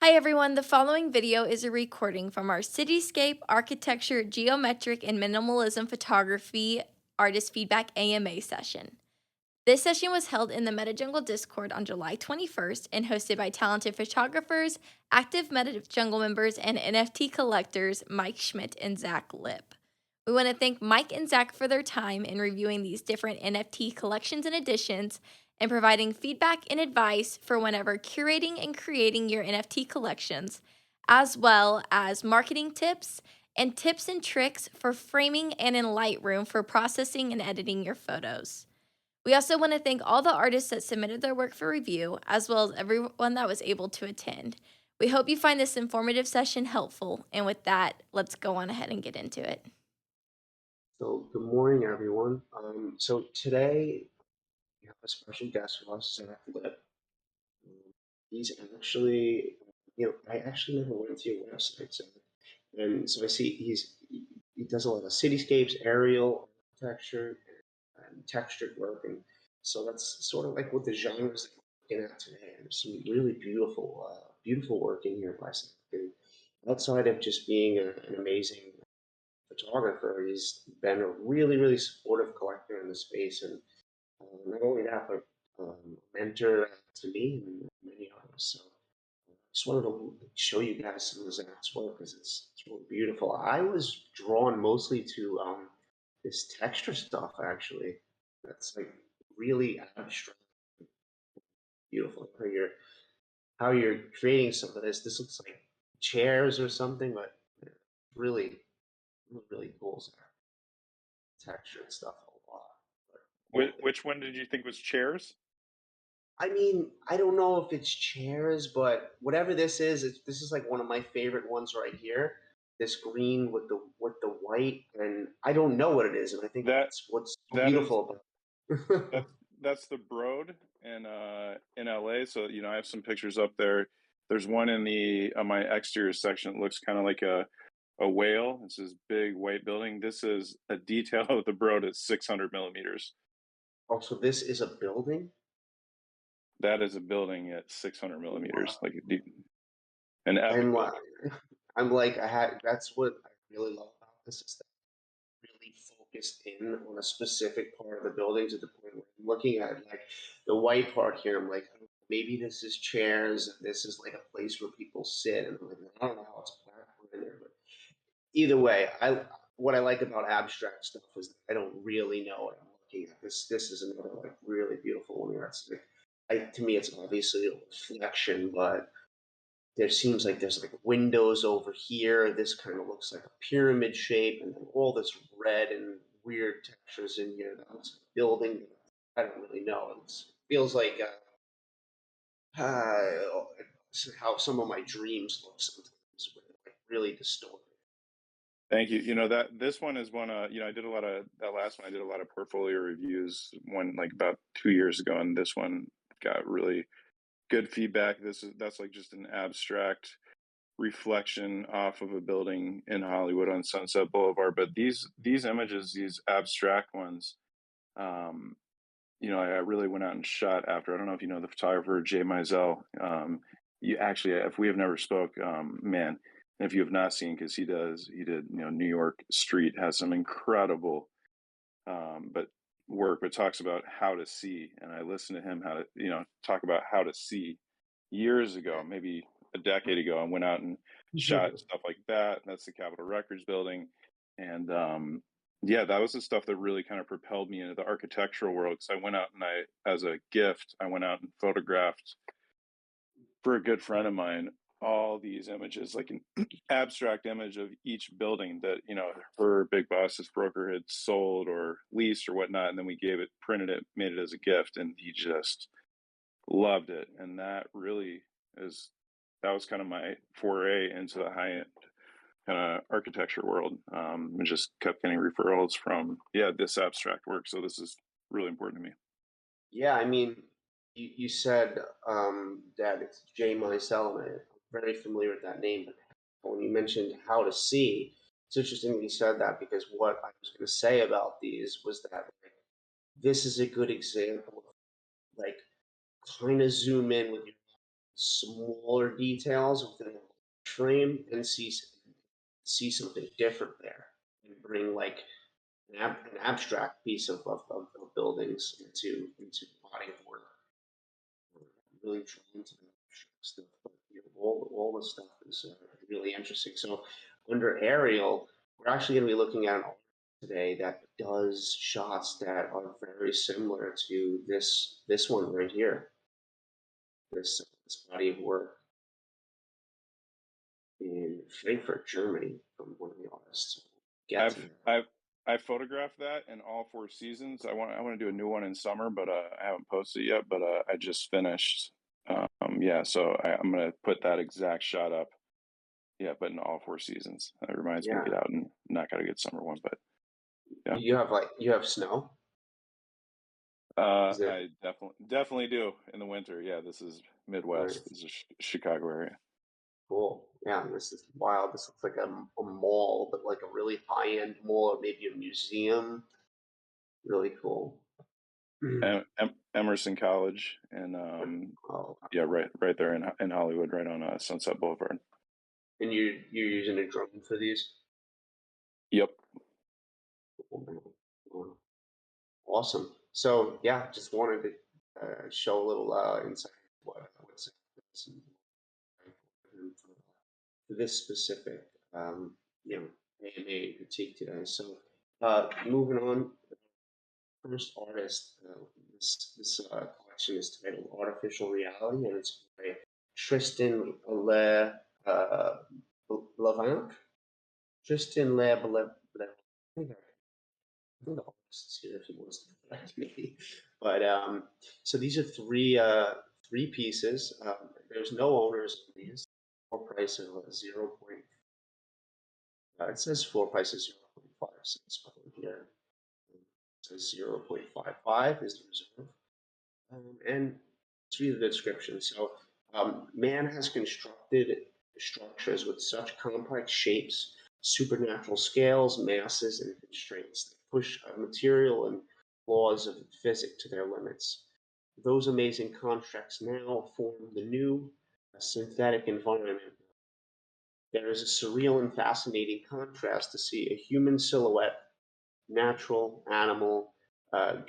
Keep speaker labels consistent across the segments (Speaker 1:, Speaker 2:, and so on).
Speaker 1: Hi everyone, the following video is a recording from our Cityscape, Architecture, Geometric, and Minimalism Photography Artist Feedback AMA session. This session was held in the MetaJungle Discord on July 21st and hosted by talented photographers, active MetaJungle members, and NFT collectors Mike Schmidt and Zach Lip. We want to thank Mike and Zach for their time in reviewing these different NFT collections and editions and providing feedback and advice for whenever curating and creating your NFT collections, as well as marketing tips and tricks for framing and in Lightroom for processing and editing your photos. We also want to thank all the artists that submitted their work for review, as well as everyone that was able to attend. We hope you find this informative session helpful, and with that, let's go on ahead and get into it.
Speaker 2: So, good morning, everyone. So today we have a special guest with us, Zach Lip. He's actually, I actually never went to your website, Zach. And so I see he does a lot of cityscapes, aerial architecture, and textured work, and so that's sort of like what the genres that we're looking at today. And there's some really beautiful work in here by Zach. And outside of just being an amazing photographer. He's been a really supportive collector in the space, and not only that, but a mentor to me and many others. So I just wanted to show you guys some of Zach's work because it's really beautiful. I was drawn mostly to this texture stuff actually. That's like really abstract, beautiful. How you're creating some of this. This looks like chairs or something, but really really cool. Zach. Texture and stuff a lot. But
Speaker 3: Which one did you think was chairs?
Speaker 2: I mean, I don't know if it's chairs, but whatever this is, this is like one of my favorite ones right here. This green with the white, and I don't know what it is, and I think
Speaker 3: That
Speaker 2: that's what's so
Speaker 3: that is
Speaker 2: beautiful about it.
Speaker 3: that's the Broad in LA. So I have some pictures up there. There's one in the on my exterior section. It looks kind of like a whale. It's this big white building. This is a detail of the Broad at 600 millimeters.
Speaker 2: Also, this is a building.
Speaker 3: That is a building at 600 millimeters,
Speaker 2: Wow.
Speaker 3: an
Speaker 2: I'm
Speaker 3: epic
Speaker 2: like,
Speaker 3: building.
Speaker 2: I'm like, I had. That's what I really love about this is really focused in on a specific part of the building to the point where I'm looking at like the white part here. I'm like, oh, maybe this is chairs and this is like a place where people sit. And I'm like, I don't know how it's platform in there, but either way, I what I like about abstract stuff is that I don't really know what I'm looking at. This is another like really beautiful one where it's like, to me it's obviously a reflection, but there seems like there's like windows over here. This kind of looks like a pyramid shape, and then all this red and weird textures in here. That's a building. I don't really know. It feels like how some of my dreams look sometimes, where they're like really distorted.
Speaker 3: Thank you. That this one is one. I did a lot of that last one. I did a lot of portfolio reviews one like about 2 years ago, and this one got really good feedback. That's like just an abstract reflection off of a building in Hollywood on Sunset Boulevard. But these images, these abstract ones, um, I really went out and shot after. I don't know if you know the photographer Jay Mizell. You actually, if we have never spoke, man, if you have not seen, because he did, New York Street has some incredible, but work, but talks about how to see. And I listened to him how to, talk about how to see years ago, maybe a decade ago. I went out and shot stuff like that. That's the Capitol Records building. And yeah, that was the stuff that really kind of propelled me into the architectural world. Because I went out and as a gift, I went out and photographed for a good friend of mine all these images, like an abstract image of each building that her big boss's broker had sold or leased or whatnot, and then we printed it, made it as a gift, and he just loved it. And that was kind of my foray into the high end kind of architecture world. And just kept getting referrals from this abstract work. So this is really important to me.
Speaker 2: Yeah, I mean, you said that it's Jay Mizell, and I'm very familiar with that name. But when you mentioned how to see, it's interesting that you said that because what I was going to say about these was that like, this is a good example of like kind of zoom in with your smaller details within the frame and see something different there, and bring like an abstract piece of buildings into body of work. Really drawn to the abstract stuff, but all the stuff is really interesting. So under aerial, we're actually going to be looking at an artist today that does shots that are very similar to this one right here. This body of work in Frankfurt, Germany, from one of the artists. Get to
Speaker 3: I've photographed that in all 4 seasons. I want to do a new one in summer, but I haven't posted it yet. But I just finished. Yeah, so I'm gonna put that exact shot up. Yeah, but in all 4 seasons. It reminds me to
Speaker 2: Yeah.
Speaker 3: get out and knock out a good summer one. But yeah,
Speaker 2: You have snow. Is
Speaker 3: I definitely do in the winter. Yeah, this is Midwest.
Speaker 2: Right.
Speaker 3: This is Chicago area.
Speaker 2: Cool. Yeah, this is wild. This looks like a mall, but like a really high-end mall or maybe a museum. Really cool.
Speaker 3: Emerson College, and
Speaker 2: Oh,
Speaker 3: yeah, right there in Hollywood, right on Sunset Boulevard.
Speaker 2: and you're using a drone for these?
Speaker 3: Yep.
Speaker 2: Awesome. So yeah, just wanted to show a little insight what's for this specific AMA critique today. So moving on, first artist. This collection is titled Artificial Reality, and it's by Tristan Levant. Tristan I think the artist is here if he wants to correct me. But so these are three pieces. There's no owners in these. Floor price of it says floor price is 0.5 cents here. It says 0.55 is the reserve. And let's read the description. So, man has constructed structures with such complex shapes, supernatural scales, masses, and constraints that push material and laws of physics to their limits. Those amazing constructs now form the new synthetic environment. There is a surreal and fascinating contrast to see a human silhouette, natural, animal,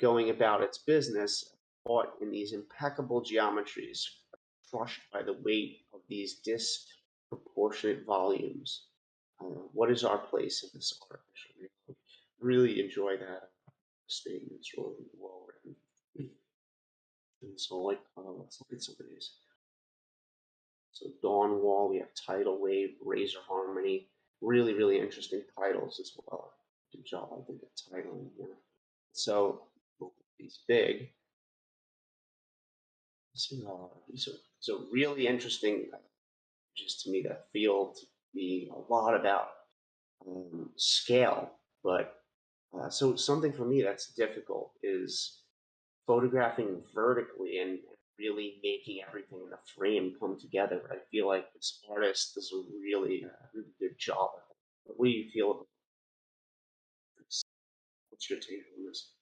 Speaker 2: going about its business, caught in these impeccable geometries, crushed by the weight of these disproportionate volumes. What is our place in this artificial reality? Really enjoy that statement. It's really well written. And so, let's look at some of these. So, Dawn Wall, we have Tidal Wave, Razor Harmony. Really, really interesting titles as well. Good job, I think, at titling here. So, these big. These are really interesting, just to me, that field being a lot about scale. But so something for me that's difficult is photographing vertically and really making everything in the frame come together. I feel like this artist does a really good job of it. What do you feel about this? What's your take on this?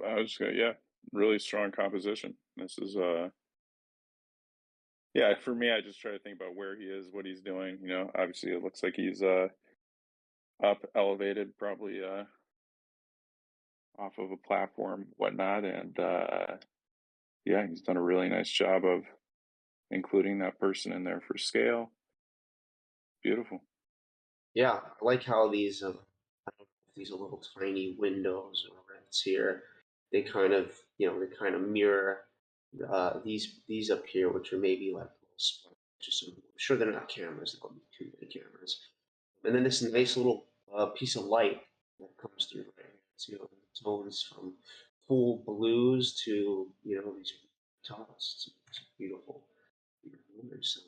Speaker 3: I was yeah, really strong composition. This is yeah, for me, I just try to think about where he is, what he's doing. You know, obviously it looks like he's up elevated, probably off of a platform, whatnot, and yeah, he's done a really nice job of including that person in there for scale. Beautiful.
Speaker 2: Yeah, I like how these these little tiny windows or rents here, they kind of they kind of mirror these up here, which are maybe like little just I'm sure they're not cameras. They'll be too many cameras. And then this nice little piece of light that comes through right here. It's, tones from cool blues to these tones. It's beautiful, beautiful image. So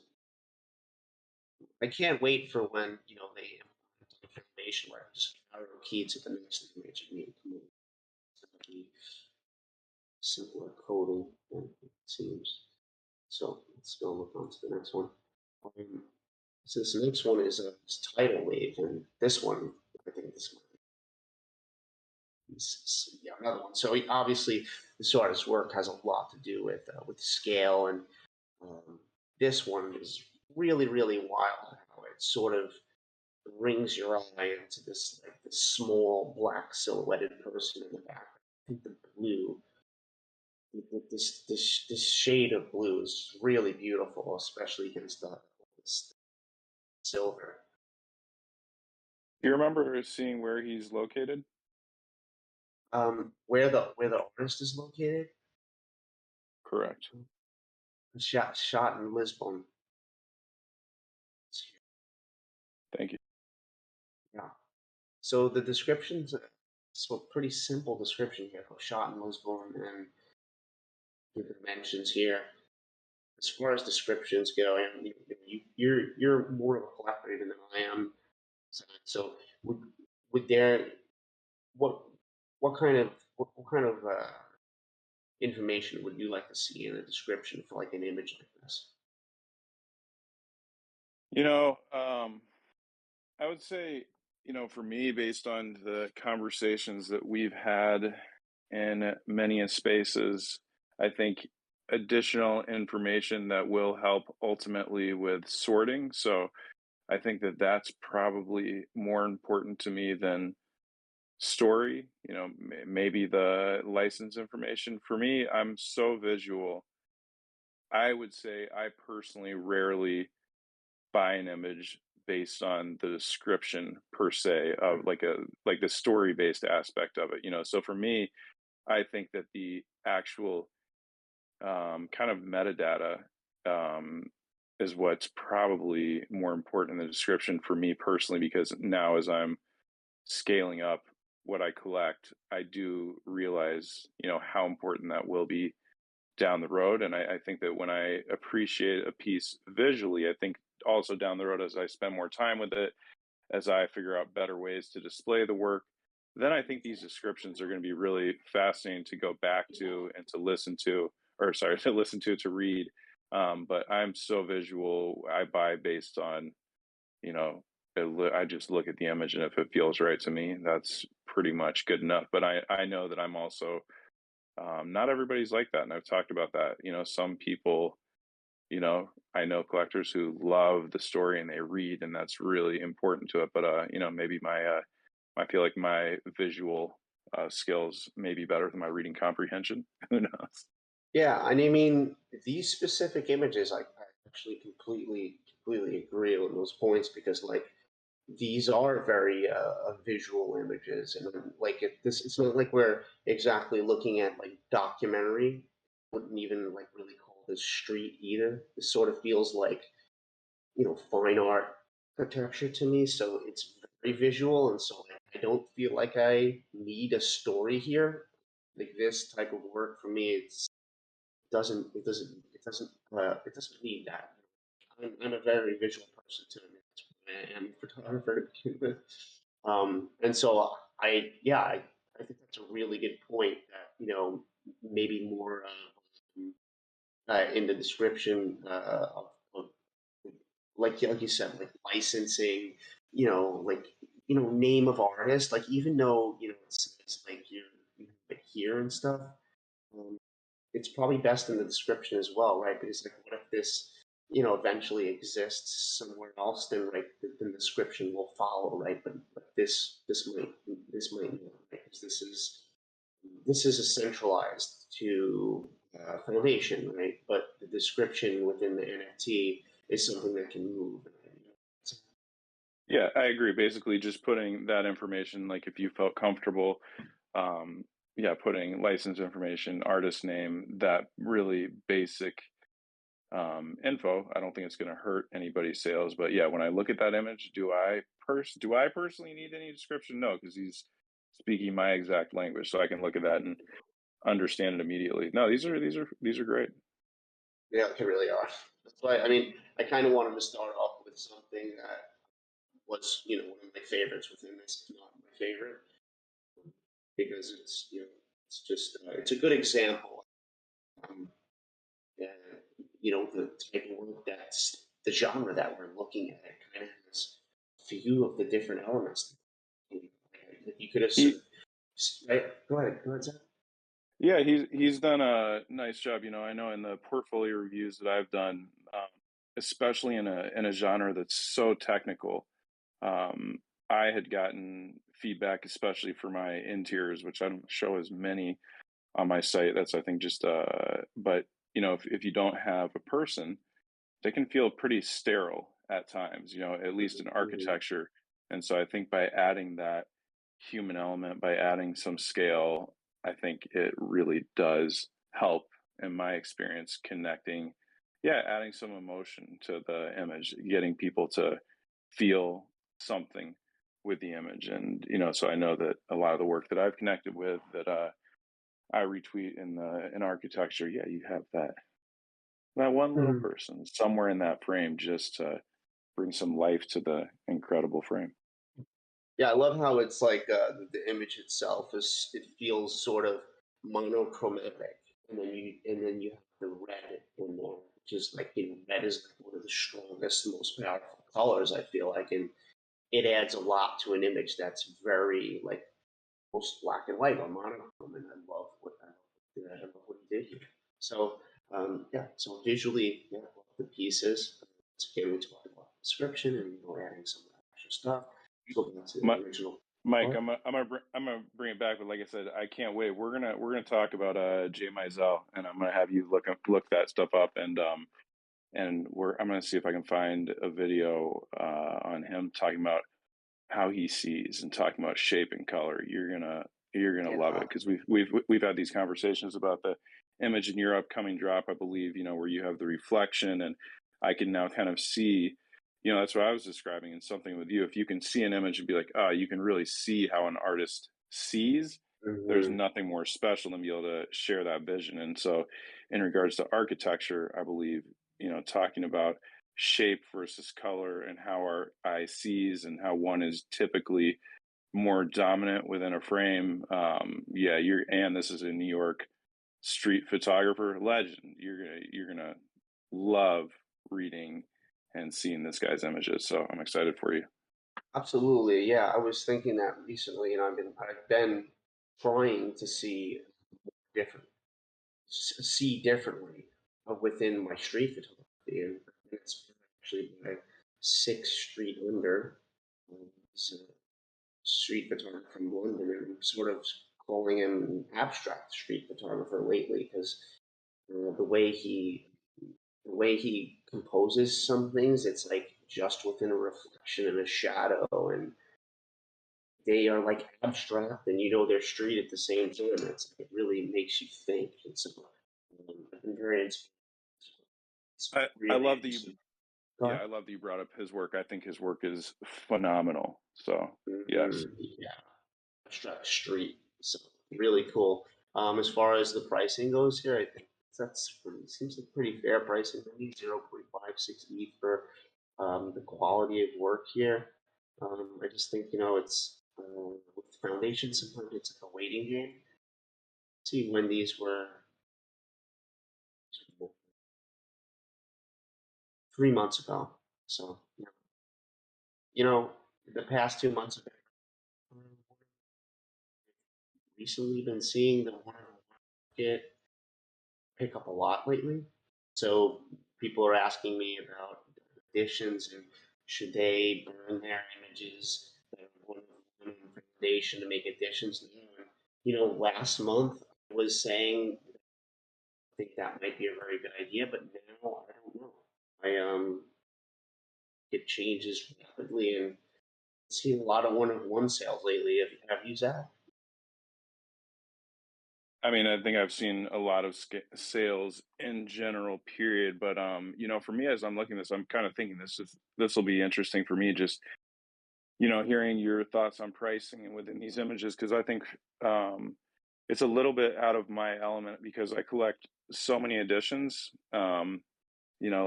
Speaker 2: I can't wait for when they implement information where I just arrow key to the next image and you can move. It's going to be simpler coding than it seems. So let's go look on to the next one. So this next one is a tidal wave, and this one I think this yeah, another one. So obviously, this artist's work has a lot to do with scale, and this one is really, really wild. How it sort of brings your eye into this like this small black silhouetted person in the background. I think the blue, this shade of blue is really beautiful, especially against this silver.
Speaker 3: Do you remember seeing where he's located?
Speaker 2: Where the artist is located,
Speaker 3: Correct.
Speaker 2: shot in Lisbon.
Speaker 3: Thank you.
Speaker 2: Yeah. So the description's a pretty simple description here. Shot in Lisbon, and the dimensions here. As far as descriptions go, and you're more of a collector even than I am. So would there what what kind of information would you like to see in a description for like an image like this?
Speaker 3: You know, I would say, for me, based on the conversations that we've had in many spaces, I think additional information that will help ultimately with sorting. So I think that that's probably more important to me than story. Maybe the license information. For me, I'm so visual. I would say I personally rarely buy an image based on the description per se of like the story based aspect of it. So for me, I think that the actual kind of metadata um, is what's probably more important in the description for me personally, because now as I'm scaling up what I collect, I do realize how important that will be down the road. And I think that when I appreciate a piece visually, I think also down the road, as I spend more time with it, as I figure out better ways to display the work, then I think these descriptions are going to be really fascinating to go back to and to listen to, or sorry, to listen to read. But I'm so visual. I buy based on, you know, I just look at the image, and if it feels right to me, that's pretty much good enough. But I know that I'm also not everybody's like that, and I've talked about that. Some people, I know collectors who love the story and they read, and that's really important to it. But maybe I feel like my visual skills may be better than my reading comprehension. Who knows?
Speaker 2: Yeah, and I mean these specific images, I actually completely agree on those points because like these are very visual images, and like it's not like we're exactly looking at like documentary. Wouldn't even like really call this street either. This sort of feels like fine art architecture to me. So it's very visual, and so like, I don't feel like I need a story here. Like this type of work for me, it doesn't need that. I'm a very visual person too. I mean, that's why I am a photographer to begin with. And so I think that's a really good point that maybe more in the description of like you said, like licensing, like name of artist, like even though it says like you have it here and stuff. Um, it's probably best in the description as well, right? Because like, what if this, eventually exists somewhere else? Then right, the description will follow, right? But this might not, right? Because this is a centralized to foundation, right? But the description within the NFT is something that can move.
Speaker 3: Yeah, I agree. Basically, just putting that information, like if you felt comfortable, um, yeah, putting license information, artist name, that really basic info. I don't think it's going to hurt anybody's sales. But yeah, when I look at that image, do I personally need any description? No, because he's speaking my exact language, so I can look at that and understand it immediately. No, these are great.
Speaker 2: Yeah, they really are. That's why I mean I kind of wanted to start off with something that was one of my favorites within this, if not my favorite, because it's just it's a good example. Um, and the type of work that's the genre that we're looking at kind of has a few of the different elements. Like you could have
Speaker 3: He,
Speaker 2: said. Right? Go ahead, Zach.
Speaker 3: Yeah, he's done a nice job. I know in the portfolio reviews that I've done, especially in a genre that's so technical, um, I had gotten feedback, especially for my interiors, which I don't show as many on my site. That's I think just but if you don't have a person, they can feel pretty sterile at times, at least in
Speaker 2: Mhm.
Speaker 3: architecture. And so I think by adding that human element, by adding some scale, I think it really does help, in my experience, connecting, yeah, adding some emotion to the image, getting people to feel something with the image. And, so I know that a lot of the work that I've connected with that I retweet in architecture, yeah, you have that one little
Speaker 2: Mhm.
Speaker 3: person somewhere in that frame just to bring some life to the incredible frame.
Speaker 2: Yeah, I love how it's like the image itself is it feels sort of monochromatic, and then you have the red in there, which is like red is like one of the strongest, most powerful colors. I feel like, and it adds a lot to an image that's very like most black and white or monochrome, and I love what he did here. So yeah, so visually, yeah, I love the pieces. It's getting to our description and adding some extra stuff. Go back to
Speaker 3: My,
Speaker 2: the original.
Speaker 3: Mike,
Speaker 2: What?
Speaker 3: I'm gonna bring it back, but like I said, I can't wait. We're gonna talk about Jay Mizell, and I'm gonna have you look that stuff up, and I'm gonna see if I can find a video on him talking about how he sees and talking about shape and color. You're gonna love it
Speaker 2: Yeah.
Speaker 3: because we've had these conversations about the image in your upcoming drop, I believe, where you have the reflection, and I can now kind of see, that's what I was describing in something with you. If you can see an image and be like, you can really see how an artist sees, there's
Speaker 2: Hmm.
Speaker 3: nothing more special than be able to share that vision. And so in regards to architecture, I believe, talking about shape versus color and how our eye sees and how one is typically more dominant within a frame. Yeah, this is a New York street photographer legend. You're gonna love reading and seeing this guy's images. So I'm excited for you.
Speaker 2: Absolutely. Yeah, I was thinking that recently, and I've been trying to different see differently within my street photography, and it's actually by Sixth Street Under. He's a street photographer from London, and I'm sort of calling him an abstract street photographer lately because the way he composes some things, it's like just within a reflection and a shadow, and they are like abstract, and they're street at the same time. It really makes you think. It's I've been very inspired. It's
Speaker 3: I
Speaker 2: really
Speaker 3: love that you
Speaker 2: interesting. Go
Speaker 3: Yeah,
Speaker 2: ahead.
Speaker 3: I love that you brought up his work. I think his work is phenomenal. So yes.
Speaker 2: Yeah, abstract street. So really cool. As far as the pricing goes here, I think seems like pretty fair pricing. Maybe 0.56 ETH for the quality of work here. I just think it's with foundation. Sometimes it's like a waiting game. See when these were 3 months ago. So the past 2 months have recently been seeing the market pick up a lot lately. So people are asking me about additions and should they burn their images that are one foundation to make additions. And, last month I was saying I think that might be a very good idea, but now I don't know. It changes rapidly, and seen a lot of one-of-one sales lately. Have you used that?
Speaker 3: I mean, I think I've seen a lot of sales in general, period. But for me, as I'm looking at this, I'm kind of thinking this will be interesting for me. Just hearing your thoughts on pricing and within these images, because I think it's a little bit out of my element because I collect so many editions.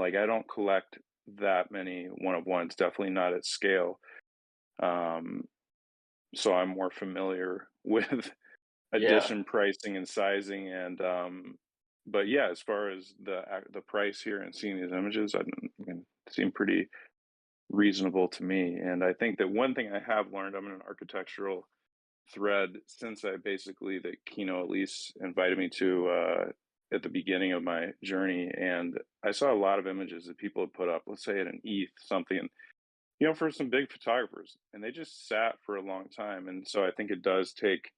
Speaker 3: Like I don't collect that many one of ones. Definitely not at scale. Um, so I'm more familiar with
Speaker 2: Yeah,
Speaker 3: edition pricing and sizing and but yeah, as far as the price here and seeing these images, I mean, seem pretty reasonable to me. And I think that one thing I have learned, I'm an architectural thread since I basically that Kino Elise invited me to at the beginning of my journey, and I saw a lot of images that people had put up, let's say at an ETH something, for some big photographers, and they just sat for a long time. And so I think it does take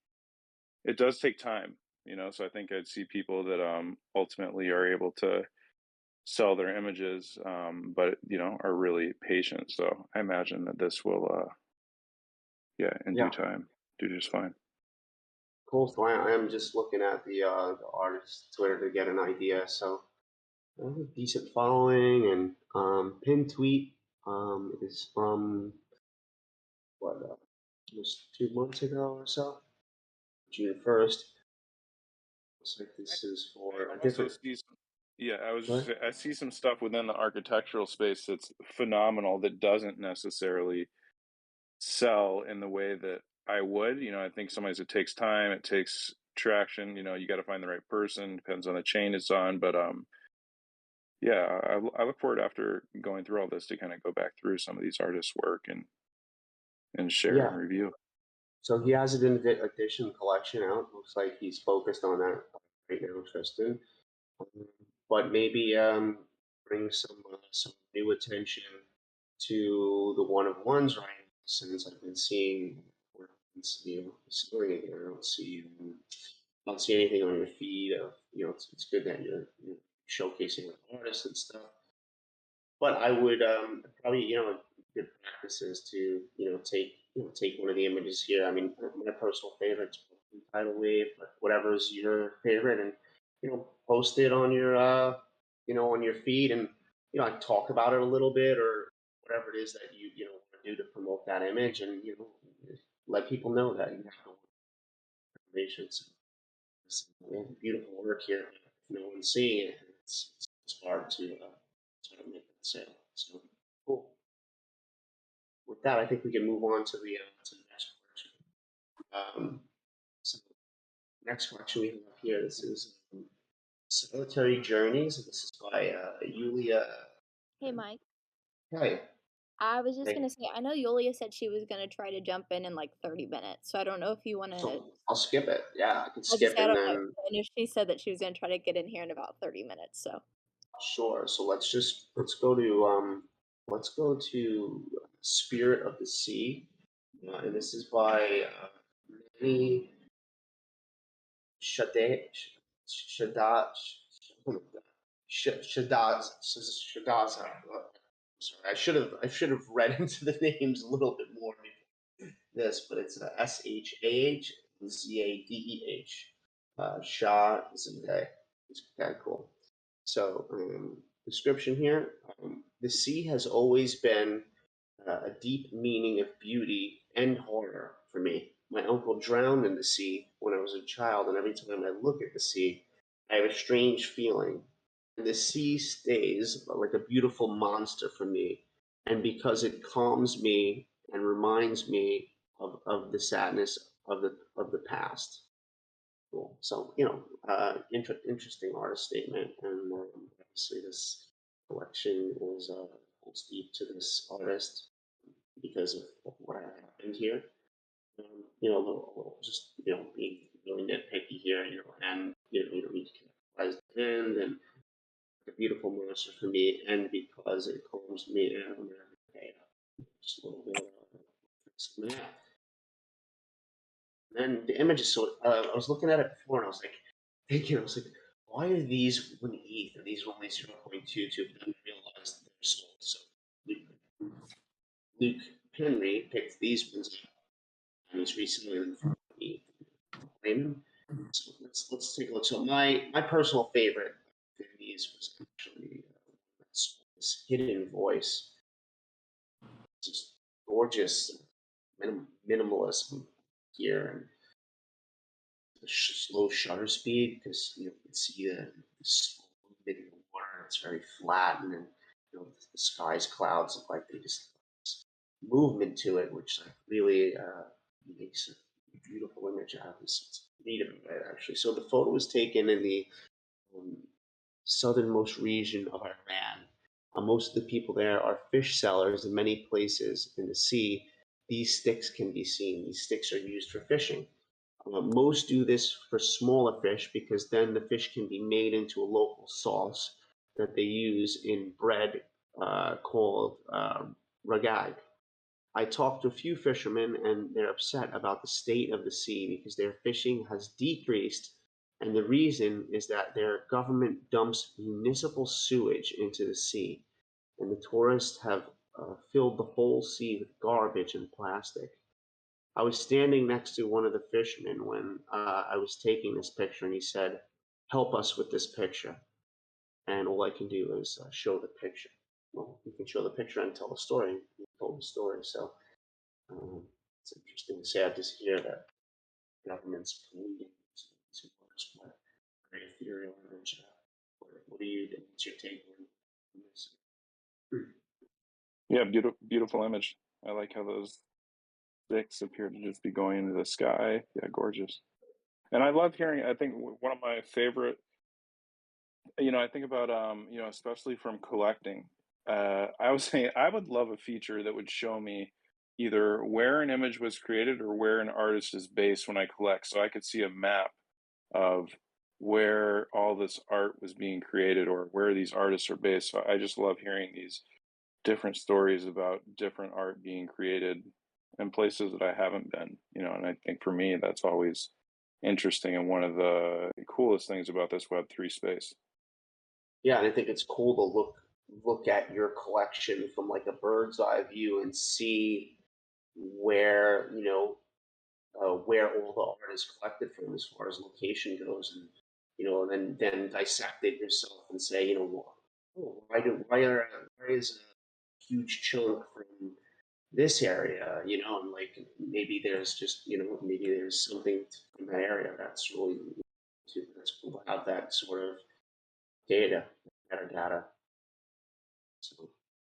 Speaker 3: time, so I think I'd see people that ultimately are able to sell their images, but are really patient. So I imagine that this will in due
Speaker 2: Yeah,
Speaker 3: time do just fine.
Speaker 2: cool. So I am just looking at the artist's Twitter to get an idea. So a decent following and pinned tweet is from what just 2 months ago or so, June 1st. Looks like this is for
Speaker 3: I
Speaker 2: a
Speaker 3: also
Speaker 2: different.
Speaker 3: see some, yeah, I was just
Speaker 2: What?
Speaker 3: I see some stuff within the architectural space that's phenomenal that doesn't necessarily sell in the way that I would. I think sometimes it takes time, it takes traction. You got to find the right person. Depends on the chain it's on, but yeah, I look forward after going through all this to kind of go back through some of these artists' work and share and
Speaker 2: Yeah.
Speaker 3: review.
Speaker 2: So he has an edition collection out. Looks like he's focused on that right now, Tristan. But maybe bring some new attention to the one of ones right now, since I've been seeing story again. I don't see anything on your feed of it's good that you're showcasing with artists and stuff. But I would probably good practices to take one of the images here. I mean, my personal favorite's tidal wave, but whatever's your favorite, and post it on your on your feed, and I talk about it a little bit or whatever it is that you want to do to promote that image, and let people know that you have the information. So we have beautiful work here. If no one's seeing it, it's hard to sort of make that sale. So cool. With that, I think we can move on to the next collection. So next collection we have here. This is Solitary Journeys. This is by Yulia.
Speaker 1: Hey, Mike.
Speaker 2: Hey,
Speaker 1: I was just
Speaker 2: hey.
Speaker 1: gonna say, I know Yulia said she was gonna try to jump in like 30 minutes, so I don't know if you wanna.
Speaker 2: So I'll skip it. Yeah, I can
Speaker 1: I was just
Speaker 2: skip
Speaker 1: say, I
Speaker 2: and
Speaker 1: don't know.
Speaker 2: then
Speaker 1: I know she said that she was gonna try to get in here in about 30 minutes, so.
Speaker 2: sure. So let's go to Spirit of the Sea, and this is by Manny Shade Shadat Shadaza. Sorry, I should have read into the names a little bit more before this, but it's SHAHZADEH. Shah Zade. It's kind of cool. So description here: the sea has always been a deep meaning of beauty and horror for me. My uncle drowned in the sea when I was a child, and every time I look at the sea, I have a strange feeling. And the sea stays like a beautiful monster for me, and because it calms me and reminds me of the sadness of the past. Cool. So interesting artist statement, and obviously this collection is holds deep to this artist because of what happened here. Just being really nitpicky here, and you don't need to capitalize the end, and a beautiful monster for me, and because it calms me down every day. Just a little bit of that. And the images, so I was looking at it before, and I was like thinking, I was like, why are these 1 ETH? Are these only 0.22? But then I realized they're sold. So Luke Henry picked these ones up, and he's reselling them for 1 ETH. So let's take a look. So my personal favorite of these was actually this Hidden Voice. Just gorgeous minimalism here, and the slow shutter speed because you can see the slow movement in the water. It's very flat, and then the skies, clouds look like they just movement to it, which like really makes a beautiful image out of this. It's neat about it actually. So the photo was taken in the um, southernmost region of Iran. Most of the people there are fish sellers in many places in the sea. these sticks can be seen. These sticks are used for fishing. Most do this for smaller fish because then the fish can be made into a local sauce that they use in bread called ragag. I talked to a few fishermen and they're upset about the state of the sea because their fishing has decreased. And the reason is that their government dumps municipal sewage into the sea. And the tourists have filled the whole sea with garbage and plastic. I was standing next to one of the fishermen when I was taking this picture, and he said, "Help us with this picture." And all I can do is show the picture. Well, you can show the picture and tell the story. You told the story, so it's interesting, sad to hear that governments polluting to works, but very ethereal image. What do you? What's your take on this?
Speaker 3: Yeah, beautiful image. I like how those sticks appear to just be going into the sky. Yeah, gorgeous. And I love hearing. I think one of my favorite. I think about especially from collecting. I was saying I would love a feature that would show me either where an image was created or where an artist is based when I collect, so I could see a map of where all this art was being created or where these artists are based. So I just love hearing these different stories about different art being created in places that I haven't been, and I think for me that's always interesting and one of the coolest things about this Web3 space.
Speaker 2: Yeah, and I think it's cool to look at your collection from like a bird's eye view and see where where all the art is collected from as far as location goes, and then dissect it yourself and say, oh, why is a huge chunk from this area, and like maybe there's just maybe there's something from that area that's really that's cool to have that sort of data, metadata. So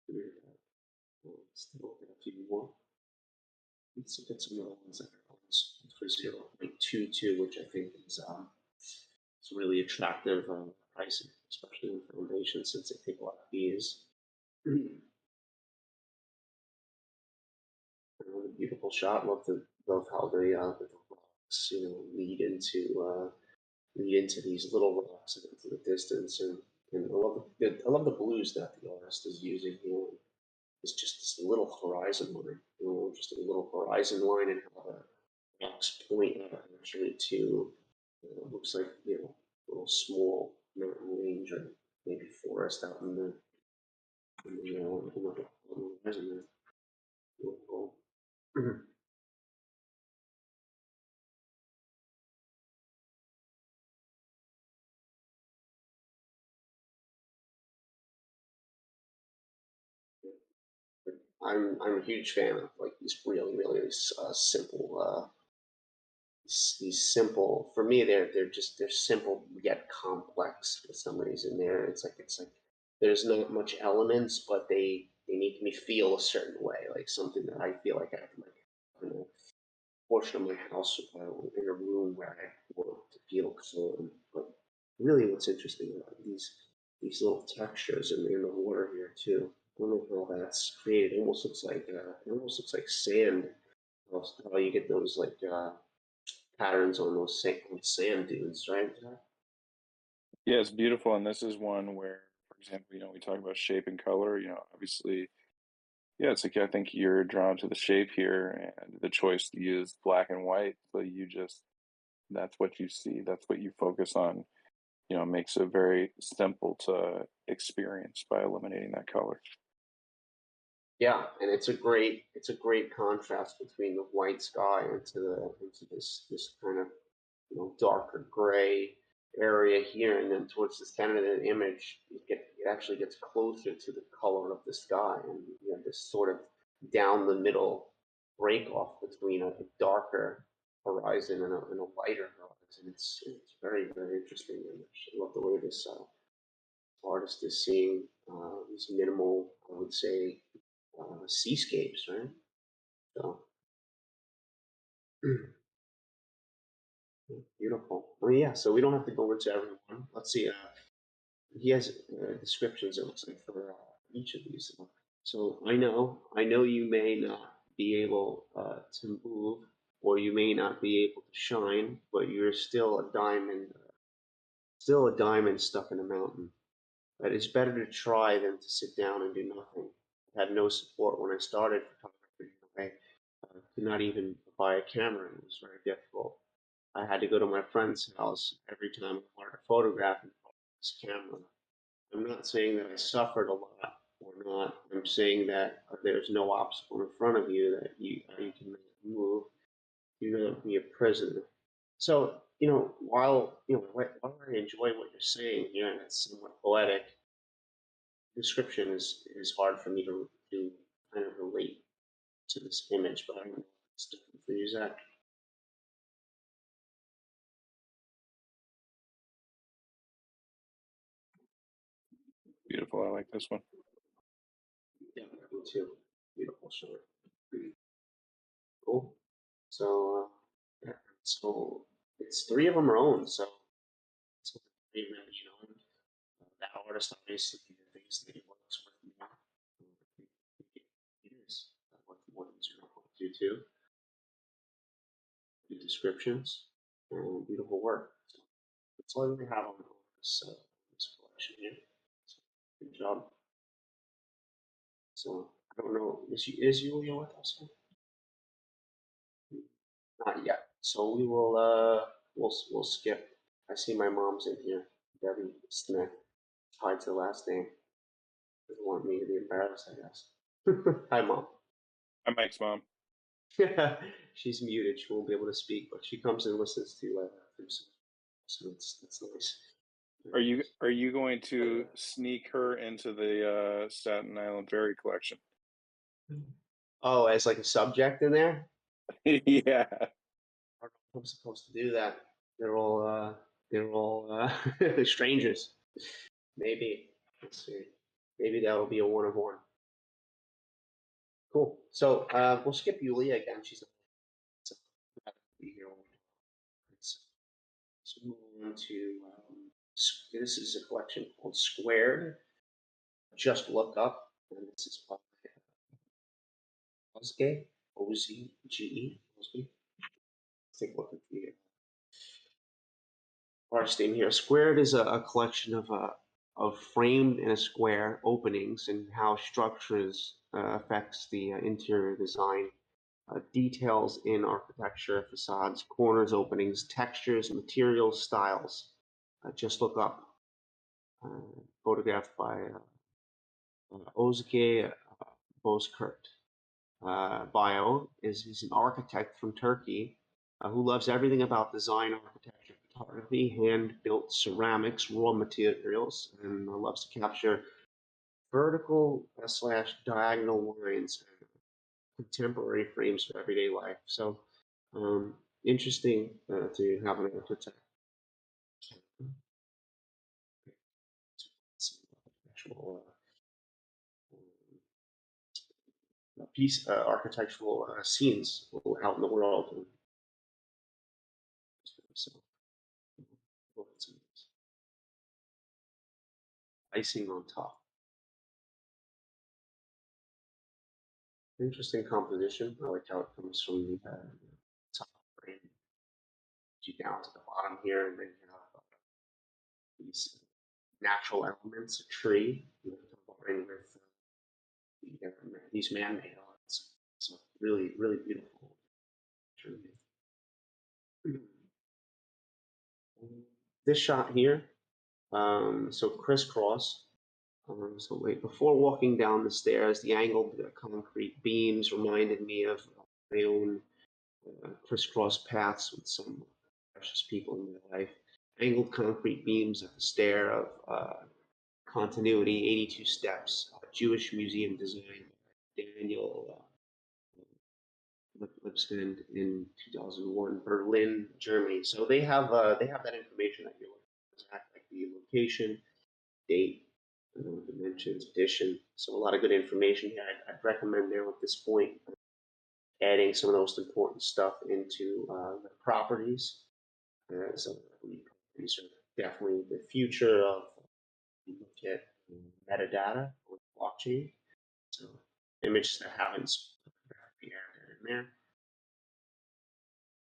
Speaker 2: let's look at a few more. Let's look at some of the ones that are for 0.22, which I think is it's really attractive pricing, especially in foundation since they take a lot of fees. Beautiful shot. Love how the rocks lead into these little rocks into the distance, and I love the blues that the artist is using here. It's just this little horizon line, just a little horizon line, and how the rocks point up actually to looks like a little small mountain range or maybe forest out in the horizon there. Real cool. I'm a huge fan of like these really simple these simple, for me they're simple yet complex for some reason. It's like there's not much elements, but they make me feel a certain way, like something that I feel like I have like in a portion of my house in a room where I want to feel calm. But really what's interesting about these little textures in the water here too. I don't know how that's created. It almost looks like sand. How you get those like patterns on those sand dunes, right?
Speaker 3: Yeah, it's beautiful, and this is one where, for example, we talk about shape and color. Obviously, yeah, it's like I think you're drawn to the shape here and the choice to use black and white. So that's what you see, that's what you focus on. Makes it very simple to experience by eliminating that color.
Speaker 2: Yeah, and it's a great contrast between the white sky into this kind of darker gray area here, and then towards the center of the image, it actually gets closer to the color of the sky, and you have this sort of down the middle break off between a darker horizon and a lighter horizon. It's very interesting image. I love the way this artist is seeing these minimal, I would say, seascapes, right? So beautiful. Well, yeah. So we don't have to go into everyone. Let's see. He has descriptions. It looks like for each of these. So I know you may not be able to move, or you may not be able to shine, but you're still a diamond stuck in a mountain. But it's better to try than to sit down and do nothing. I had no support when I started photography. I could not even buy a camera. It was very difficult. I had to go to my friend's house every time I wanted to photograph and this camera. I'm not saying that I suffered a lot or not. I'm saying that there's no obstacle in front of you that you can move. You're going to be a prisoner. So, while I enjoy what you're saying here, and it's somewhat poetic, description is hard for me to kind of relate to this image, but I don't know if it's different for you, Zach.
Speaker 3: Beautiful. I like this one.
Speaker 2: Yeah, me too. Beautiful shot. Cool. So, so it's three of them are owned. So it's three of them being owned. That artist obviously the things that he works with now. Years worth more than 0.22. Good descriptions and beautiful work. So that's all we have on this collection here. So, good job. So I don't know, is Yulia with us? Not yet. So we will we'll skip. I see my mom's in here. Debbie Smith. Hides the last name. Doesn't want me to be embarrassed, I guess. Hi, Mom.
Speaker 3: Hi, Mike's mom.
Speaker 2: She's muted. She won't be able to speak, but she comes and listens to so that's nice.
Speaker 3: Are you going to sneak her into the Staten Island Ferry collection?
Speaker 2: Oh, as like a subject in there?
Speaker 3: Yeah.
Speaker 2: I don't know if I'm supposed to do that. They're all strangers. Maybe. Let's see. Maybe that'll be a one of one. Cool. So we'll skip Yulia again. She's be here. Let's move on to this is a collection called Squared. Just look up, and this is by Ozge, O-Z-G-E. Ozge. Let's take a look at the artist name here. Squared is a collection of framed in a square openings and how structures affects the interior design. Details in architecture, facades, corners, openings, textures, materials, styles. Just look up. Photographed by Ozge Bozkurt. Bio is he's an architect from Turkey who loves everything about design, architecture, photography, hand-built ceramics, raw materials, and loves to capture vertical slash diagonal lines and contemporary frames for everyday life. So interesting to have an architect. Actual piece, architectural scenes out in the world. So, icing on top. Interesting composition. I like how it comes from the top frame down to the bottom here, and then you have these natural elements, a tree, with these man-made elements. So really, really beautiful. This shot here, so crisscross. So wait, before walking down the stairs, the angled concrete beams reminded me of my own crisscross paths with some precious people in my life. Angled concrete beams at the stair of continuity, 82 steps, Jewish museum design by Daniel Lipsman in 2001, Berlin, Germany. So they have that information that you're looking at, like the location, date, dimensions, edition. So a lot of good information here. I'd recommend there at this point adding some of the most important stuff into the properties. So these are definitely the future of look at metadata with blockchain. So images that haven't there.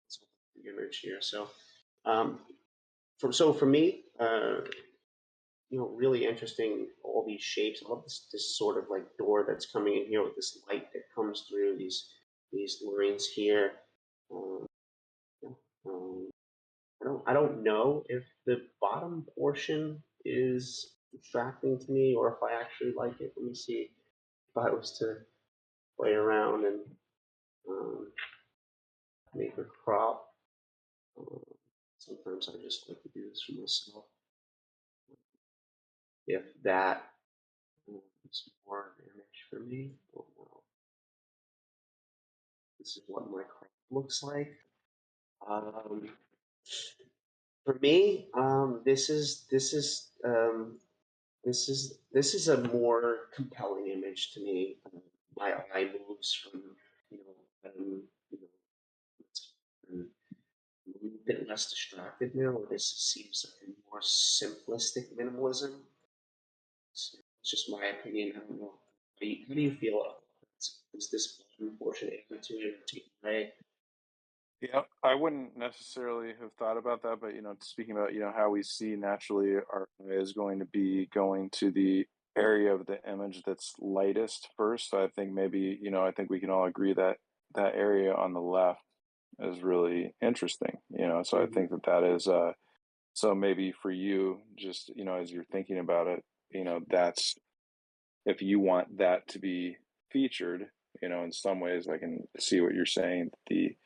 Speaker 2: Let's open the image here. So, for me, really interesting, all these shapes. I love this sort of like door that's coming in here with this light that comes through these lines here. Um, yeah, um, I don't know if the bottom portion is distracting to me or if I actually like it. Let me see if I was to play around and make a crop. Um, Sometimes I just like to do this for myself. If that is more image for me, oh, well, this is what my crop looks like. For me, this is a more compelling image to me. My eye moves from you know a bit less distracted now. This seems like a more simplistic minimalism. It's just my opinion. I don't know. How do you feel about it? Is this bottom portion added to it or taken away?
Speaker 3: Yeah, I wouldn't necessarily have thought about that, but speaking about how we see naturally, our eye is going to be going to the area of the image that's lightest first. So I think maybe I think we can all agree that that area on the left is really interesting. So I
Speaker 2: Mm-hmm.
Speaker 3: think that that is so maybe for you, just as you're thinking about it, that's if you want that to be featured. In some ways, I can see what you're saying. The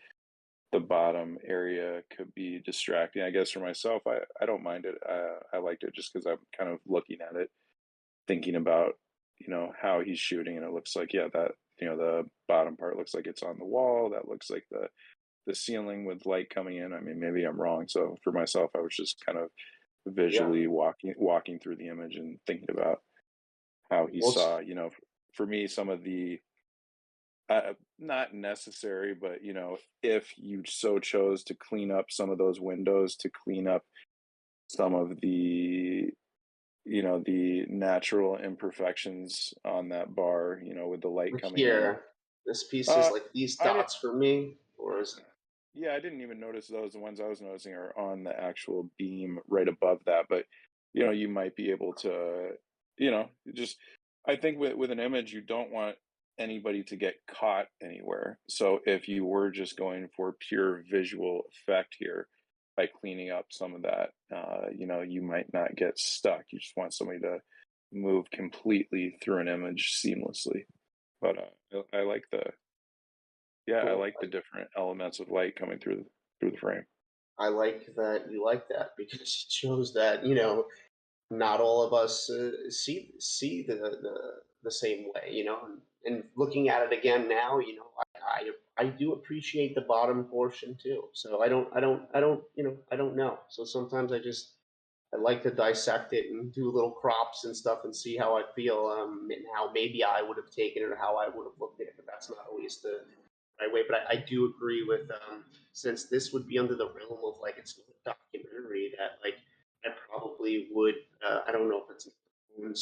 Speaker 3: bottom area could be distracting. I guess for myself, I don't mind it. I liked it just because I'm kind of looking at it, thinking about how he's shooting, and it looks like that the bottom part looks like it's on the wall. That looks like the ceiling with light coming in. I mean, maybe I'm wrong. So for myself, I was just kind of
Speaker 2: Yeah.
Speaker 3: visually walking through the image and thinking about how he
Speaker 2: Well,
Speaker 3: saw. For me, some of the not necessary, but if you so chose to clean up some of those windows, to clean up some of the natural imperfections on that bar, with the light coming in.
Speaker 2: here, this piece is
Speaker 3: Uh,
Speaker 2: like these
Speaker 3: I did.
Speaker 2: dots for me, or is
Speaker 3: Yeah, I didn't even notice those. The ones I was noticing are on the actual beam right above that. But you might be able to, just I think with an image, you don't want anybody to get caught anywhere. So if you were just going for pure visual effect here by cleaning up some of that, you might not get stuck. You just want somebody to move completely through an image seamlessly. But I like I
Speaker 2: cool.
Speaker 3: like the different elements of light coming through the frame.
Speaker 2: I like that you like that because it shows that not all of us see the same way, and looking at it again now, I do appreciate the bottom portion too. So I don't know. So sometimes I like to dissect it and do little crops and stuff and see how I feel, and how maybe I would have taken it or how I would have looked at it. But that's not always the right way. But I do agree with, since this would be under the realm of like it's a documentary, that like I probably would. I don't know if it's a phone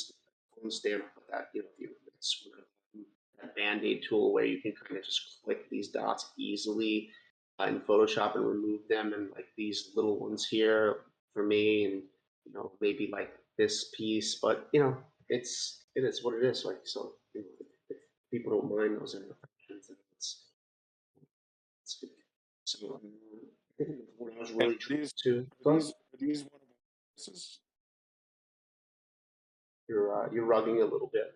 Speaker 2: stamp, but that it's sort of that band-aid tool where you can kind of just click these dots easily in Photoshop and remove them, and like these little ones here for me, and maybe like this piece, but it is what it is. Like, so if people don't mind those imperfections, then it's good. So I think what I was
Speaker 3: And
Speaker 2: really
Speaker 3: are
Speaker 2: trying
Speaker 3: these
Speaker 2: to
Speaker 3: are
Speaker 2: go.
Speaker 3: these are these one of the prices?
Speaker 2: You're rugging a little bit.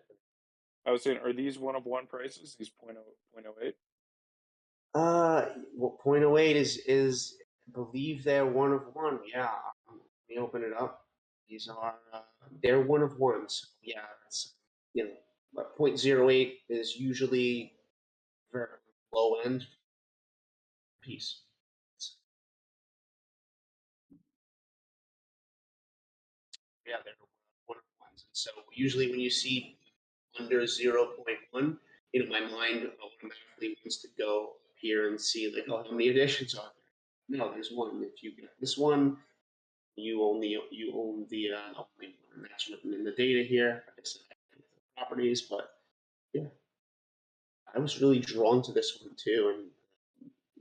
Speaker 3: I was saying, are these one of one prices? These point oh eight?
Speaker 2: Well, point oh eight is I believe they're one of one. Yeah, let me open it up. These are they're one of ones. Yeah, it's but 0.08 is usually very low end piece. Yeah, they're one of ones. And so usually when you see under 0.1, my mind automatically wants to go up here and see like, oh, how many editions are there? No, there's one. If you get this one, you own the only one. That's written in the data here. Like I said, properties, but yeah, I was really drawn to this one too, and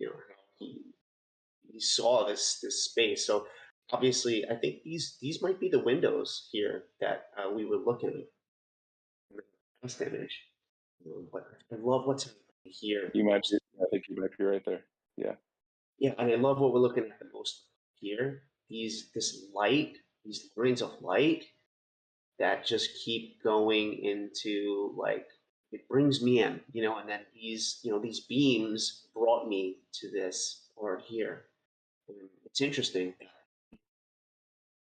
Speaker 2: how he saw this space. So obviously, I think these might be the windows here that we were looking at in the last image. But I love what's here the
Speaker 3: You might
Speaker 2: most.
Speaker 3: be, I think you might be right there. Yeah.
Speaker 2: Yeah, and I love what we're looking at the most here. This light, these lines of light that just keep going into like it brings me in, and then these beams brought me to this part here. And it's interesting.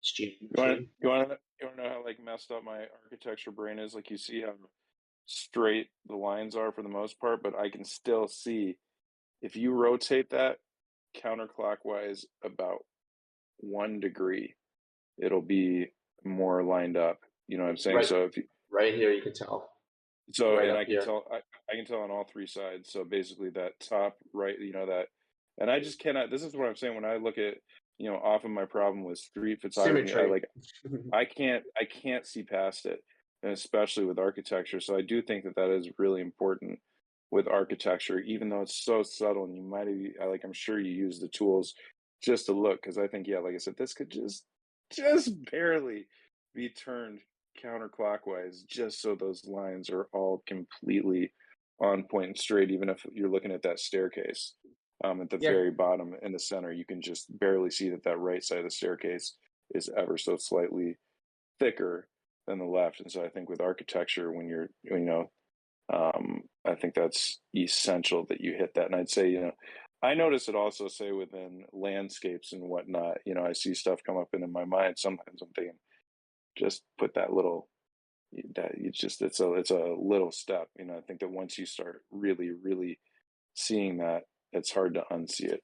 Speaker 2: It's geometry.
Speaker 3: You want to know how like messed up my architecture brain is? Like you see how straight the lines are for the most part, but I can still see if you rotate that counterclockwise about 1 degree, it'll be more lined up. You know what I'm saying?
Speaker 2: Right,
Speaker 3: So if you,
Speaker 2: right here you can tell.
Speaker 3: so,
Speaker 2: Right
Speaker 3: and
Speaker 2: up here.
Speaker 3: I can tell on all three sides. So basically that top right, that, and I just cannot, this is what I'm saying. When I look at, often my problem with street photography,
Speaker 2: Symmetry.
Speaker 3: I can't see past it, and especially with architecture. So I do think that that is really important with architecture, even though it's so subtle and you might have, I'm sure you use the tools just to look. Cause I think, yeah, like I said, this could just barely be turned counterclockwise just so those lines are all completely on point and straight, even if you're looking at that staircase at the
Speaker 2: Yeah,
Speaker 3: very bottom in the center, you can just barely see that that right side of the staircase is ever so slightly thicker than the left. And so I think with architecture, when you're, I think that's essential that you hit that. And I'd say, I notice it also, say, within landscapes and whatnot. I see stuff come up into my mind. Sometimes I'm thinking, just put that little, that it's a little step. I think that once you start really, really seeing that, it's hard to unsee it.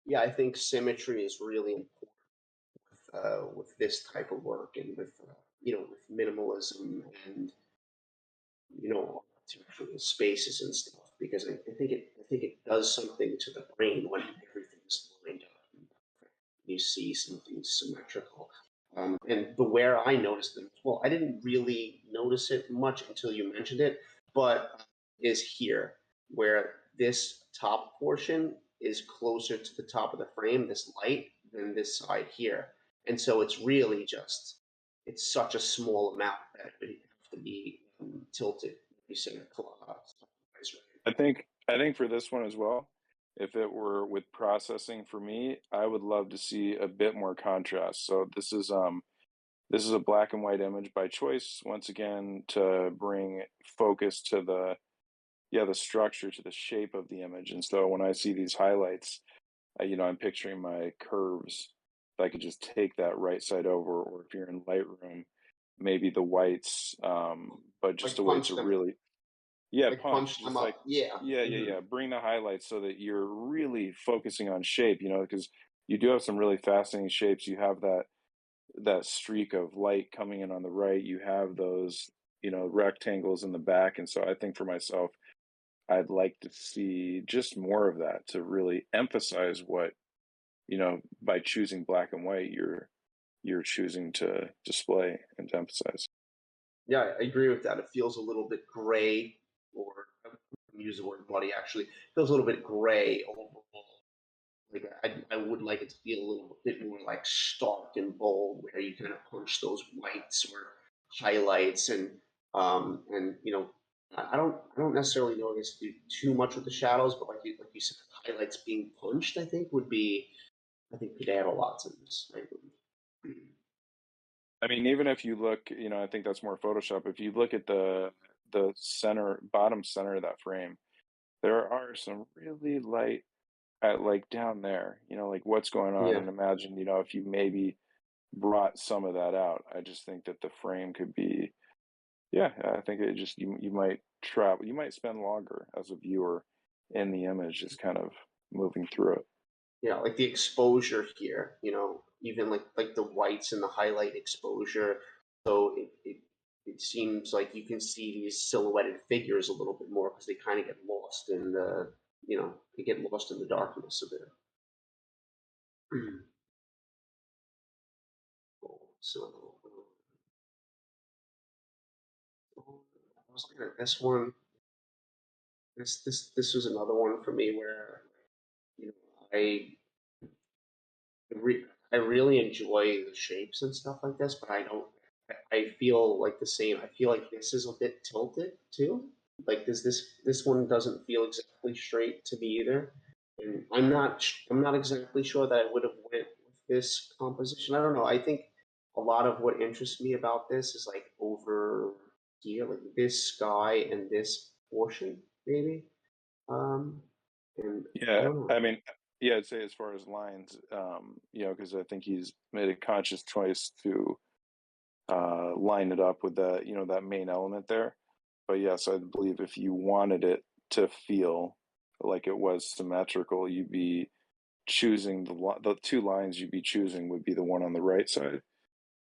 Speaker 2: yeah, I think symmetry is really important with this type of work and with minimalism and architectural spaces and stuff because I think it does something to the brain when everything's lined up and you see something symmetrical. And the where I noticed it, well, I didn't really notice it much until you mentioned it, but is here where this top portion is closer to the top of the frame, this light, than this side here. And so it's really just, it's such a small amount that it would have to be tilted. You said
Speaker 3: I think for this one as well, if it were with processing for me, I would love to see a bit more contrast. So this is a black and white image by choice, once again, to bring focus to the structure, to the shape of the image. And so when I see these highlights, I'm picturing my curves. If I could just take that right side over, or if you're in Lightroom, maybe the whites, but just a
Speaker 2: like
Speaker 3: way
Speaker 2: punch
Speaker 3: to
Speaker 2: them,
Speaker 3: really, yeah,
Speaker 2: like
Speaker 3: punch,
Speaker 2: punch them
Speaker 3: just like,
Speaker 2: up. Yeah.
Speaker 3: yeah. Bring the highlights so that you're really focusing on shape, because you do have some really fascinating shapes. You have that streak of light coming in on the right. You have those, rectangles in the back. And so I think for myself, I'd like to see just more of that to really emphasize what, by choosing black and white, you're choosing to display and to emphasize.
Speaker 2: Yeah, I agree with that. It feels a little bit gray, or I wouldn't use the word bloody actually. It feels a little bit gray overall. Like I would like it to be a little bit more like stark and bold, where you kind of punch those whites or highlights and I don't necessarily notice do too much with the shadows, but like you said, highlights being punched, I think could add a lot to this. Right?
Speaker 3: I mean, even if you look, I think that's more Photoshop. If you look at the center, bottom center of that frame, there are some really light at like down there, like what's going on.
Speaker 2: Yeah.
Speaker 3: And imagine, if you maybe brought some of that out, I just think that the frame could be, yeah, I think it just, you might travel, you might spend longer as a viewer in the image, just kind of moving through it.
Speaker 2: Yeah, like the exposure here, even like the whites and the highlight exposure. So it seems like you can see these silhouetted figures a little bit more because they kind of get lost in they get lost in the darkness a bit. So I was looking at this one. this was another one for me where, you know, re- I really enjoy the shapes and stuff like this, but I don't. I feel like the same. I feel like this is a bit tilted too. Like this one doesn't feel exactly straight to me either. And I'm not exactly sure that I would have went with this composition. I don't know. I think a lot of what interests me about this is like over here, like this sky and this portion, maybe. Um, and I
Speaker 3: Yeah,
Speaker 2: don't know.
Speaker 3: I mean, yeah, I'd say as far as lines, because I think he's made a conscious choice to line it up with that, that main element there. But yes, I believe if you wanted it to feel like it was symmetrical, you'd be choosing the two lines you'd be choosing would be the one on the right side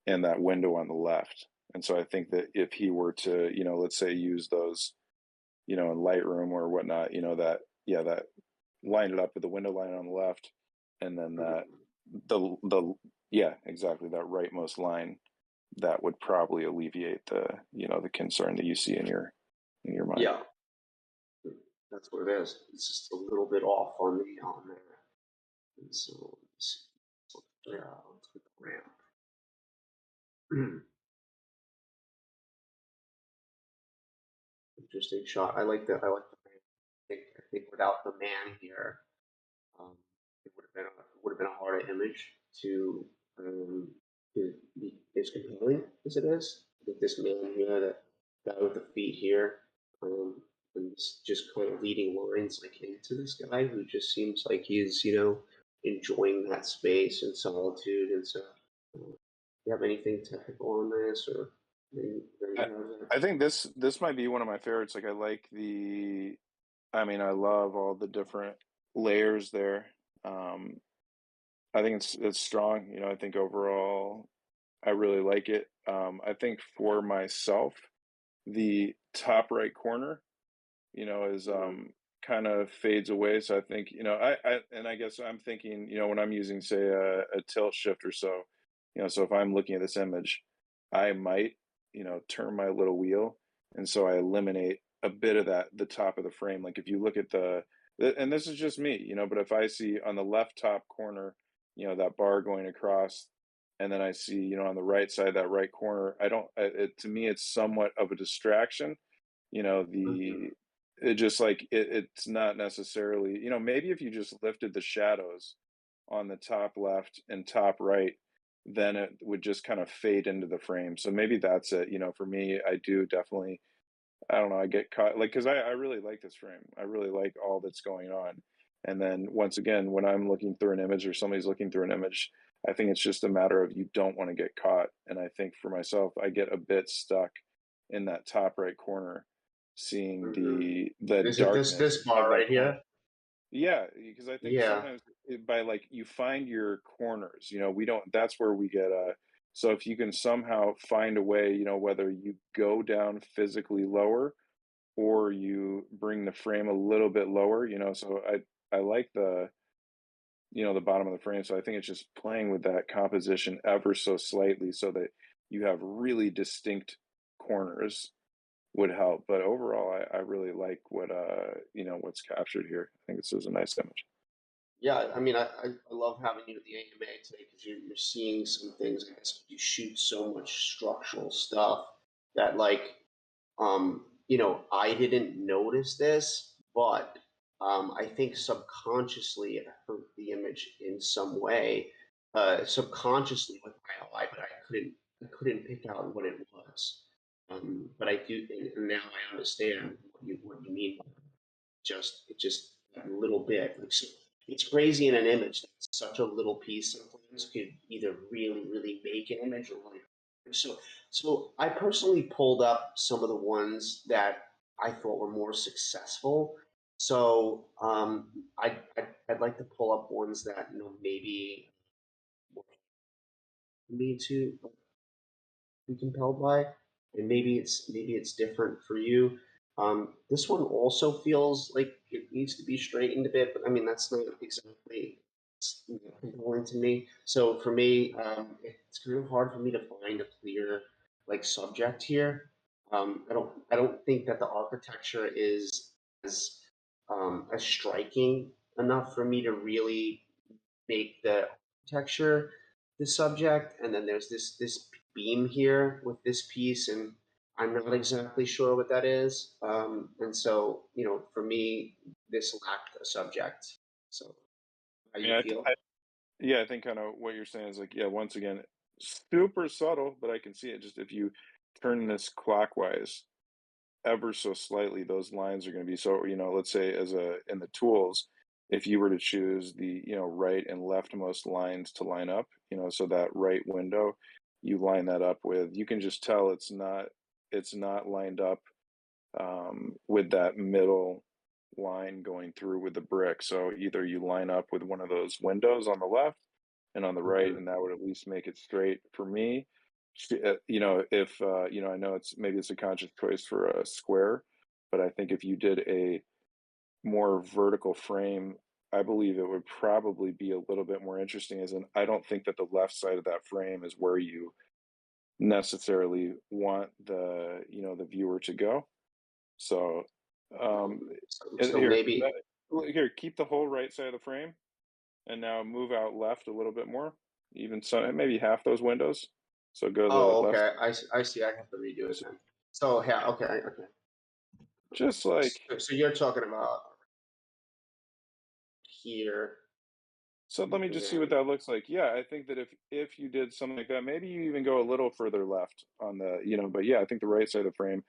Speaker 3: and that window on the left. And so I think that if he were to, let's say use those, in Lightroom or whatnot, that line it up with the window line on the left, and then that the yeah, exactly, that rightmost line, that would probably alleviate the concern that you see in your mind.
Speaker 2: Yeah, that's what it is. It's just a little bit off on there. And so let's get the ramp. Interesting shot. I like the ramp. I think without the man here, um, it would have been a harder image to um, be as compelling as it is. I think this man here, that guy with the feet here, um, and just kind of leading lines like into this guy who just seems like he's enjoying that space and solitude. And so, do you have anything technical on this or
Speaker 3: I, I think this might be one of my favorites. Like, I like I love all the different layers there. Um, I think it's strong. I think overall I really like it. I think for myself, the top right corner, is kind of fades away. So I think, I guess I'm thinking, when I'm using, say, a tilt shift or so, so if I'm looking at this image, I might, turn my little wheel. And so I eliminate a bit of the top of the frame. Like if you look at and this is just me, but if I see on the left top corner, that bar going across, and then I see, on the right side, that right corner, I don't, to me, it's somewhat of a distraction. The
Speaker 2: Mhm.
Speaker 3: it just like it's not necessarily, maybe if you just lifted the shadows on the top left and top right, then it would just kind of fade into the frame. So maybe that's it. For me, I do definitely, I don't know, I get caught, like, because I really like this frame. I really like all that's going on. And then once again, when I'm looking through an image or somebody's looking through an image, I think it's just a matter of you don't want to get caught. And I think for myself, I get a bit stuck in that top right corner, seeing
Speaker 2: Mhm.
Speaker 3: the
Speaker 2: Is it this
Speaker 3: darkness
Speaker 2: this
Speaker 3: of
Speaker 2: bar
Speaker 3: that
Speaker 2: right
Speaker 3: corner.
Speaker 2: here?
Speaker 3: Yeah, because I think
Speaker 2: Yeah.
Speaker 3: sometimes by like you find your corners, we don't, that's where we get so if you can somehow find a way, whether you go down physically lower or you bring the frame a little bit lower, so I like the bottom of the frame. So I think it's just playing with that composition ever so slightly so that you have really distinct corners would help. But overall, I really like what's captured here. I think this is a nice image.
Speaker 2: Yeah, I mean, I love having you at the AMA today because you're seeing some things. I guess you shoot so much structural stuff that, like, I didn't notice this, but I think subconsciously it hurt the image in some way, subconsciously with my eye, but I couldn't pick out what it was. But I do, and now I understand what you mean by just a little bit. Like, so it's crazy in an image that such a little piece sometimes could either really make an image or like so. So I personally pulled up some of the ones that I thought were more successful. So I'd like to pull up ones that maybe me to be compelled by, and maybe it's different for you. This one also feels like it needs to be straightened a bit, but I mean that's not exactly compelling to me. So for me, it's kind of hard for me to find a clear like subject here. I don't think that the architecture is as as striking enough for me to really make the architecture the subject. And then there's this beam here with this piece, and I'm not exactly sure what that is. And so, for me, this lacked a subject. So, how you
Speaker 3: Yeah,
Speaker 2: feel?
Speaker 3: yeah, I think kind of what you're saying is like, yeah, once again, super subtle, but I can see it. Just if you turn this clockwise ever so slightly, those lines are going to be so, let's say in the tools, if you were to choose the, right and leftmost lines to line up, so that right window, you line that up with, you can just tell it's not lined up with that middle line going through with the brick. So either you line up with one of those windows on the left and on the right,
Speaker 2: Mhm.
Speaker 3: and that would at least make it straight for me. If I know it's a conscious choice for a square, but I think if you did a more vertical frame, I believe it would probably be a little bit more interesting. As in, I don't think that the left side of that frame is where you necessarily want the viewer to go. So, um,
Speaker 2: So
Speaker 3: here,
Speaker 2: maybe.
Speaker 3: here, keep the whole right side of the frame, and now move out left a little bit more, even so maybe half those windows. So go to the
Speaker 2: Oh,
Speaker 3: left,
Speaker 2: okay. I see. I have to redo it then. So yeah, okay, okay.
Speaker 3: just like
Speaker 2: So you're talking about here,
Speaker 3: so. Let me
Speaker 2: and
Speaker 3: just see what
Speaker 2: then.
Speaker 3: that looks like. Yeah, I think that if you did something like that, maybe you even go a little further left on but yeah, I think the right side of the frame.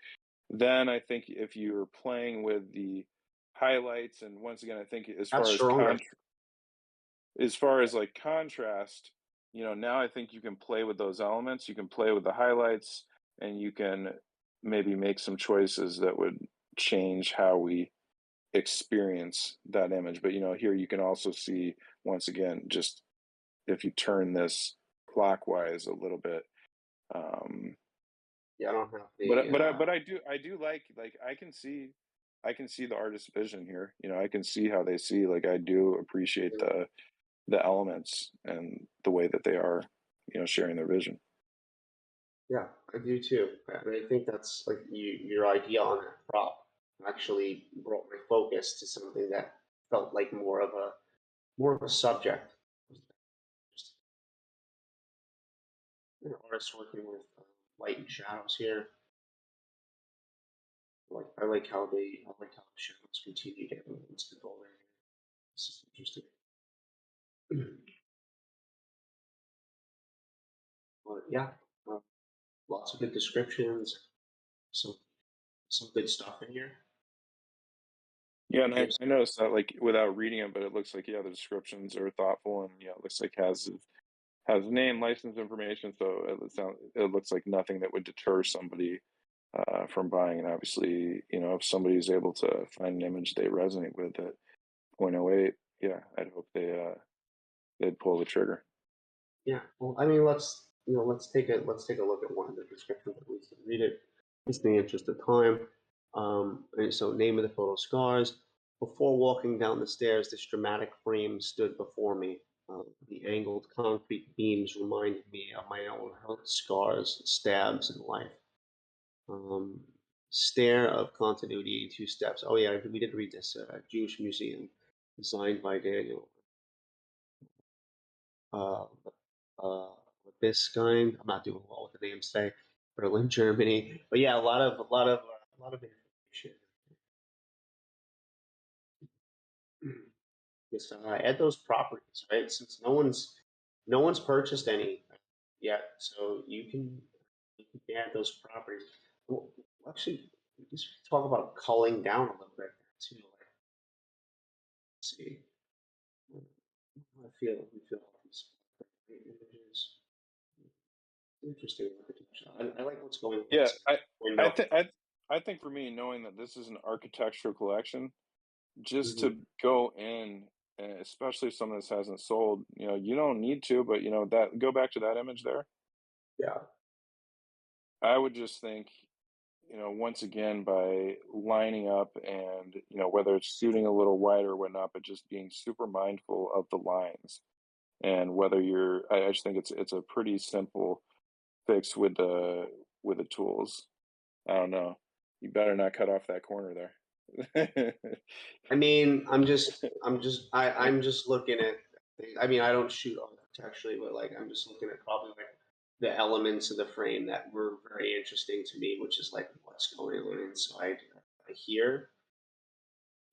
Speaker 3: Then I think if you're playing with the highlights, and once again, I think
Speaker 2: That's stronger.
Speaker 3: as far as like contrast, now I think you can play with those elements. You can play with the highlights, and you can maybe make some choices that would change how we experience that image. But here you can also see, once again, just if you turn this clockwise a little bit. Um,
Speaker 2: Yeah, I don't have
Speaker 3: but
Speaker 2: the.
Speaker 3: I do like I can see the artist's vision here. I can see how they see. Like I do appreciate the elements and the way that they are, sharing their vision.
Speaker 2: Yeah, I do too. I think that's like your idea on that prop actually brought my focus to something that felt like more of a subject. Just artists working with light and shadows here. I like how the shadows continue to move into the building. This is interesting. But yeah, uh, lots of good descriptions. Some some good stuff in here.
Speaker 3: Yeah, and I,
Speaker 2: Gives.
Speaker 3: I noticed that like without reading it, but it looks like the descriptions are thoughtful, and it looks like has name, license information, so it looks like nothing that would deter somebody from buying. And obviously, if somebody is able to find an image they resonate with at point oh 0.08, yeah, I'd hope they'd pull the trigger.
Speaker 2: Yeah, well, I mean, let's take a look at one of the descriptions at least and read it, just in the interest of time. And so, name of the photo scars. Before walking down the stairs, this dramatic frame stood before me. The angled concrete beams reminded me of my own hurt scars, stabs in life. Um, Stair of continuity, 2 steps. Oh yeah, we did read this. Jewish museum, designed by Daniel uh, uh, Biscayne. I'm not doing well with the names today. Berlin, Germany. But yeah, a lot of information. Yes, add those properties, right? Since no one's purchased any yet, so you can add those properties. Well, actually, let's talk about culling down a little bit too. Like, let's see. I feel all these images. Interesting architecture. I like what's going on in
Speaker 3: Yeah,
Speaker 2: this
Speaker 3: I I
Speaker 2: window.
Speaker 3: think I think for me, knowing that this is an architectural collection, just
Speaker 2: Hmm.
Speaker 3: to go in, especially if some of this hasn't sold, you don't need to, but that go back to that image there.
Speaker 2: Yeah.
Speaker 3: I would just think, once again, by lining up and, whether it's shooting a little wider or whatnot, but just being super mindful of the lines and whether I just think it's a pretty simple fix with the tools. I don't know. You better not cut off that corner there.
Speaker 2: I mean, I'm just looking at things. I mean, I don't shoot architecturally, but like I'm just looking at probably like the elements of the frame that were very interesting to me, which is like what's going on inside here.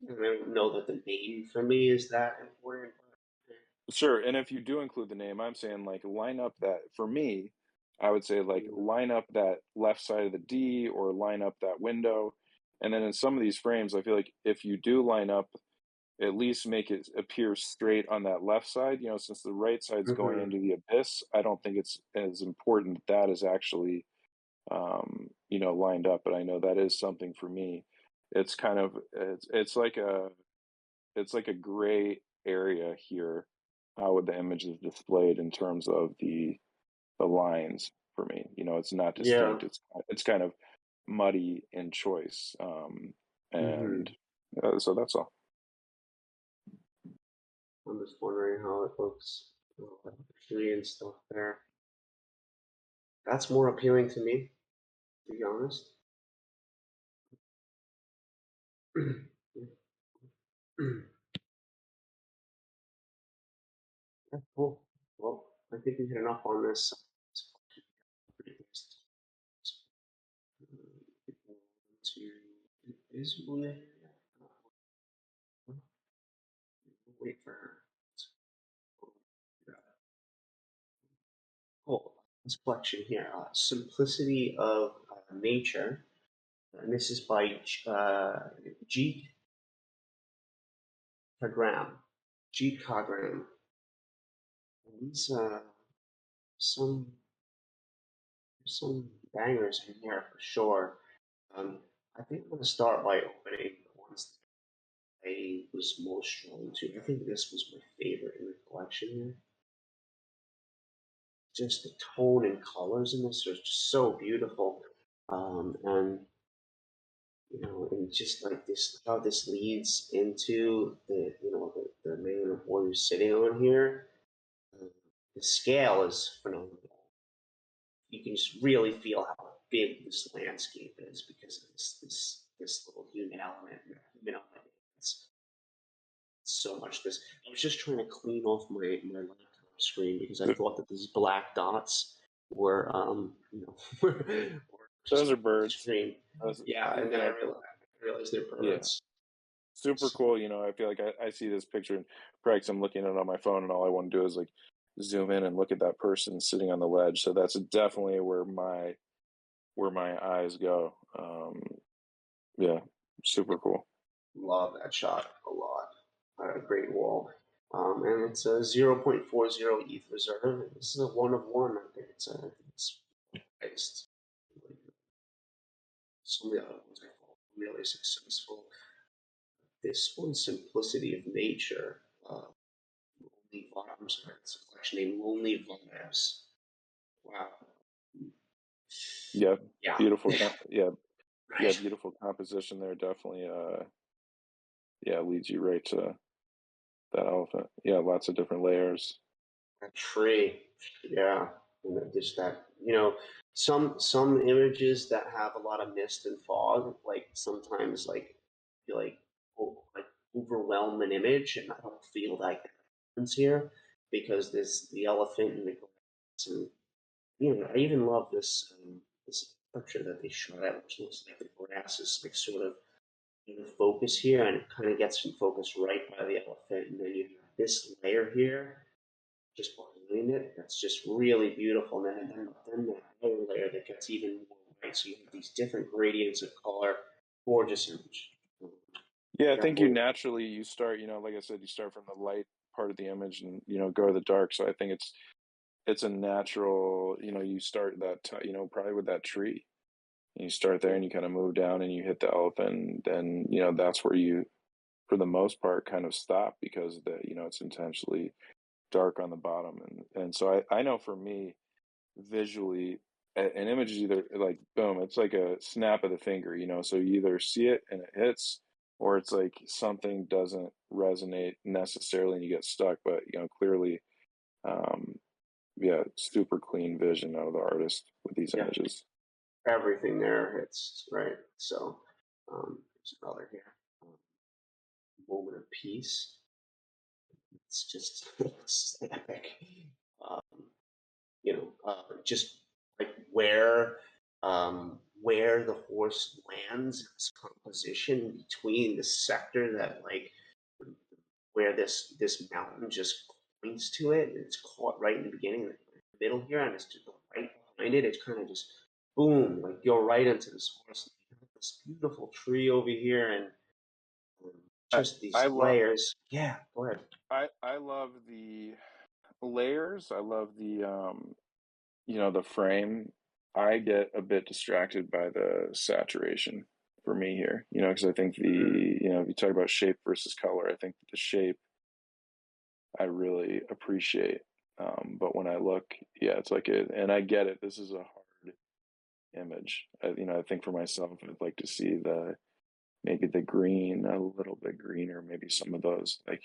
Speaker 2: I don't know that the name for me is that important.
Speaker 3: Sure, and if you do include the name, I'm saying, like, line up that for me, I would say, like, line up that left side of the D or line up that window, and then in some of these frames, I feel like if you do line up, at least make it appear straight on that left side, since the right side's going
Speaker 2: Mm-hmm.
Speaker 3: into the abyss, I don't think it's as important that is actually, lined up, but I know that is something for me. It's kind of it's like a gray area here, how the image is displayed in terms of the lines for me. It's not
Speaker 2: Yeah.
Speaker 3: distinct. It's kind of muddy in choice,
Speaker 2: Mm-hmm.
Speaker 3: and so that's all.
Speaker 2: I'm just wondering how it looks. Like tree and stuff there. That's more appealing to me, to be honest. Yeah, cool. Well, I think we hit enough on this. Pretty pleased. To invisible area. Wait for her. Cool. This collection here, Simplicity of Nature, and this is by Jeet Kagram. Jeet Kagram. And these some some bangers in here for sure. I think I'm gonna start by opening the ones that I was most drawn to. I think this was my favorite in the collection here. Just the tone and colors in this are just so beautiful. And and just like this, how this leads into the main one you're sitting on here. Uh, the scale is phenomenal. You can just really feel how big this landscape is because of this little human element. It's so much. This I was just trying to clean off my laptop screen because I
Speaker 3: Th-
Speaker 2: thought that these black dots were were
Speaker 3: Those
Speaker 2: just
Speaker 3: are
Speaker 2: on the
Speaker 3: birds.
Speaker 2: screen.
Speaker 3: Those,
Speaker 2: Yeah, and then I realized they're
Speaker 3: yeah,
Speaker 2: birds.
Speaker 3: super cool. I feel like I see this picture and perhaps I'm looking at it on my phone, and all I want to do is like zoom in and look at that person sitting on the ledge. So that's definitely where my eyes go. Yeah, super cool.
Speaker 2: Love that shot a lot. A great wall. And it's a 0.40 ETH reserve. This is a one of one. I think it's highest. Some of the other ones I thought were really successful. This one, Simplicity of Nature. Lonely Vibes. I'm sorry, it's a collection named Lonely Vibes. Wow.
Speaker 3: Yeah,
Speaker 2: Yeah.
Speaker 3: beautiful. Yeah, yeah,
Speaker 2: Right.
Speaker 3: beautiful composition there. Definitely. Yeah, leads you right to that elephant. Yeah, lots of different layers.
Speaker 2: A tree, yeah, and just that, some images that have a lot of mist and fog, like sometimes like feel like overwhelm an image, and I don't feel like that happens here because there's the elephant and the grass, and I even love this picture that they shot at, which looks like the grass is like sort of in focus here, and it kind of gets in focus right by the elephant, and then you have this layer here just behind it. That's just really beautiful. And then that other layer that gets even more white. So you have these different gradients of color. Gorgeous image.
Speaker 3: Yeah, I think
Speaker 2: Definitely.
Speaker 3: you start, like I said, you start from the light part of the image and go to the dark. So I think it's a natural, you start that probably with that tree. And you start there and you kind of move down and you hit the elephant, and then that's where you, for the most part, kind of stop because it's intentionally dark on the bottom, and so I know for me, visually, an image is either like boom, it's like a snap of the finger, so you either see it and it hits, or it's like something doesn't resonate necessarily and you get stuck. But clearly, um yeah, super clean vision out of the artist with these
Speaker 2: Yeah.
Speaker 3: images.
Speaker 2: Everything there hits right. So There's another here. Moment of peace. It's just it's epic. Um, just like where the horse lands, its composition between the sector that like where this mountain just points to it. It's caught right in the beginning, in the middle here, and it's just right behind it. It's kind of just boom, like go right into this horse. This beautiful tree over here, and um,
Speaker 3: I
Speaker 2: just
Speaker 3: I
Speaker 2: these
Speaker 3: love
Speaker 2: layers. Yeah, go ahead.
Speaker 3: I love the layers. I love the the frame. I get a bit distracted by the saturation for me here, because I think
Speaker 2: Mm-hmm.
Speaker 3: if you talk about shape versus color, I think the shape I really appreciate. But when I look, yeah, it's like it, and I get it. This is a hard image. I think for myself, I'd like to see maybe the green a little bit greener, maybe some of those like,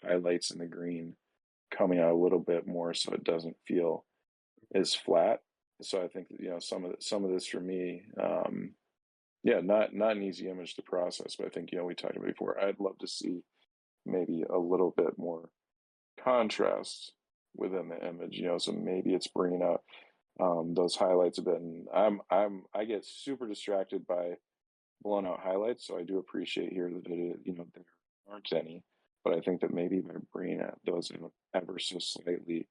Speaker 3: highlights in the green coming out a little bit more so it doesn't feel as flat. So I think that, some of this for me, yeah, not an easy image to process, but I think, we talked about before, I'd love to see maybe a little bit more contrast within the image, so maybe it's bringing out those highlights a bit. And I get super distracted by blown out highlights, so I do appreciate here that there aren't any, but I think that maybe by bringing out those ever so slightly,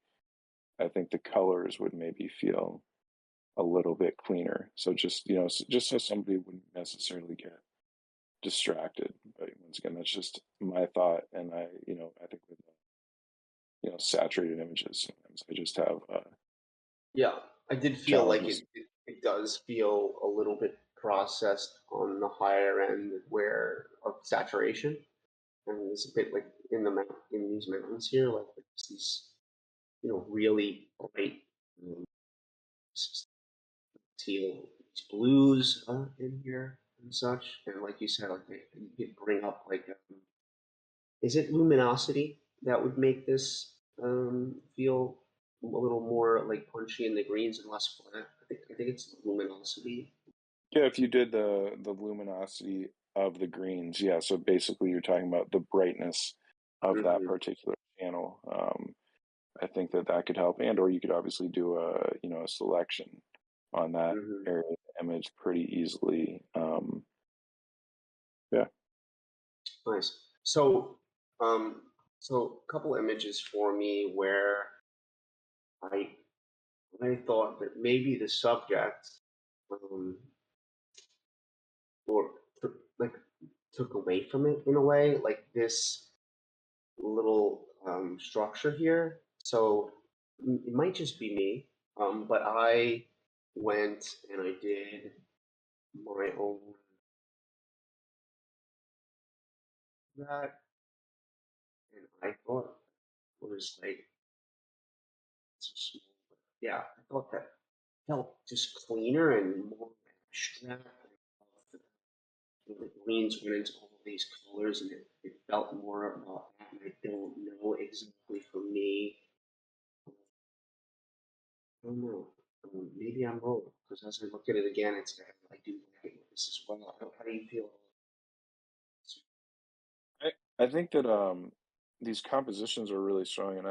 Speaker 3: I think the colors would maybe feel a little bit cleaner. So just just so somebody wouldn't necessarily get distracted. But once again, that's just my thought, and I think with saturated images, sometimes I just have
Speaker 2: Yeah, I did feel like
Speaker 3: challenges.
Speaker 2: it does feel a little bit processed on the higher end where of saturation, and it's a bit like in these mountains here, like there's these really bright um, teal blues in here and such, and like you said, like you could bring up like is it luminosity that would make this feel a little more like punchy in the greens and less flat? I think it's luminosity.
Speaker 3: Yeah, if you did the luminosity of the greens, yeah. So basically, you're talking about the brightness of that
Speaker 2: Mm-hmm.
Speaker 3: particular channel. I think that could help, and or you could obviously do a selection on that
Speaker 2: Mm-hmm.
Speaker 3: area of the image pretty easily. Yeah.
Speaker 2: Nice. Um, so a couple images for me where I I thought that maybe the subject um, or like took away from it in a way, like this little structure here. So it might just be me, but I went and I did my own that, and I thought it was like so small, but yeah, I thought that felt just cleaner and more abstract. The greens went into all these colors, and it felt more about that. And I don't know exactly for me. I don't know. Maybe I'm wrong because as I look at it again, it's I do like this as well. How do you feel?
Speaker 3: I think that these compositions are really strong, and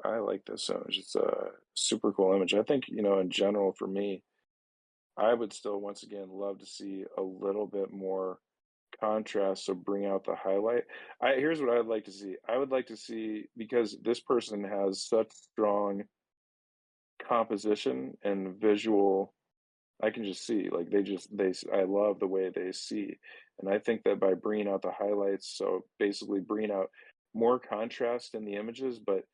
Speaker 3: I like this image. It's a super cool image. I think in general for me, I would still once again love to see a little bit more contrast, so bring out the highlight. I Here's what I'd like to see. I would like to see, because this person has such strong composition and visual, I can just see like I love the way they see, and I think that by bringing out the highlights, so basically bringing out more contrast in the images, but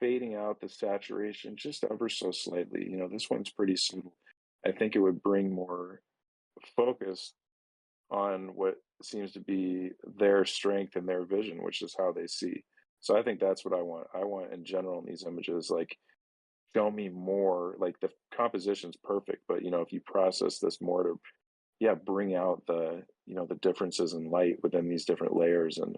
Speaker 3: fading out the saturation just ever so slightly. This one's pretty subtle. I think it would bring more focus on what seems to be their strength and their vision, which is how they see. So I think that's what I want. I want in general in these images, like show me more. Like the composition's perfect, but if you process this more to, yeah, bring out the differences in light within these different layers, and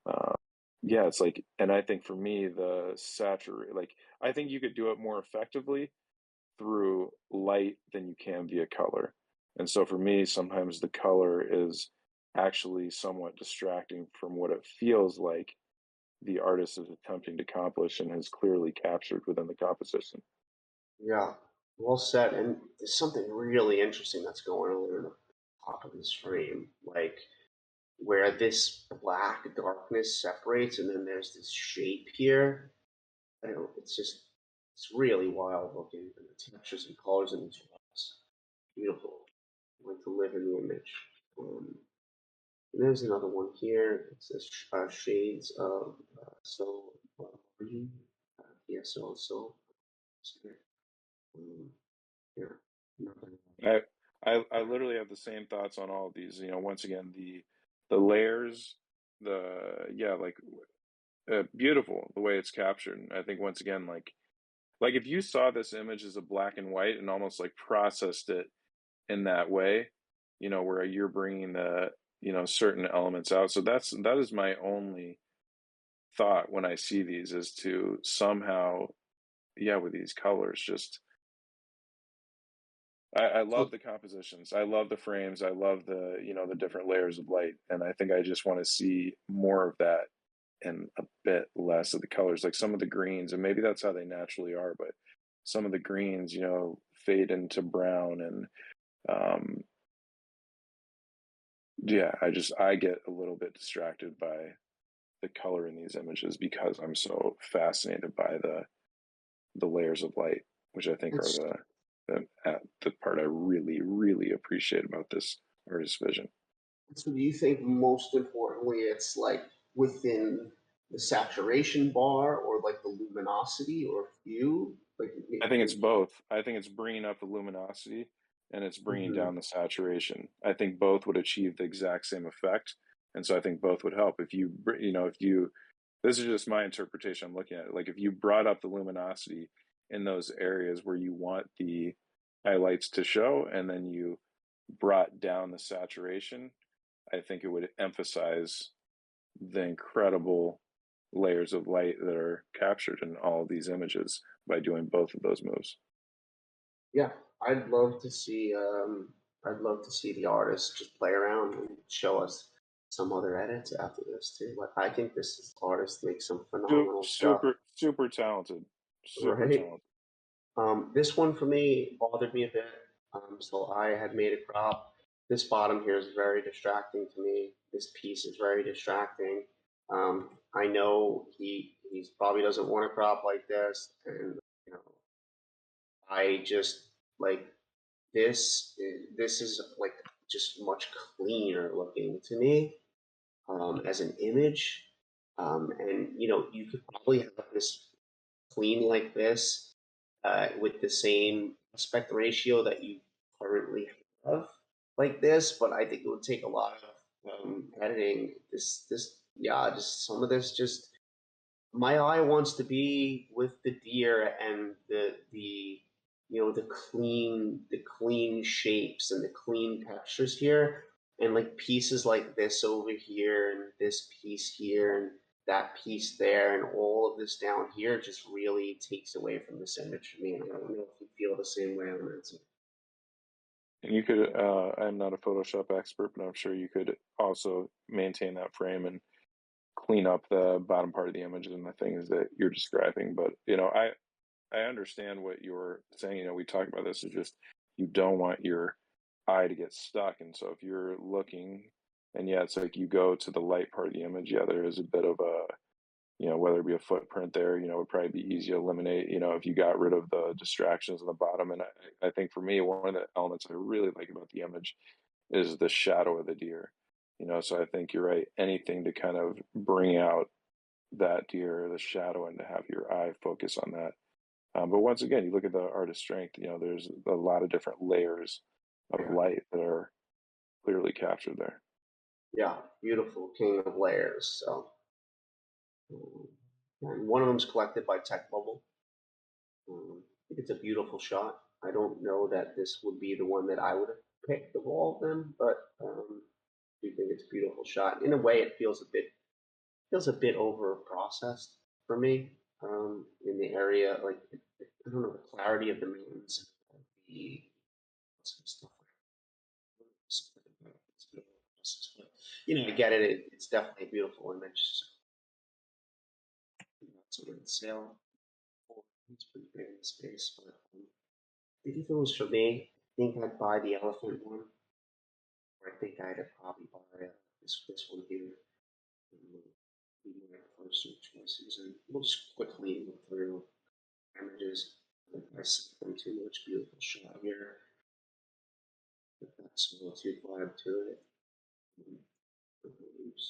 Speaker 3: uh, yeah, it's like, and I think for me the saturate, like I think you could do it more effectively through light than you can via color. And so for me, sometimes the color is actually somewhat distracting from what it feels like the artist is attempting to accomplish and has clearly captured within the composition.
Speaker 2: Yeah, well said. And there's something really interesting that's going on in the top of this frame, like where this black darkness separates, and then there's this shape here. I don't know, it's really wild looking, and the textures and colors in these walls, beautiful. I like to live in the image. And there's another one here. It says shades of so origin. Yeah, so. Um, yeah. Nothing.
Speaker 3: I, I literally have the same thoughts on all of these. Once again, the layers, like beautiful the way it's captured. And I think once again, like if you saw this image as a black and white and almost like processed it in that way, where you're bringing the certain elements out. So that is my only thought when I see these, is to somehow, with these colors, just I
Speaker 2: So
Speaker 3: love the compositions. I love the frames. I love the different layers of light. And I think I just want to see more of that and a bit less of the colors, like some of the greens, and maybe that's how they naturally are, but some of the greens, fade into brown. And um I get a little bit distracted by the color in these images because I'm so fascinated by the layers of light, which I think are
Speaker 2: it's
Speaker 3: the part I really, really appreciate about this artist's vision.
Speaker 2: so do you think most importantly it's like within the saturation bar or like the luminosity or hue? Like
Speaker 3: I think it's both. I think it's bringing up the luminosity and it's bringing
Speaker 2: mhm.
Speaker 3: down the saturation. I think both would achieve the exact same effect, and so I think both would help. If you, this is just my interpretation. I'm looking at it. Like if you brought up the luminosity in those areas where you want the highlights to show, and then you brought down the saturation, I think it would emphasize the incredible layers of light that are captured in all of these images by doing both of those moves.
Speaker 2: Yeah, I'd love to see I'd love to see the artist just play around and show us some other edits after this too. Like I think this artist makes some phenomenal stuff,
Speaker 3: Super, super talented. Super
Speaker 2: right?
Speaker 3: talented.
Speaker 2: This one for me bothered me a bit. So I had made a crop. This bottom here is very distracting to me. This piece is very distracting. I know he probably doesn't want a crop like this, and you know, I just like this is like just much cleaner looking to me as an image. And you could probably have this clean like this with the same aspect ratio that you currently have like this, but I think it would take a lot of editing. Just some of this just my eye wants to be with the deer and the clean shapes and the clean textures here, and like pieces like this over here and this piece here and that piece there and all of this down here just really takes away from this image for me. And I don't know if you feel the same way on that.
Speaker 3: And you could, I'm not a Photoshop expert, but I'm sure you could also maintain that frame and clean up the bottom part of the image and the things that you're describing. But, I understand what you're saying. We talked about this. Is just you don't want your eye to get stuck, and so if you're looking, and it's like you go to the light part of the image. Yeah, there is a bit of a whether it be a footprint there. It would probably be easy to eliminate. If you got rid of the distractions on the bottom. And I think for me, one of the elements I really like about the image is the shadow of the deer. So I think you're right. Anything to kind of bring out that deer, the shadow, and to have your eye focus on that. But once again, you look at the artist's strength, there's a lot of different layers of
Speaker 2: Yeah,
Speaker 3: light that are clearly captured there.
Speaker 2: yeah, beautiful king of layers. So, um, and one of them's collected by Tech Bubble. I think it's a beautiful shot. I don't know that this would be the one that I would have picked of all of them, but I do think it's a beautiful shot. In a way, it feels a bit over processed for me in the area. Like I don't know, the clarity of the mountains, the some stuff. I get it. It's definitely a beautiful image. So, it's over in sale. It's pretty big in the space, but I think if it was for me, I think I'd buy the elephant one, or I think I'd probably buy this one here. Be my first choices, and we'll just quickly look through images. I see them too much beautiful shot here. With that solitude vibe to it. Oops.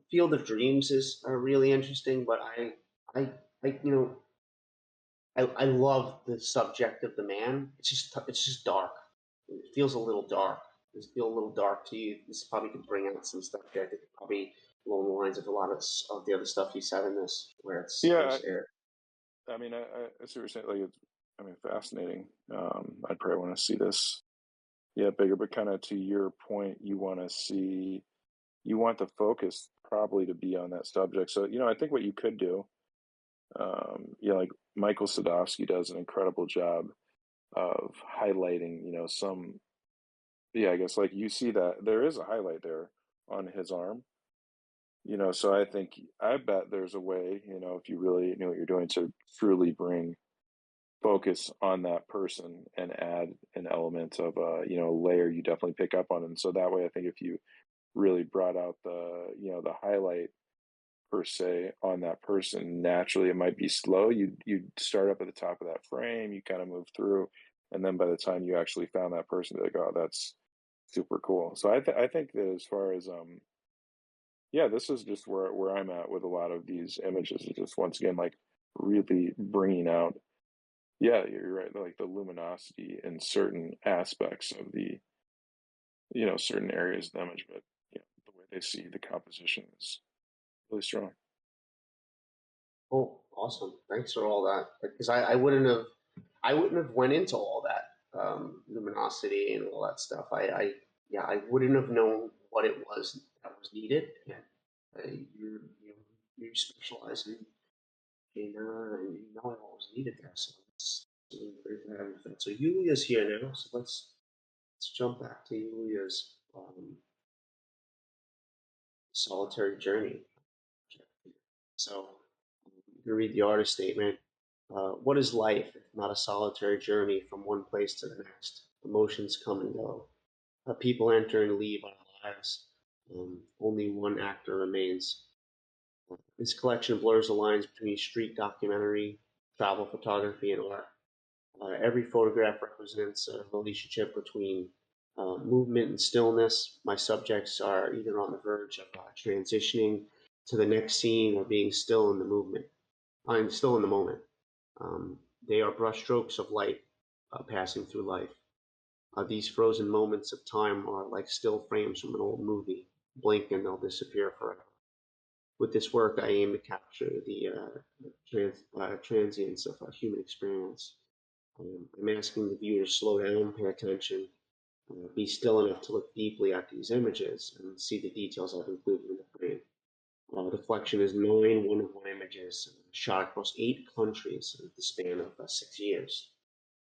Speaker 2: Field of Dreams is really interesting, but I, I, you know, I love the subject of the man. It's just dark. It feels a little dark. Does it feel a little dark to you? This probably could bring out some stuff that I think probably along the lines of a lot of the other stuff you said in this, where it's
Speaker 3: Yeah,
Speaker 2: there's air.
Speaker 3: I mean, I see what you're saying. Like, it's, I mean, fascinating. I'd probably want to see this, yeah, bigger. But kind of to your point, you want to see, you want the focus probably to be on that subject. So, I think what you could do, like Michael Sadowski does an incredible job of highlighting, some, yeah, I guess like you see that there is a highlight there on his arm, so I bet there's a way, if you really know what you're doing to truly bring focus on that person and add an element of layer you definitely pick up on. And so that way I think if you really brought out the highlight per se on that person, naturally it might be slow. You'd start up at the top of that frame, you kind of move through, and then by the time you actually found that person, you're like, oh, that's super cool. So I think that as far as yeah, this is just where I'm at with a lot of these images. Is just once again like really bringing out, yeah, you're right, like the luminosity in certain aspects of the, certain areas of the image, but the way they see the composition is really strong.
Speaker 2: Oh, awesome! Thanks for all that. Because I wouldn't have went into all that luminosity and all that stuff. Yeah, I wouldn't have known what it was that was needed. And you specialize and you know what was needed there. So it's really great to have you. So Yulia's here now. So let's jump back to Yulia's solitary journey. So you can read the artist statement. What is life if not a solitary journey from one place to the next? Emotions come and go. People enter and leave our lives. Only one actor remains. This collection blurs the lines between street documentary, travel photography, and art. Every photograph represents a relationship between movement and stillness. My subjects are either on the verge of transitioning to the next scene or being still in the movement. I'm still in the moment. They are brushstrokes of light passing through life. These frozen moments of time are like still frames from an old movie. Blink and they'll disappear forever. With this work, I aim to capture the transience of a human experience. I'm asking the viewer to slow down, pay attention, be still enough to look deeply at these images and see the details I've included in the frame. The collection is 9 one-of-one images shot across 8 countries in the span of 6 years.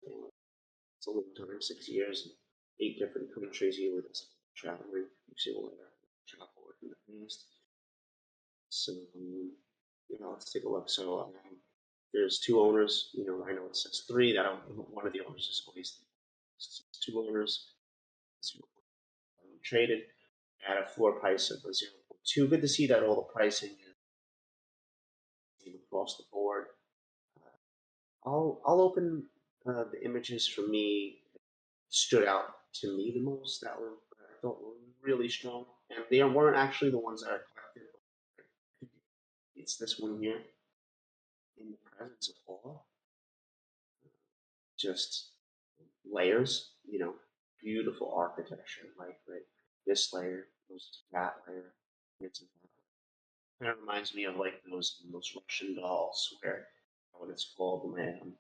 Speaker 2: It's a long time, 6 years, and 8 different countries. You with traveling, you see all that travel in the past. So, let's take a look. So, there's two owners. I know it says three. That one of the owners is always two owners. Traded at a floor price of 0.2. Good to see that all the pricing is across the board. I'll open the images for me stood out to me the most that were I thought were really strong, and they weren't actually the ones that I collected. It's this one here, in the presence of awe, just layers, beautiful architecture, like right, this layer goes to that layer, it's that. Kind of reminds me of like those Russian dolls where what it's called, man.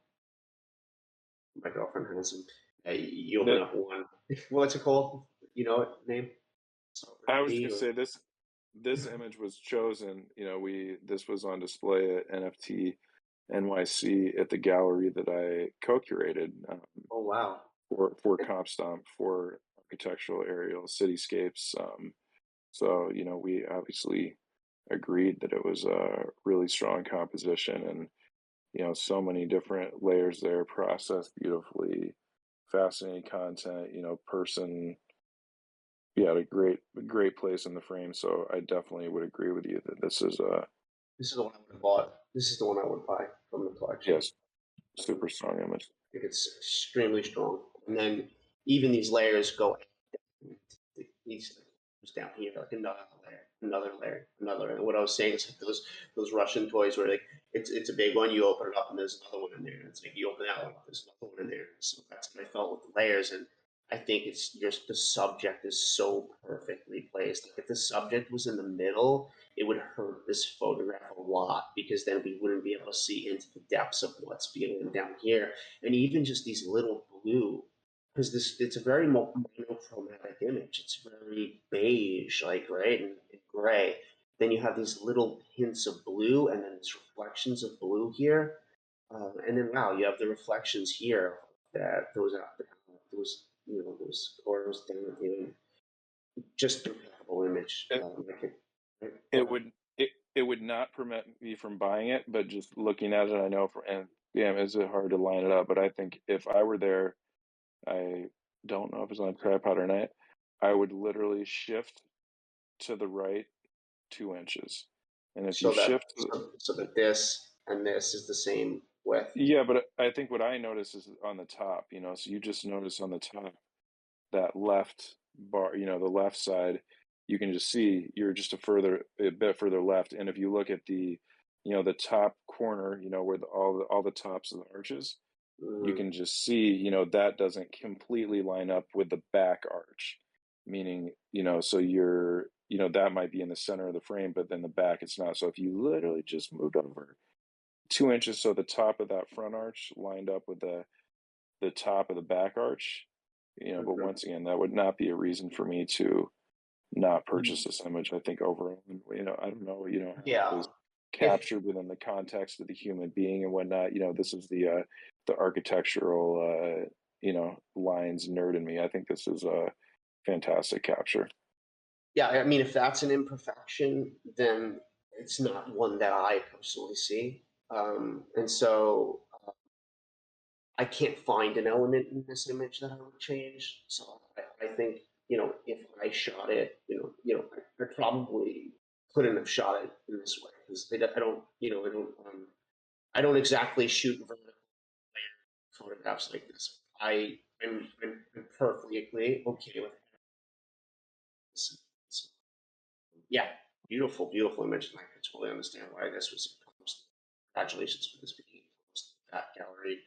Speaker 2: My girlfriend has them. You open
Speaker 3: That
Speaker 2: up one. What's it called? You know it name?
Speaker 3: I was just
Speaker 2: Sovereignty
Speaker 3: gonna
Speaker 2: or
Speaker 3: say this image was chosen. This was on display at NFT NYC at the gallery that I co-curated
Speaker 2: oh wow.
Speaker 3: for CompStomp for architectural aerial cityscapes. So, we obviously agreed that it was a really strong composition, and, so many different layers there, processed beautifully, fascinating content, person. Yeah, a great place in the frame. So I definitely would agree with you that this is
Speaker 2: This is the one I would have bought. This is the one I would buy from the collection.
Speaker 3: yes, super strong image.
Speaker 2: I think it's extremely strong. And then even these layers go, these down here, like another layer, another layer. And what I was saying is like those Russian toys where like it's a big one, you open it up and there's another one in there. And it's like you open that one up, there's another one in there. So that's what I felt with the layers. And I think it's just the subject is so perfectly placed. Like if the subject was in the middle, it would hurt this photograph a lot because then we wouldn't be able to see into the depths of what's being down here. And even just these little blue, because this it's a very monochromatic image. It's very beige, like right and gray. Then you have these little hints of blue, and then these reflections of blue here, and then wow, you have the reflections here that those those cores down at the end. Just an incredible image.
Speaker 3: It, it would it would not prevent me from buying it, but just looking at it, I know and damn, is it hard to line it up? But I think if I were there, I don't know if it's on a tripod or not. I would literally shift to the right 2 inches, and if you
Speaker 2: so that
Speaker 3: shift,
Speaker 2: so that this and this is the same width.
Speaker 3: yeah. But I think what I notice is on the top. So you just notice on the top that left bar, the left side, you can just see you're just a bit further left. And if you look at the top corner, where all the tops of the arches, you can just see, that doesn't completely line up with the back arch, meaning, so that might be in the center of the frame, but then the back it's not. So if you literally just moved over 2 inches, so the top of that front arch lined up with the top of the back arch, but once again, that would not be a reason for me to not purchase this image. I think overall, I don't know, how it
Speaker 2: Yeah.
Speaker 3: was
Speaker 2: If
Speaker 3: captured within the context of the human being and whatnot. This is the architectural, lines nerd in me. I think this is a fantastic capture.
Speaker 2: Yeah, I mean, if that's an imperfection, then it's not one that I personally see. And so I can't find an element in this image that I would change. So I think, if I shot it, I probably couldn't have shot it in this way because I don't, I don't exactly shoot vertical photographs like this. I'm perfectly okay with this. Yeah, beautiful, beautiful image. And I can totally understand why this was posted. Congratulations for this being posted. That gallery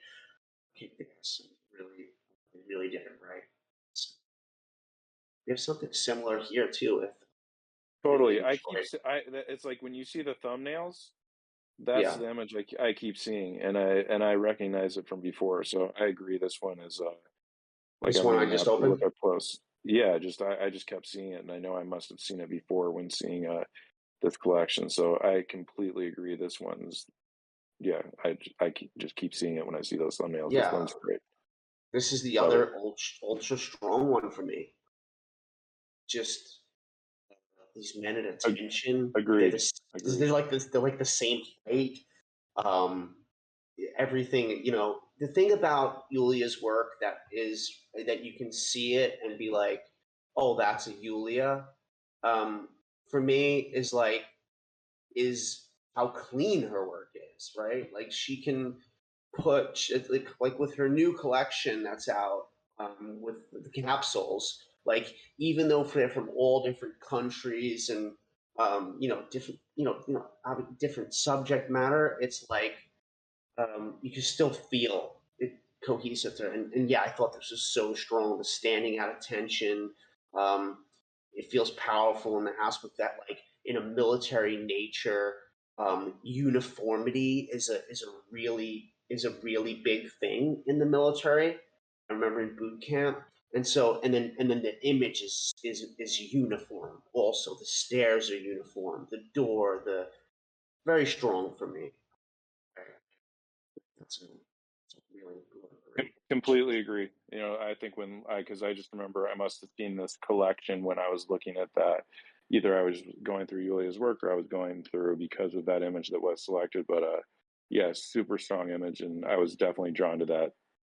Speaker 2: kicked ass. Really, really did it right. So, there's something similar here too. If really
Speaker 3: Totally.
Speaker 2: enjoy,
Speaker 3: It's like when you see the thumbnails, that's
Speaker 2: yeah,
Speaker 3: the image I keep seeing, and I recognize it from before. So I agree. This one is like
Speaker 2: this
Speaker 3: I'm
Speaker 2: one I
Speaker 3: gonna
Speaker 2: just
Speaker 3: have to look
Speaker 2: opened.
Speaker 3: up close. Yeah, I just kept seeing it, and I know I must have seen it before when seeing this collection. So I completely agree. This one's yeah. Just keep seeing it when I see those thumbnails. This
Speaker 2: Yeah,
Speaker 3: one's great.
Speaker 2: this is the
Speaker 3: Love it.
Speaker 2: other ultra strong one for me. Just these men at attention.
Speaker 3: Agreed.
Speaker 2: They're
Speaker 3: Agreed.
Speaker 2: like this. They're like the same height. Um, everything. The thing about Yulia's work that you can see it and be like, oh, that's a Yulia. For me, is how clean her work is, right? Like she can put like with her new collection that's out with the capsules. Like even though they're from all different countries and different have different subject matter, it's like you can still feel it cohesive there. And yeah, I thought this was so strong. The standing at attention. Um, it feels powerful in the aspect that like in a military nature, uniformity is a really big thing in the military. I remember in boot camp. And then the image is uniform. Also, the stairs are uniform. The door, the very strong for me. That's a really great.
Speaker 3: Completely agree. I think because I just remember I must have seen this collection when I was looking at that, either I was going through Yulia's work or I was going through because of that image that was selected. But yeah, super strong image, and I was definitely drawn to that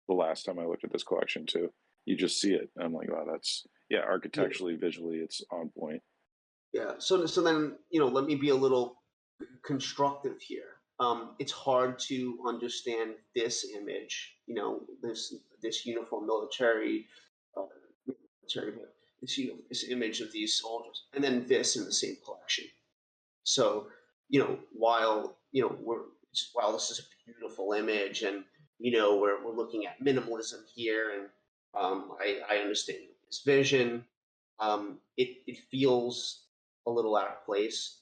Speaker 3: the last time I looked at this collection too. You just see it, and I'm like, wow, that's architecturally, visually, it's on point.
Speaker 2: Yeah. So then, let me be a little constructive here. It's hard to understand this image, this uniform uh, military, this image of these soldiers, and then this in the same collection. So, while this is a beautiful image, and we're looking at minimalism here, and I understand his vision. It feels a little out of place.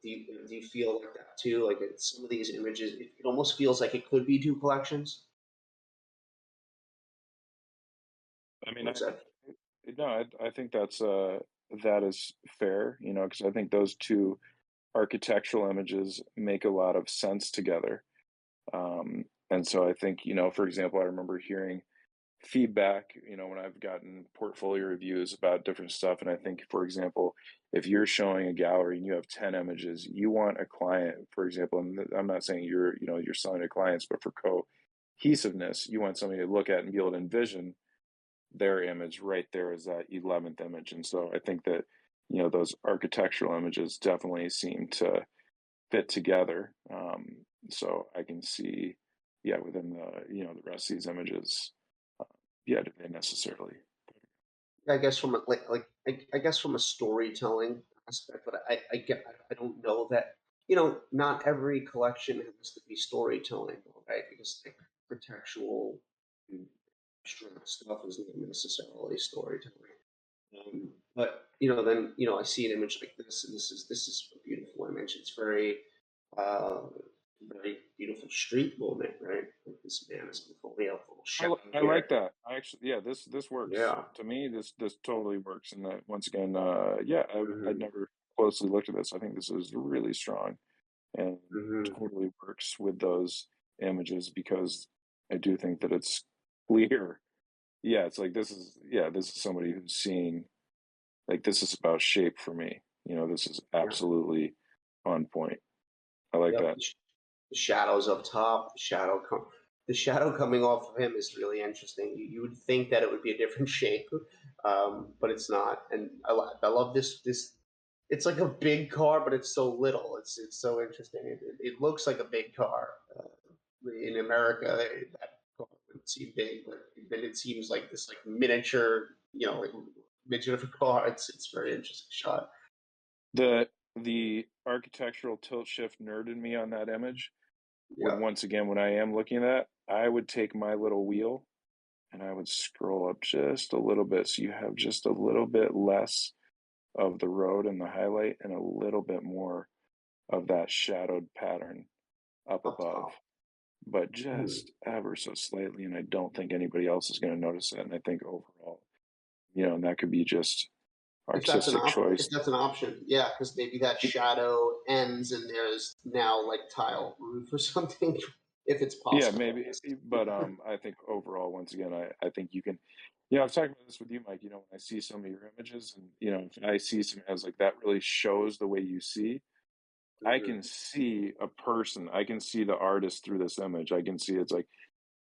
Speaker 2: Do you feel like that too? Like some of these images, it almost feels like it could be two collections.
Speaker 3: I mean,
Speaker 2: What's that?
Speaker 3: no, I think that is fair, because I think those two architectural images make a lot of sense together. And so I think, for example, I remember hearing feedback, when I've gotten portfolio reviews about different stuff. And I think, for example, if you're showing a gallery and you have 10 images, you want a client, for example, and I'm not saying you're selling to clients, but for cohesiveness, you want somebody to look at and be able to envision their image right there as that 11th image. And so I think that, those architectural images definitely seem to fit together. So I can see, within the rest of these images, do they necessarily?
Speaker 2: I guess from a, I guess from a storytelling aspect, but I don't know that not every collection has to be storytelling, right? Because like architectural and abstract stuff is not necessarily storytelling. But then I see an image like this, and this is a beautiful image. It's uh, very beautiful street moment, right? Like this man is fully out, little shadow
Speaker 3: I like
Speaker 2: here.
Speaker 3: that. I actually, this works
Speaker 2: Yeah.
Speaker 3: to me. This totally works. And that once again, I'd
Speaker 2: Hmm.
Speaker 3: never closely looked at this. I think this is really strong and
Speaker 2: Hmm.
Speaker 3: totally works with those images because I do think that it's clear. Yeah, it's like this is somebody who's seeing, like, this is about shape for me. This is
Speaker 2: Yeah.
Speaker 3: absolutely on point. I like
Speaker 2: Yep.
Speaker 3: that.
Speaker 2: The shadows up top, the shadow coming off of him is really interesting. You would think that it would be a different shape, but it's not. And I love this. It's like a big car, but it's so little. It's so interesting. It looks like a big car. In America, that car would seem big, but then it seems like this like miniature, like midget of a car. It's a very interesting shot.
Speaker 3: The architectural tilt shift nerd in me on that image would,
Speaker 2: Yeah.
Speaker 3: once again, when I am looking at that, I would take my little wheel and I would scroll up just a little bit so you have just a little bit less of the road and the highlight and a little bit more of that shadowed pattern up
Speaker 2: Up
Speaker 3: above,
Speaker 2: top.
Speaker 3: but
Speaker 2: Hmm.
Speaker 3: just ever so slightly. And I don't think anybody else is going to notice it. And I think overall, and that could be just artistic
Speaker 2: If
Speaker 3: choice.
Speaker 2: that's an option, yeah, because maybe that shadow ends and there's now like tile roof or something, if it's
Speaker 3: Yeah,
Speaker 2: possible.
Speaker 3: maybe, but I think overall, once again, I think you can. I've talked about this with you, Mike. When I see some of your images, and if I see some as like that really shows the way you see. I
Speaker 2: Mhm.
Speaker 3: can see a person. I can see the artist through this image. I can see it's like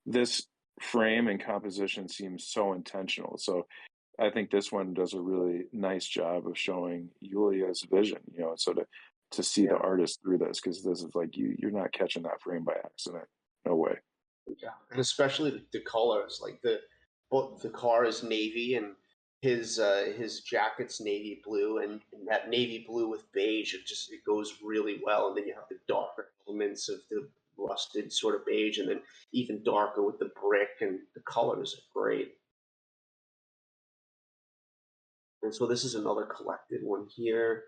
Speaker 3: this frame and composition seems so intentional. So I think this one does a really nice job of showing Yulia's vision. So to see the
Speaker 2: Yeah,
Speaker 3: artist through this, because this is like you're not catching that frame by accident. No way.
Speaker 2: yeah, and especially the colors, like the car is navy and his jacket's navy blue, and that navy blue with beige, it goes really well. And then you have the darker elements of the rusted sort of beige, and then even darker with the brick, and the colors are great. And so this is another collected one here.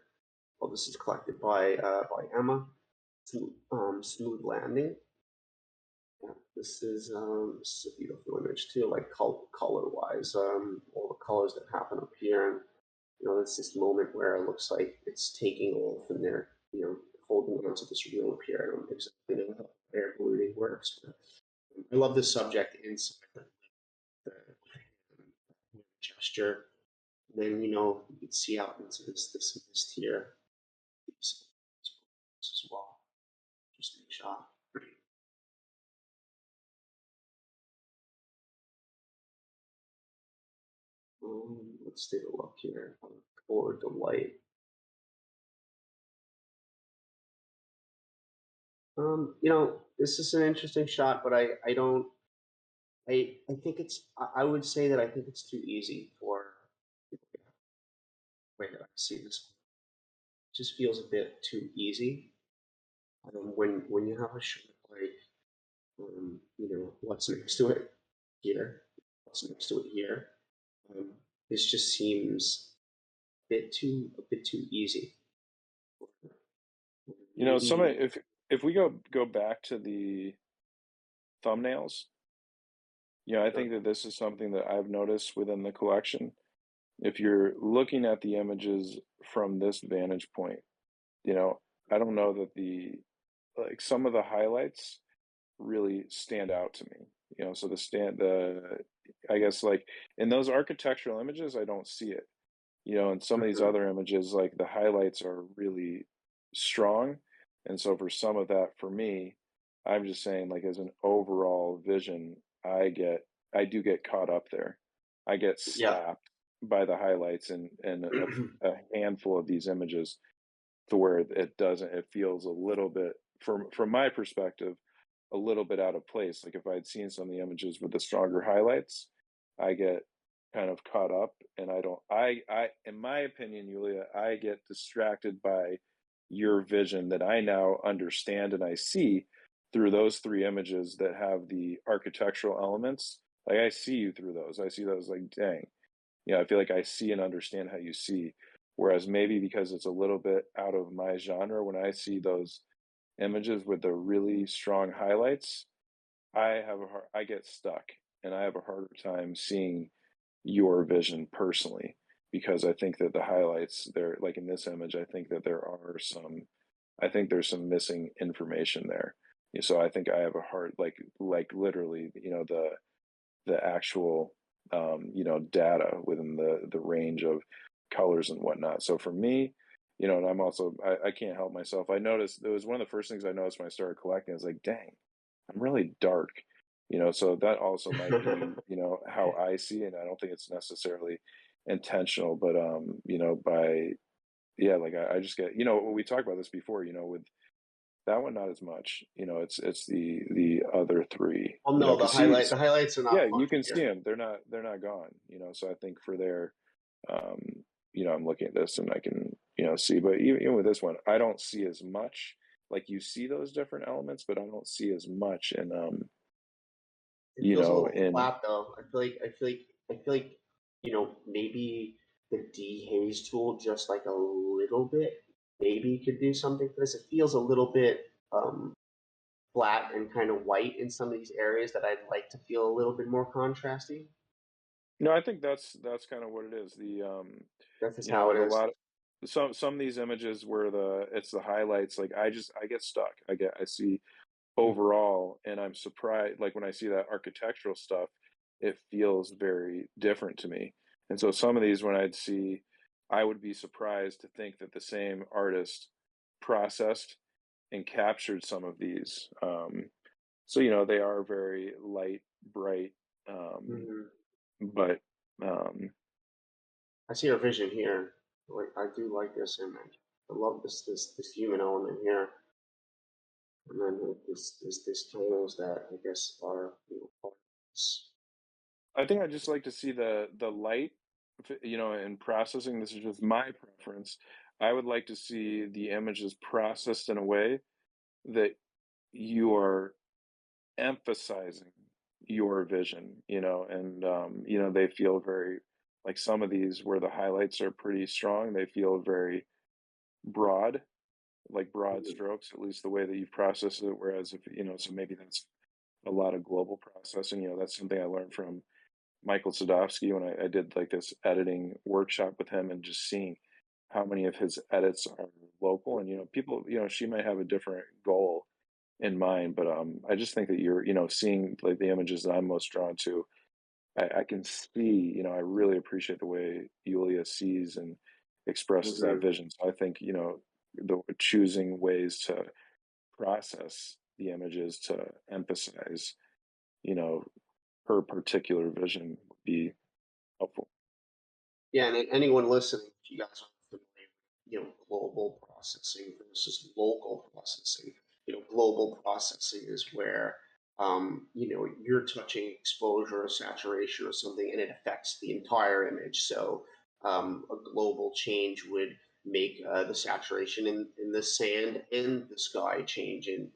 Speaker 2: Well, this is collected by Emma. Smooth Landing. Yeah, this is a beautiful image too, like color wise. All the colors that happen up here, and it's this moment where it looks like it's taking off, and they're holding onto this real up here. I don't exactly know how air ballooning works, but I love the subject inside the gesture. then you can see out into this mist here. As well. Interesting shot. Let's take a look here. Toward the light. This is an interesting shot, but I don't. I think I would say that I think it's too easy for the way that I see this. It just feels a bit too easy. When you have a shot like what's next to it here, what's next to it here, this just seems a bit too easy.
Speaker 3: If we go back to the thumbnails, I think that this is something that I've noticed within the collection. If you're looking at the images from this vantage point, I don't know that some of the highlights really stand out to me. So I guess like in those architectural images, I don't see it. And some of these other images, like the highlights are really strong. And so for some of that, for me, I'm just saying like as an overall vision, I do get caught up there. I get
Speaker 2: Yeah.
Speaker 3: slapped by the highlights and a handful of these images to where it feels a little bit from my perspective, a little bit out of place. Like if I'd seen some of the images with the stronger highlights, I get kind of caught up and in my opinion, Yulia, I get distracted by your vision that I now understand and I see through those three images that have the architectural elements. Like I see you through those. I see those like, dang. I feel like I see and understand how you see. Whereas maybe because it's a little bit out of my genre, when I see those images with the really strong highlights, I get stuck and I have a harder time seeing your vision personally because I think that the highlights there, like in this image, I think that I think there's some missing information there. So I think I have a hard, like literally, the actual, data within the range of colors and whatnot. So for me, and I can't help myself. I noticed it was one of the first things I noticed when I started collecting. I was like, dang, I'm really dark, so that also might be, how I see it. And I don't think it's necessarily intentional, but, like I just get, we talked about this before, with that one, not as much, it's the other three,
Speaker 2: Well, no, the
Speaker 3: 'cause see,
Speaker 2: highlights are
Speaker 3: yeah,
Speaker 2: not
Speaker 3: you
Speaker 2: funky
Speaker 3: can see
Speaker 2: here.
Speaker 3: them. They're not gone, so I think for their, um, I'm looking at this and I can, see, but even with this one, I don't see as much. Like you see those different elements, but I don't see as much in,
Speaker 2: It feels a little
Speaker 3: in
Speaker 2: flat though. I feel like maybe the dehaze tool just like a little bit maybe could do something for this. It feels a little bit flat and kind of white in some of these areas that I'd like to feel a little bit more contrasty.
Speaker 3: No, I think that's kind of what it is.
Speaker 2: That's just how it
Speaker 3: With a
Speaker 2: is.
Speaker 3: lot of some of these images where it's the highlights, like I get stuck. I see overall and I'm surprised, like when I see that architectural stuff, it feels very different to me. And so some of these when I would be surprised to think that the same artist processed and captured some of these. So they are very light, bright, um,
Speaker 2: Hmm.
Speaker 3: but um,
Speaker 2: I see our vision here. Like I do like this image. I love this human element here, and then this totals that I guess are part of this.
Speaker 3: I think I just like to see the light, in processing. This is just my preference. I would like to see the images processed in a way that you are emphasizing your vision, and they feel very like some of these where the highlights are pretty strong, they feel very broad, like broad strokes, at least the way that you've processed it. Whereas if, so maybe that's a lot of global processing, that's something I learned from Michael Sadowski when I did like this editing workshop with him and just seeing how many of his edits are local and people she might have a different goal in mind, but I just think that you're seeing like the images that I'm most drawn to I can see, I really appreciate the way Yulia sees and expresses that
Speaker 2: Mhm.
Speaker 3: vision. So I think, choosing ways to process the images to emphasize, you know, her particular vision would be helpful.
Speaker 2: Yeah, and anyone listening, if you guys aren't familiar with, global processing versus local processing, global processing is where, you're touching exposure or saturation or something, and it affects the entire image. So, a global change would make the saturation in the sand and the sky change in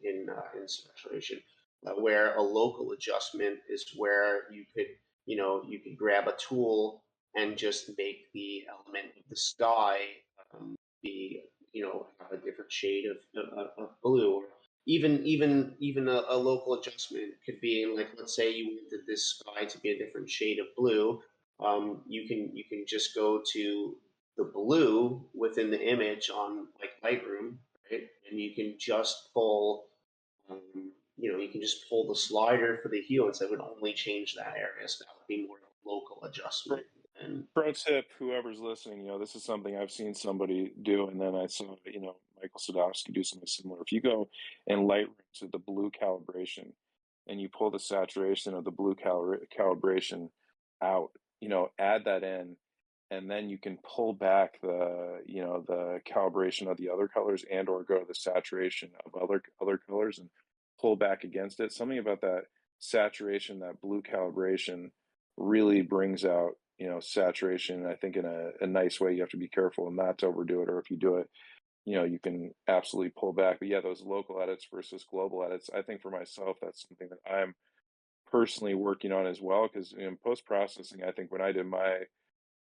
Speaker 2: saturation. Where a local adjustment is where you could grab a tool and just make the element of the sky be have a different shade of blue, or even a local adjustment could be like, let's say you wanted this sky to be a different shade of blue. You can just go to the blue within the image on like Lightroom, right? And you can just pull you can just pull the slider for the hue, and so it would only change that area. So that would be more of a local adjustment. And
Speaker 3: Pro tip, whoever's listening, this is something I've seen somebody do, and then I saw, Michael Sadowski do something similar. If you go in Lightroom to the blue calibration and you pull the saturation of the blue calibration out, add that in, and then you can pull back the calibration of the other colors and or go to the saturation of other colors and pull back against it. Something about that saturation, that blue calibration really brings out saturation. I think in a nice way. You have to be careful not to overdo it, or if you do it, you can absolutely pull back. But yeah, those local edits versus global edits, I think for myself, that's something that I'm personally working on as well. Because in post processing, I think when I did my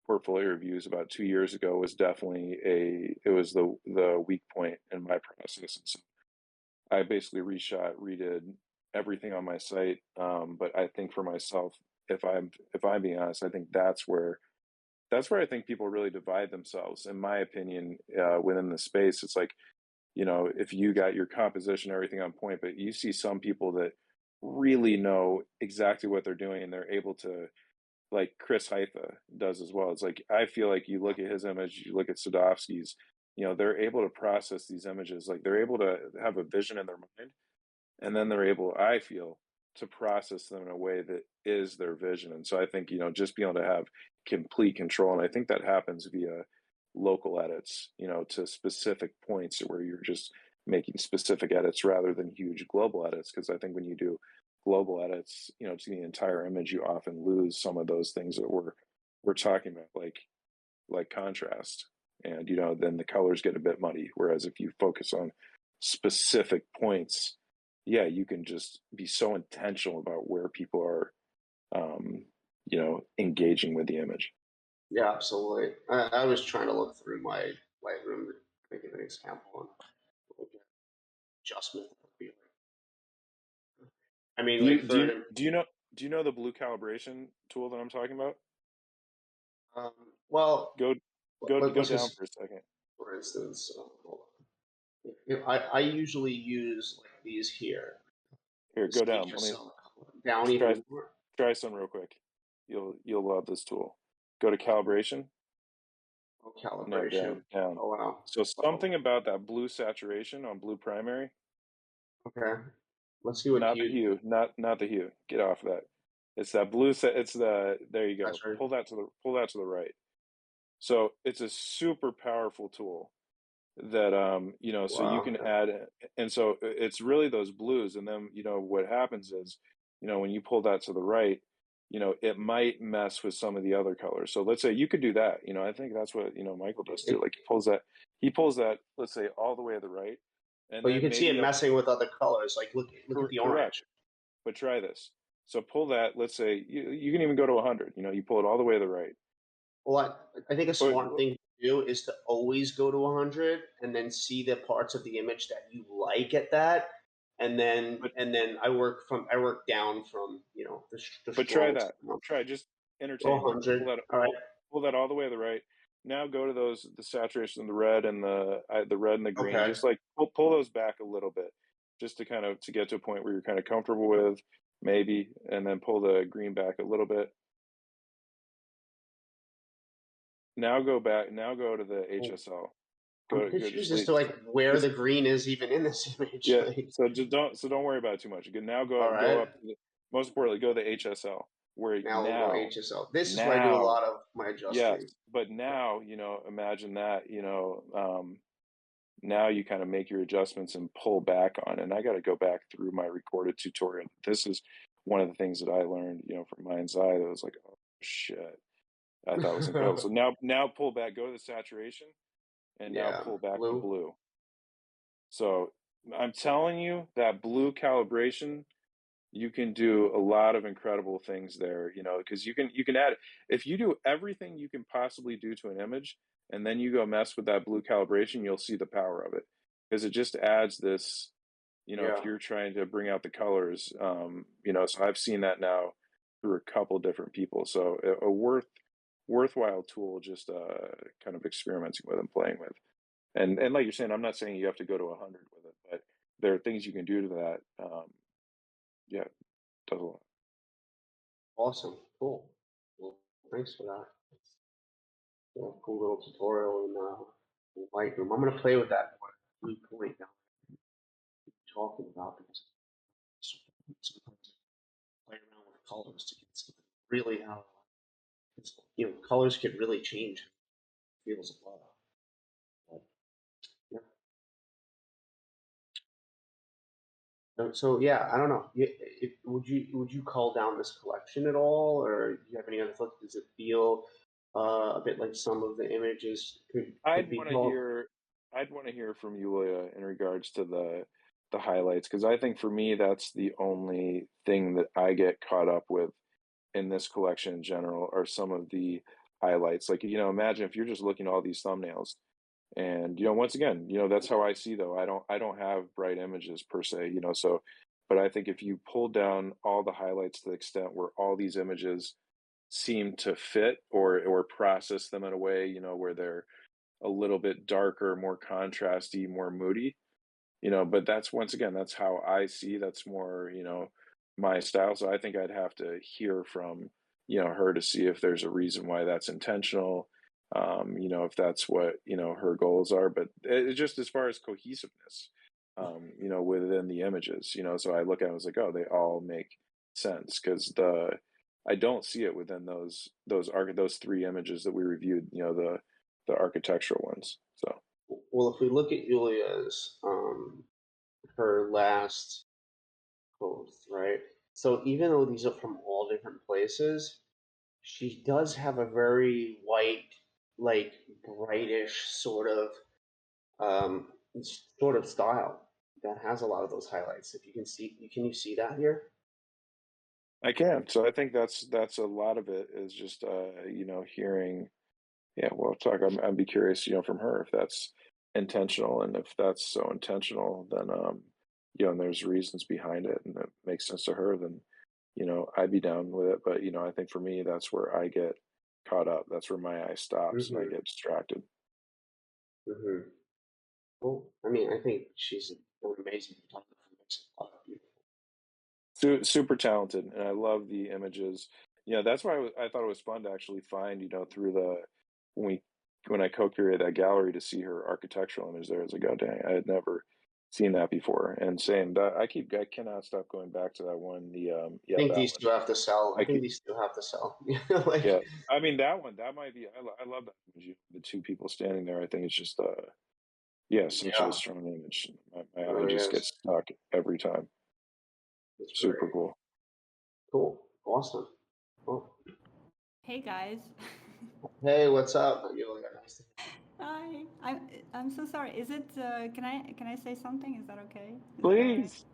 Speaker 3: portfolio reviews about 2 years ago was definitely it was the weak point in my process. And so I basically redid everything on my site. But I think for myself, if I'm being honest, I think that's where I think people really divide themselves, in my opinion, within the space. It's like, if you got your composition, everything on point, but you see some people that really know exactly what they're doing and they're able to, like Chris Haitha does as well. It's like, I feel like you look at his image, you look at Sadovsky's, they're able to process these images. Like they're able to have a vision in their mind, and then they're able, I feel, to process them in a way that is their vision. And so I think, just being able to have complete control, and I think that happens via local edits, to specific points where you're just making specific edits rather than huge global edits. Because I think when you do global edits, to the entire image, you often lose some of those things that we're talking about, like contrast. And then the colors get a bit muddy. Whereas if you focus on specific points, yeah, you can just be so intentional about where people are, engaging with the image.
Speaker 2: yeah, absolutely. I was trying to look through my Lightroom to make an example on what adjustment that would be like. I mean,
Speaker 3: Do you
Speaker 2: like
Speaker 3: do
Speaker 2: for
Speaker 3: you
Speaker 2: an
Speaker 3: do you know do you know the blue calibration tool that I'm talking about?
Speaker 2: um, well,
Speaker 3: Go go
Speaker 2: let's
Speaker 3: down
Speaker 2: just,
Speaker 3: for a second.
Speaker 2: for instance, hold on. I usually use like these here.
Speaker 3: Here,
Speaker 2: This
Speaker 3: go down. Let me
Speaker 2: Ultrasound color. Down
Speaker 3: let's try
Speaker 2: even more.
Speaker 3: try some real quick. You'll love this tool. Go to calibration.
Speaker 2: Oh,
Speaker 3: No,
Speaker 2: calibration.
Speaker 3: down.
Speaker 2: Oh wow.
Speaker 3: So
Speaker 2: Oh,
Speaker 3: something about that blue saturation on blue primary,
Speaker 2: okay. Let's see what
Speaker 3: not the
Speaker 2: hue
Speaker 3: hue, not the hue. Get off of that. It's that blue set. It's the there you go.
Speaker 2: saturation.
Speaker 3: Pull that to the right. So it's a super powerful tool that so you
Speaker 2: Wow.
Speaker 3: can
Speaker 2: Okay.
Speaker 3: add, and so it's really those blues. And then what happens is, when you pull that to the right, it might mess with some of the other colors. So let's say you could do that. I think that's what Michael does too.
Speaker 2: It,
Speaker 3: Like he pulls that, let's say, all the way to the right, and
Speaker 2: but you
Speaker 3: then
Speaker 2: can see
Speaker 3: maybe
Speaker 2: it
Speaker 3: he'll
Speaker 2: messing with other colors. Like look at the
Speaker 3: correct.
Speaker 2: orange.
Speaker 3: But try this. So pull that, let's say you can even go to 100. You pull it all the way to the right.
Speaker 2: Well, I think a
Speaker 3: But
Speaker 2: smart thing to do is to always go to 100 and then see the parts of the image that you like at that, and then
Speaker 3: but
Speaker 2: I work down from the
Speaker 3: But try
Speaker 2: strongest
Speaker 3: that.
Speaker 2: amount.
Speaker 3: Try, just
Speaker 2: Go
Speaker 3: entertain me.
Speaker 2: 100. All right.
Speaker 3: Pull that all the way to the right. Now go to the saturation of the red and the red and the green.
Speaker 2: Okay.
Speaker 3: Just like pull those back a little bit, just to kind of to get to a point where you're kind of comfortable with, maybe, and then pull the green back a little bit. Now go back. Now go to the
Speaker 2: Oh,
Speaker 3: HSL.
Speaker 2: I'm
Speaker 3: Go
Speaker 2: confused
Speaker 3: just
Speaker 2: as
Speaker 3: leave.
Speaker 2: to like where the
Speaker 3: Just
Speaker 2: green is even in this image.
Speaker 3: yeah.
Speaker 2: Like,
Speaker 3: So just don't worry about it too much. Now
Speaker 2: all
Speaker 3: go
Speaker 2: right,
Speaker 3: up. Most importantly, go to the HSL where
Speaker 2: now we'll go HSL. This is where I do a
Speaker 3: now
Speaker 2: lot of my
Speaker 3: yes,
Speaker 2: adjusting.
Speaker 3: but
Speaker 2: Okay.
Speaker 3: now imagine that now you kind of make your adjustments and pull back on. And I got to go back through my recorded tutorial. This is one of the things that I learned from Mind's Eye that was like, oh shit, I thought it was incredible. So now pull back, go to the saturation, and now
Speaker 2: Yeah,
Speaker 3: pull back to
Speaker 2: blue.
Speaker 3: blue. So I'm telling you that blue calibration, you can do a lot of incredible things there, because you can add, if you do everything you can possibly do to an image and then you go mess with that blue calibration, you'll see the power of it, because it just adds this,
Speaker 2: Yeah.
Speaker 3: if you're trying to bring out the colors, so I've seen that now through a couple different people. So a worthwhile tool, just kind of experimenting with and playing with. And like you're saying, I'm not saying you have to go to 100 with it, but there are things you can do to that. Yeah, it does a lot.
Speaker 2: Awesome. Cool. Well, thanks for that. Yeah, cool little tutorial in Lightroom. I'm gonna play with that blue point now talking about because sometimes I play around with colors to get something really how colors can really change how it feels a lot. But, yeah. So yeah, I don't know. Would you call down this collection at all, or do you have any other thoughts? Does it feel a bit like some of the images could
Speaker 3: I'd
Speaker 2: be
Speaker 3: want to
Speaker 2: called?
Speaker 3: hear, I'd want to hear from Yulia in regards to the highlights, because I think for me that's the only thing that I get caught up with in this collection in general are some of the highlights. Like, imagine if you're just looking at all these thumbnails. And once again, that's how I see, though. I don't have bright images per se, so, but I think if you pull down all the highlights to the extent where all these images seem to fit, or process them in a way, where they're a little bit darker, more contrasty, more moody, but that's, once again, that's how I see, that's more, my style. So I think I'd have to hear from, her to see if there's a reason why that's intentional, if that's what, her goals are. But just as far as cohesiveness, within the images, so I look at it, I was like, oh, they all make sense, because I don't see it within those three images that we reviewed, the architectural ones. So
Speaker 2: Well, if we look at Julia's her last post, right? So even though these are from all different places, she does have a very white, like brightish um, sort of style that has a lot of those highlights. If you can see, can you see that here?
Speaker 3: I can. So I think that's a lot of it is just hearing. Yeah, well, talk. I'd be curious, from her, if that's intentional, and if that's so intentional, then and there's reasons behind it, and it makes sense to her, then I'd be down with it. But I think for me, that's where I get caught up. That's where my eye stops, and I
Speaker 2: Mm-hmm.
Speaker 3: get distracted.
Speaker 2: Mm-hmm. Well, I mean, I think she's an amazing photographer. Makes a lot of beautiful.
Speaker 3: Super talented, and I love the images. That's why I thought it was fun to actually find, through when we when I co-curated that gallery, to see her architectural image there. I was like, oh dang, I had never seen that before. And same that I cannot stop going back to that one.
Speaker 2: I think
Speaker 3: That
Speaker 2: these
Speaker 3: one.
Speaker 2: two have to sell. I
Speaker 3: I
Speaker 2: think
Speaker 3: keep,
Speaker 2: these two have to sell. Like,
Speaker 3: yeah. I mean, that one, that might be. I love that image. The two people standing there. I think it's just yeah, such a
Speaker 2: yeah,
Speaker 3: strong image.
Speaker 2: it
Speaker 3: My eye
Speaker 2: really
Speaker 3: just
Speaker 2: is.
Speaker 3: gets stuck every time.
Speaker 2: It's
Speaker 3: Super
Speaker 2: great.
Speaker 3: cool.
Speaker 2: Cool. Awesome. Well,
Speaker 4: Hey guys.
Speaker 2: hey, what's up? Julia? Nice to
Speaker 4: Hi. I'm so sorry. Is it can I say something? Is that okay? Is that all right?
Speaker 3: Please.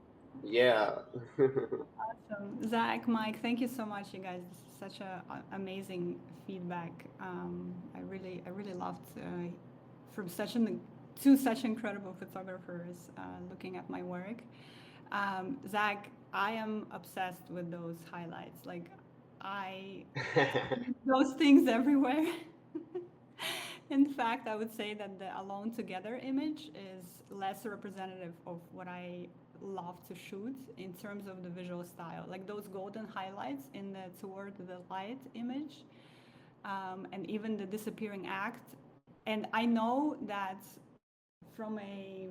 Speaker 2: Yeah.
Speaker 4: Awesome. Zach, Mike, thank you so much, you guys. This is such amazing feedback. I really loved from two such incredible photographers looking at my work. Zach, I am obsessed with those highlights. Like I those things everywhere. In fact, I would say that the alone together image is less representative of what I love to shoot in terms of the visual style. Like those golden highlights in the toward the light image, and even the disappearing act. And I know that from a,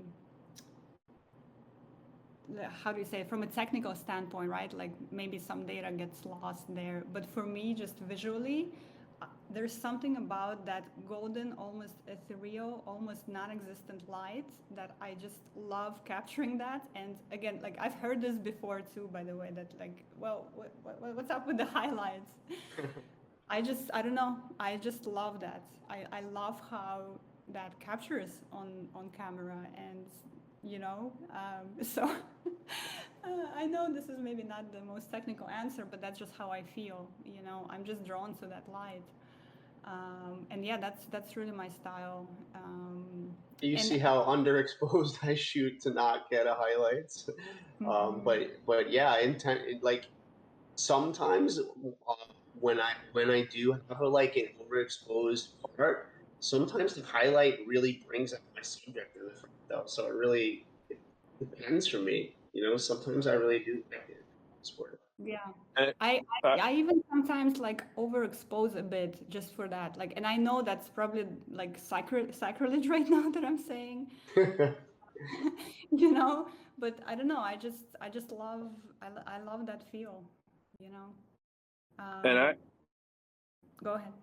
Speaker 4: how do you say, from a technical standpoint, right? Like maybe some data gets lost there. But for me, just visually, there's something about that golden, almost ethereal, almost non-existent light that I just love capturing that. And again, like I've heard this before too, by the way, that like, well, what's up with the highlights? I don't know. I just love that. I love how that captures on camera, and so I know this is maybe not the most technical answer, but that's just how I feel. I'm just drawn to that light, and yeah, that's really my style.
Speaker 2: You
Speaker 4: And
Speaker 2: see how underexposed I shoot to not get a highlights. But yeah, like sometimes when I do have like an overexposed part, sometimes the highlight really brings out my subject in the front though. So it depends for me. Sometimes I really do like it. Sport.
Speaker 4: yeah,
Speaker 3: And,
Speaker 4: I,
Speaker 3: uh,
Speaker 4: I even sometimes like overexpose a bit just for that. Like, and I know that's probably like sacrilege right now that I'm saying, you know. But I don't know. I just love I love that feel, you know.
Speaker 3: and
Speaker 4: Um, Go ahead.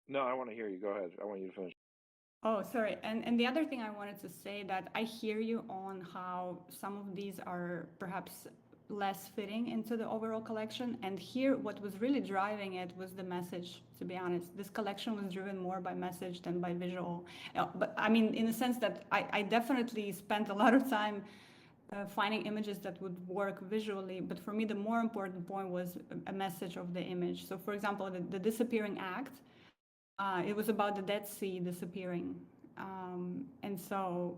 Speaker 3: no, I want to hear you. Go ahead. I want you to finish.
Speaker 4: Oh, sorry. And the other thing I wanted to say that I hear you on how some of these are perhaps less fitting into the overall collection. And here, what was really driving it was the message, to be honest. This collection was driven more by message than by visual. But I mean, in the sense that I definitely spent a lot of time finding images that would work visually. But for me, the more important point was a message of the image. So, for example, the disappearing act. It was about the Dead Sea disappearing, and so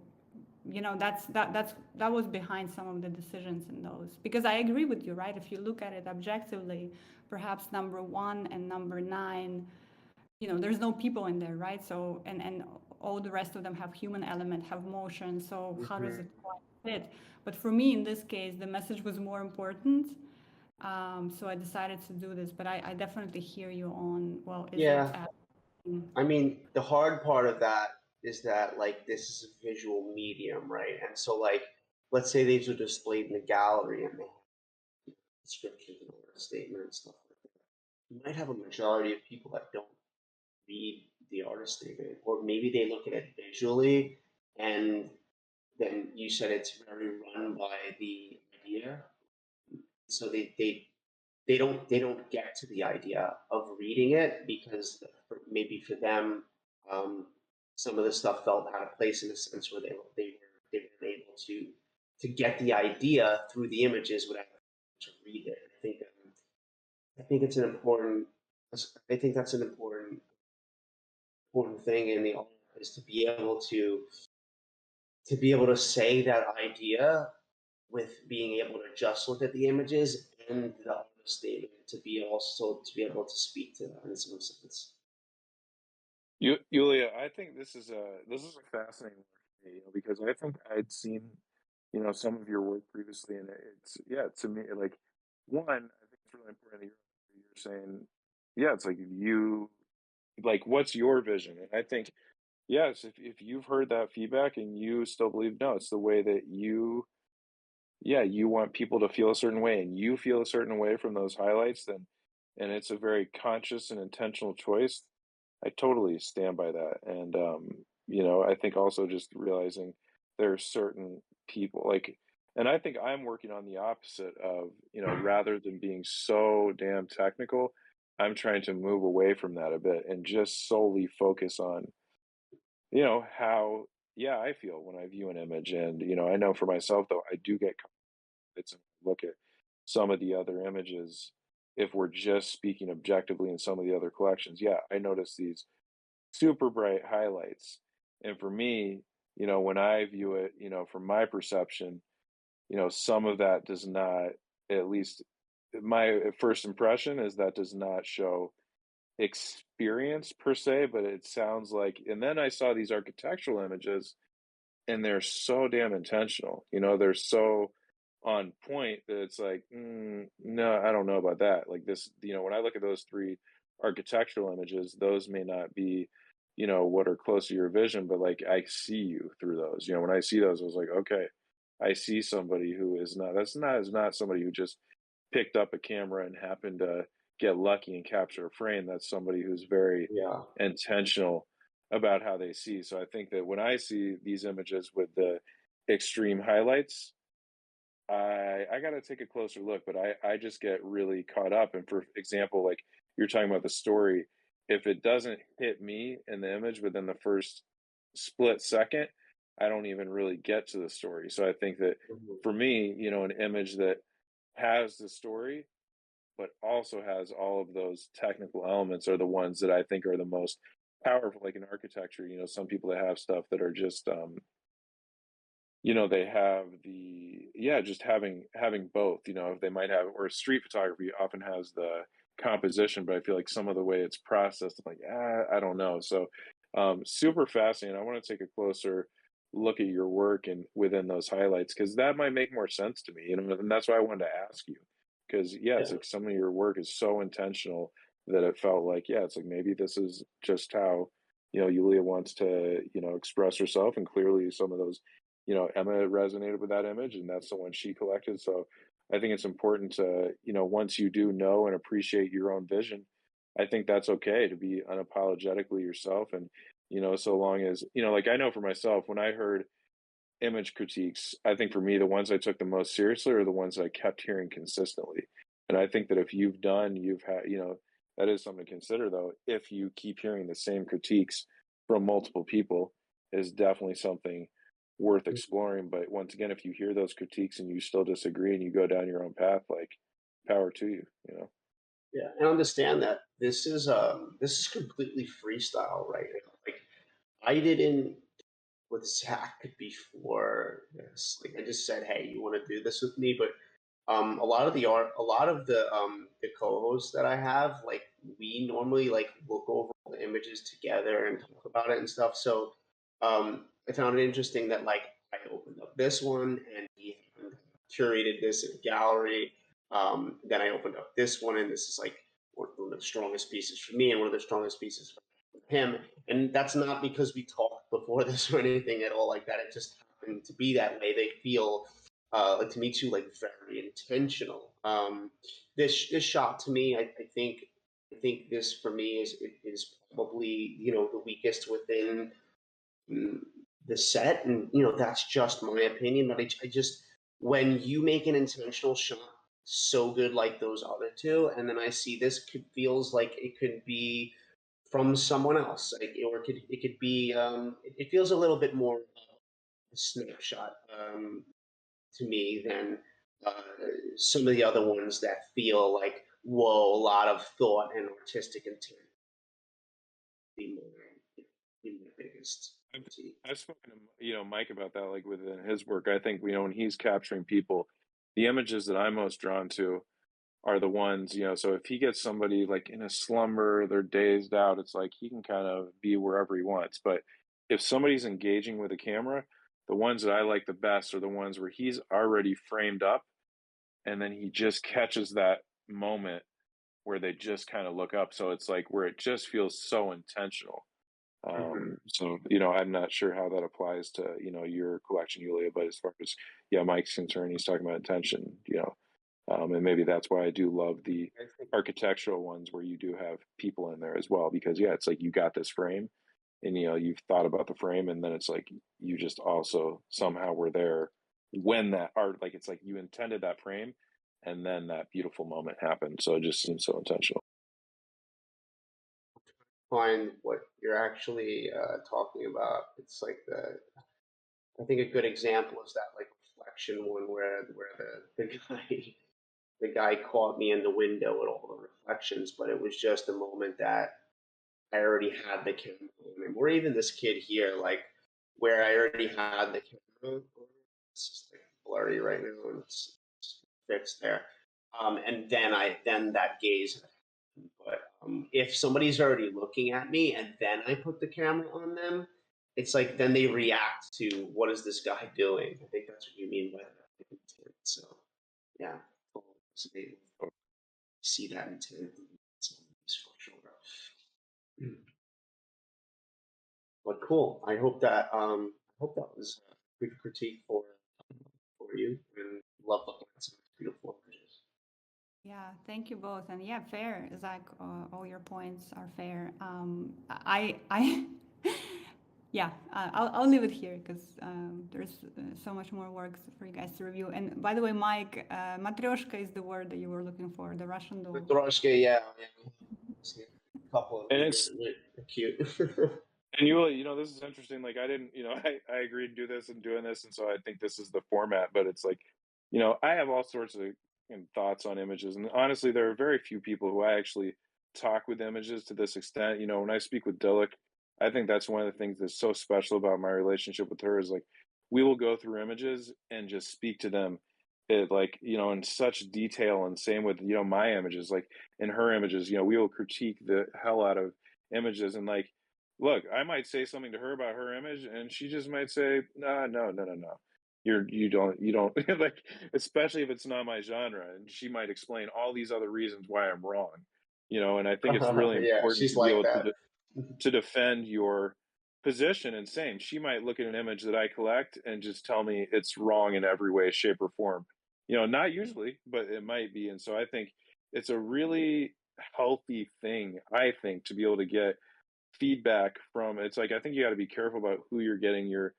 Speaker 4: that was behind some of the decisions in those. Because I agree with you, right? If you look at it objectively, perhaps number 1 and number 9, there's no people in there, right? So and all the rest of them have human element, have motion. So how does it quite fit? But for me, in this case, the message was more important. So I decided to do this. But I definitely hear you on. Well, is it?
Speaker 2: Yeah, I mean, the hard part of that is that like this is a visual medium, right? And so like, let's say these are displayed in the gallery and they have descriptions and order statement and stuff like that. You might have a majority of people that don't read the artist statement, or maybe they look at it visually, and then you said it's very run by the idea, so they don't get to the idea of reading it because maybe for them, um, some of the stuff felt out of place in a sense where they were able to get the idea through the images without to read it. I think it's an important. I think that's an important thing in the art is to be able to say that idea with being able to just look at the images and the artist statement to be able to speak to that in some sense.
Speaker 3: Yulia, I think this is a fascinating work for me, because I think I'd seen, some of your work previously, and it's yeah, to me, like one, I think it's really important that you're saying, yeah, it's like what's your vision? And I think yes, if you've heard that feedback and you still believe no, it's the way that you want people to feel a certain way and you feel a certain way from those highlights, then and it's a very conscious and intentional choice. I totally stand by that. And I think also just realizing there are certain people and I think I'm working on the opposite of, rather than being so damn technical, I'm trying to move away from that a bit and just solely focus on, how I feel when I view an image. And, I know for myself though, I do get confidence and look at some of the other images. If we're just speaking objectively in some of the other collections, yeah, I notice these super bright highlights. And for me, when I view it, from my perception, some of that does not, at least my first impression is that does not show experience per se, but it sounds like, and then I saw these architectural images and they're so damn intentional, they're so on point that it's like, no, I don't know about that. Like this, when I look at those three architectural images, those may not be, what are close to your vision, but like I see you through those. When I see those, I was like, okay, I see somebody who is not somebody who just picked up a camera and happened to get lucky and capture a frame. That's somebody who's very
Speaker 2: Yeah.
Speaker 3: intentional about how they see. So I think that when I see these images with the extreme highlights, I got to take a closer look, but I just get really caught up. And for example, like you're talking about the story, if it doesn't hit me in the image within the first split second, I don't even really get to the story. So I think that
Speaker 2: Mhm.
Speaker 3: for me, an image that has the story, but also has all of those technical elements are the ones that I think are the most powerful, like in architecture. Some people that have stuff that are just they have just having both, if they might have, or street photography often has the composition, but I feel like some of the way it's processed, I'm like, I don't know. So super fascinating. I want to take a closer look at your work and within those highlights, because that might make more sense to me, and that's why I wanted to ask you. Because it's
Speaker 2: Yeah.
Speaker 3: like some of your work is so intentional that it felt like, it's like maybe this is just how Yulia wants to express herself, and clearly some of those Emma resonated with that image, and that's the one she collected. So I think it's important to, once you do know and appreciate your own vision, I think that's okay to be unapologetically yourself. And, so long as, like I know for myself, when I heard image critiques, I think for me, the ones I took the most seriously are the ones I kept hearing consistently. And I think that if you've had, that is something to consider though. If you keep hearing the same critiques from multiple people, is definitely something worth exploring. But once again, if you hear those critiques and you still disagree and you go down your own path, like power to you.
Speaker 2: Yeah, and understand that this is completely freestyle right now. Like I didn't with Zach before this. Like I just said, hey, you want to do this with me? But a lot of the co-hosts that I have, like we normally like look over all the images together and talk about it and stuff. So I found it interesting that like I opened up this one and he curated this in a gallery. Then I opened up this one and this is like one of the strongest pieces for me and one of the strongest pieces for him. And that's not because we talked before this or anything at all like that. It just happened to be that way. They feel like to me too, like very intentional. This shot to me, I think this for me is probably the weakest within mm, the set, and that's just my opinion. But I just when you make an intentional shot so good like those other two, and then I see this feels like it could be from someone else, like, or it could be it feels a little bit more a snapshot to me than uh, some of the other ones that feel like whoa, a lot of thought and artistic intent. Be more, be my biggest
Speaker 3: I've,
Speaker 2: critique.
Speaker 3: I've spoken to Mike about that, like within his work. I think when he's capturing people, the images that I'm most drawn to are the ones, so if he gets somebody like in a slumber, they're dazed out, it's like he can kind of be wherever he wants. But if somebody's engaging with a camera, the ones that I like the best are the ones where he's already framed up and then he just catches that moment where they just kind of look up. So it's like where it just feels so intentional.
Speaker 2: Mhm.
Speaker 3: So, I'm not sure how that applies to, your collection, Yulia, but as far as, Mike's concerned, he's talking about intention, and maybe that's why I do love the
Speaker 2: I think
Speaker 3: architectural ones where you do have people in there as well, because it's like you got this frame and you've thought about the frame, and then it's like you just also somehow were there when that art, like it's like you intended that frame and then that beautiful moment happened. So it just seems so intentional.
Speaker 2: find what you're actually talking about. It's like I think a good example is that like reflection one where the guy the guy caught me in the window with all the reflections, but it was just a moment that I already had the camera on him. Or even this kid here, like where I already had the camera on. It's just like blurry right now and it's fixed there. And then that gaze. But if somebody's already looking at me and then I put the camera on them, it's like then they react to what is this guy doing? I think that's what you mean by that intent. So yeah, so they see that intent in some of these structural But cool. I hope that was a good critique for you, and love looking at some beautiful images.
Speaker 4: Yeah, thank you both. And yeah, fair, Zach. All your points are fair. Yeah, I'll leave it here because there's so much more work for you guys to review. And by the way, Mike, matryoshka is the word that you were looking for, the Russian doll.
Speaker 2: Matryoshka, yeah, a couple of
Speaker 3: And
Speaker 2: them.
Speaker 3: it's
Speaker 2: They're cute.
Speaker 3: and this is interesting. Like I didn't, I agreed to do this and doing this, and so I think this is the format. But it's like, I have all sorts of thoughts on images, and honestly, there are very few people who I actually talk with images to this extent. When I speak with Dilek, I think that's one of the things that's so special about my relationship with her is like we will go through images and just speak to them, like in such detail, and same with my images, like in her images, we will critique the hell out of images and like look, I might say something to her about her image, and she just might say, "Nah, no, no, no, no. You don't like, especially if it's not my genre." And she might explain all these other reasons why I'm wrong, And I think it's really
Speaker 2: Yeah,
Speaker 3: important
Speaker 2: she's
Speaker 3: to be
Speaker 2: like
Speaker 3: able
Speaker 2: that.
Speaker 3: to defend your position. And same, she might look at an image that I collect and just tell me it's wrong in every way, shape, or form. Not usually, but it might be. And so I think it's a really healthy thing, I think, to be able to get feedback from. It's like I think you got to be careful about who you're getting your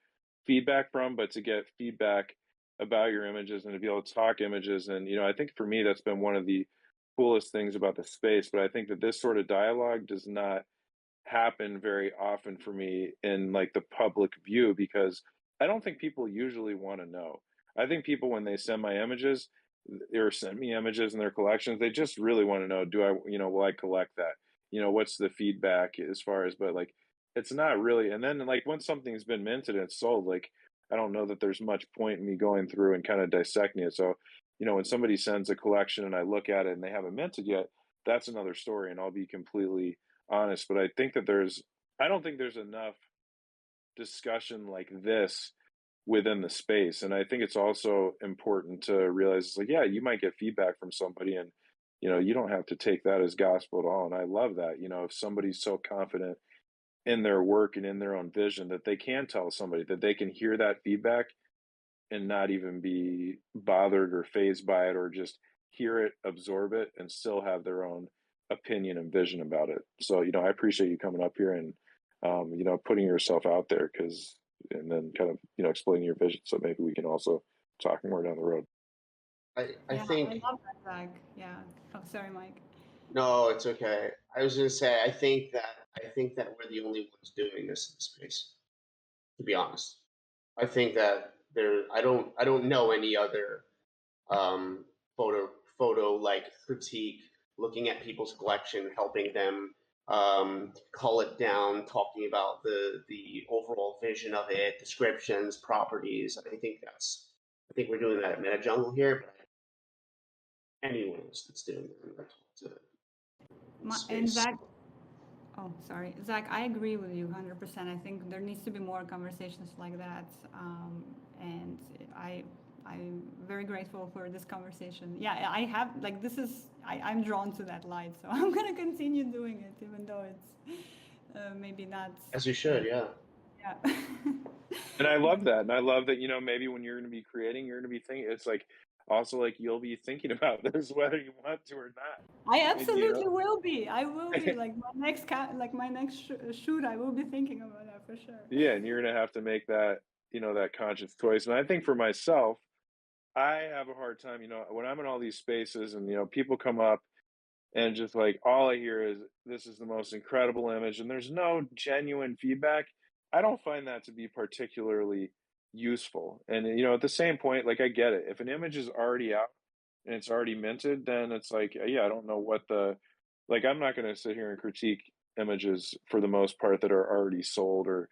Speaker 3: feedback from, but to get feedback about your images and to be able to talk images. And I think for me that's been one of the coolest things about the space. But I think that this sort of dialogue does not happen very often for me in like the public view, because I don't think people usually want to know. I think people, when they send my images or send me images in their collections, they just really want to know, do I, will I collect that? What's the feedback as far as, but like, it's not really. And then like once something's been minted and it's sold, like, I don't know that there's much point in me going through and kind of dissecting it. So, when somebody sends a collection and I look at it and they haven't minted yet, that's another story. And I'll be completely honest, but I don't think there's enough discussion like this within the space. And I think it's also important to realize it's like, yeah, you might get feedback from somebody, and you don't have to take that as gospel at all. And I love that, if somebody's so confident in their work and in their own vision that they can tell somebody, that they can hear that feedback and not even be bothered or fazed by it, or just hear it, absorb it, and still have their own opinion and vision about it. So, I appreciate you coming up here and, putting yourself out there, and then kind of, explaining your vision. So maybe we can also talk more down the road.
Speaker 2: I
Speaker 4: Yeah,
Speaker 2: think
Speaker 4: I love that, Zach. Yeah. Oh, sorry, Mike.
Speaker 2: no, it's okay. I was gonna say I think that we're the only ones doing this in space. To be honest, I think that I don't know any other um, photo like critique, looking at people's collection, helping them cull it down, talking about the overall vision of it, descriptions, properties. I think we're doing that at MetaJungle here, but anyone else that's doing that in
Speaker 4: And
Speaker 2: space.
Speaker 4: Zach, oh, sorry, Zach, I agree with you 100%. I think there needs to be more conversations like that. And I'm very grateful for this conversation. Yeah, I have, like, I'm drawn to that light, so I'm going to continue doing it, even though it's maybe not,
Speaker 2: As you should, yeah.
Speaker 4: yeah.
Speaker 3: And I
Speaker 4: But
Speaker 3: love that. And I love that, maybe when you're going to be creating, you're going to be thinking, it's like, also like you'll be thinking about this whether you want to or not.
Speaker 4: I
Speaker 3: And,
Speaker 4: absolutely will be. I will be like my next shoot. I will be thinking about that for sure.
Speaker 3: yeah, and you're going to have to make that, that conscious choice. And I think for myself, I have a hard time, when I'm in all these spaces and, people come up and just like all I hear is this is the most incredible image and there's no genuine feedback. I don't find that to be particularly useful. And, at the same point, like I get it. If an image is already out and it's already minted, then it's like, yeah, I don't know like, I'm not going to sit here and critique images for the most part that are already sold, or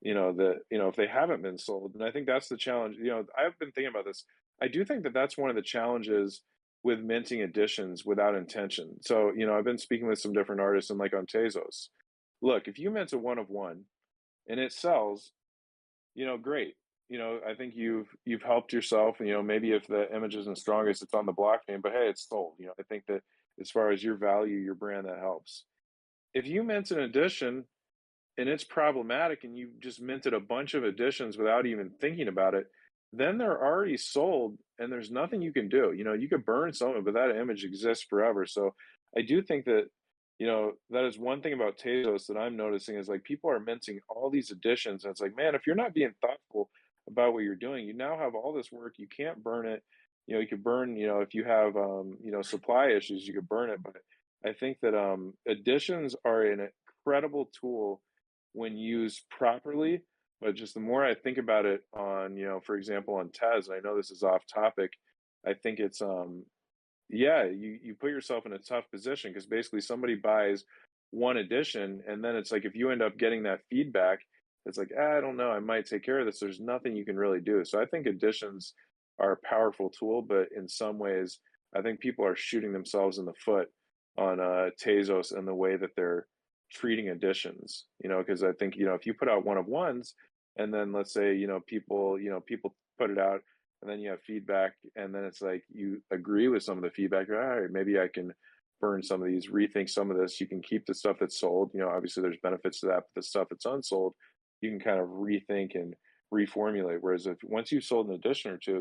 Speaker 3: that if they haven't been sold. And I think that's the challenge. I've been thinking about this. I do think that that's one of the challenges with minting editions without intention. So I've been speaking with some different artists, and like on Tezos, look, if you mint a one of one and it sells, great. I think you've helped yourself. And maybe if the image isn't strongest, it's on the blockchain, but hey, it's sold. I think that as far as your value, your brand, that helps. if you mint an edition and it's problematic and you just minted a bunch of editions without even thinking about it, then they're already sold and there's nothing you can do. You could burn some of it, but that image exists forever. So I do think that, that is one thing about Tezos that I'm noticing is like people are minting all these editions. And it's like, man, if you're not being thoughtful about what you're doing, you now have all this work, you can't burn it. You could burn, if you have, supply issues, you could burn it. But I think that editions are an incredible tool when used properly. But just the more I think about it on, for example, on Tez, and I know this is off topic, I think it's yeah, you put yourself in a tough position because basically somebody buys one edition and then it's like if you end up getting that feedback, it's like, I don't know, I might take care of this. There's nothing you can really do. So I think editions are a powerful tool, but in some ways, I think people are shooting themselves in the foot on Tezos and the way that they're treating editions, because I think, if you put out one of ones and then let's say, people put it out and then you have feedback and then it's like you agree with some of the feedback, you're, all right, maybe I can burn some of these, rethink some of this. You can keep the stuff that's sold, obviously there's benefits to that, but the stuff that's unsold you can kind of rethink and reformulate. Whereas if once you've sold an edition or two,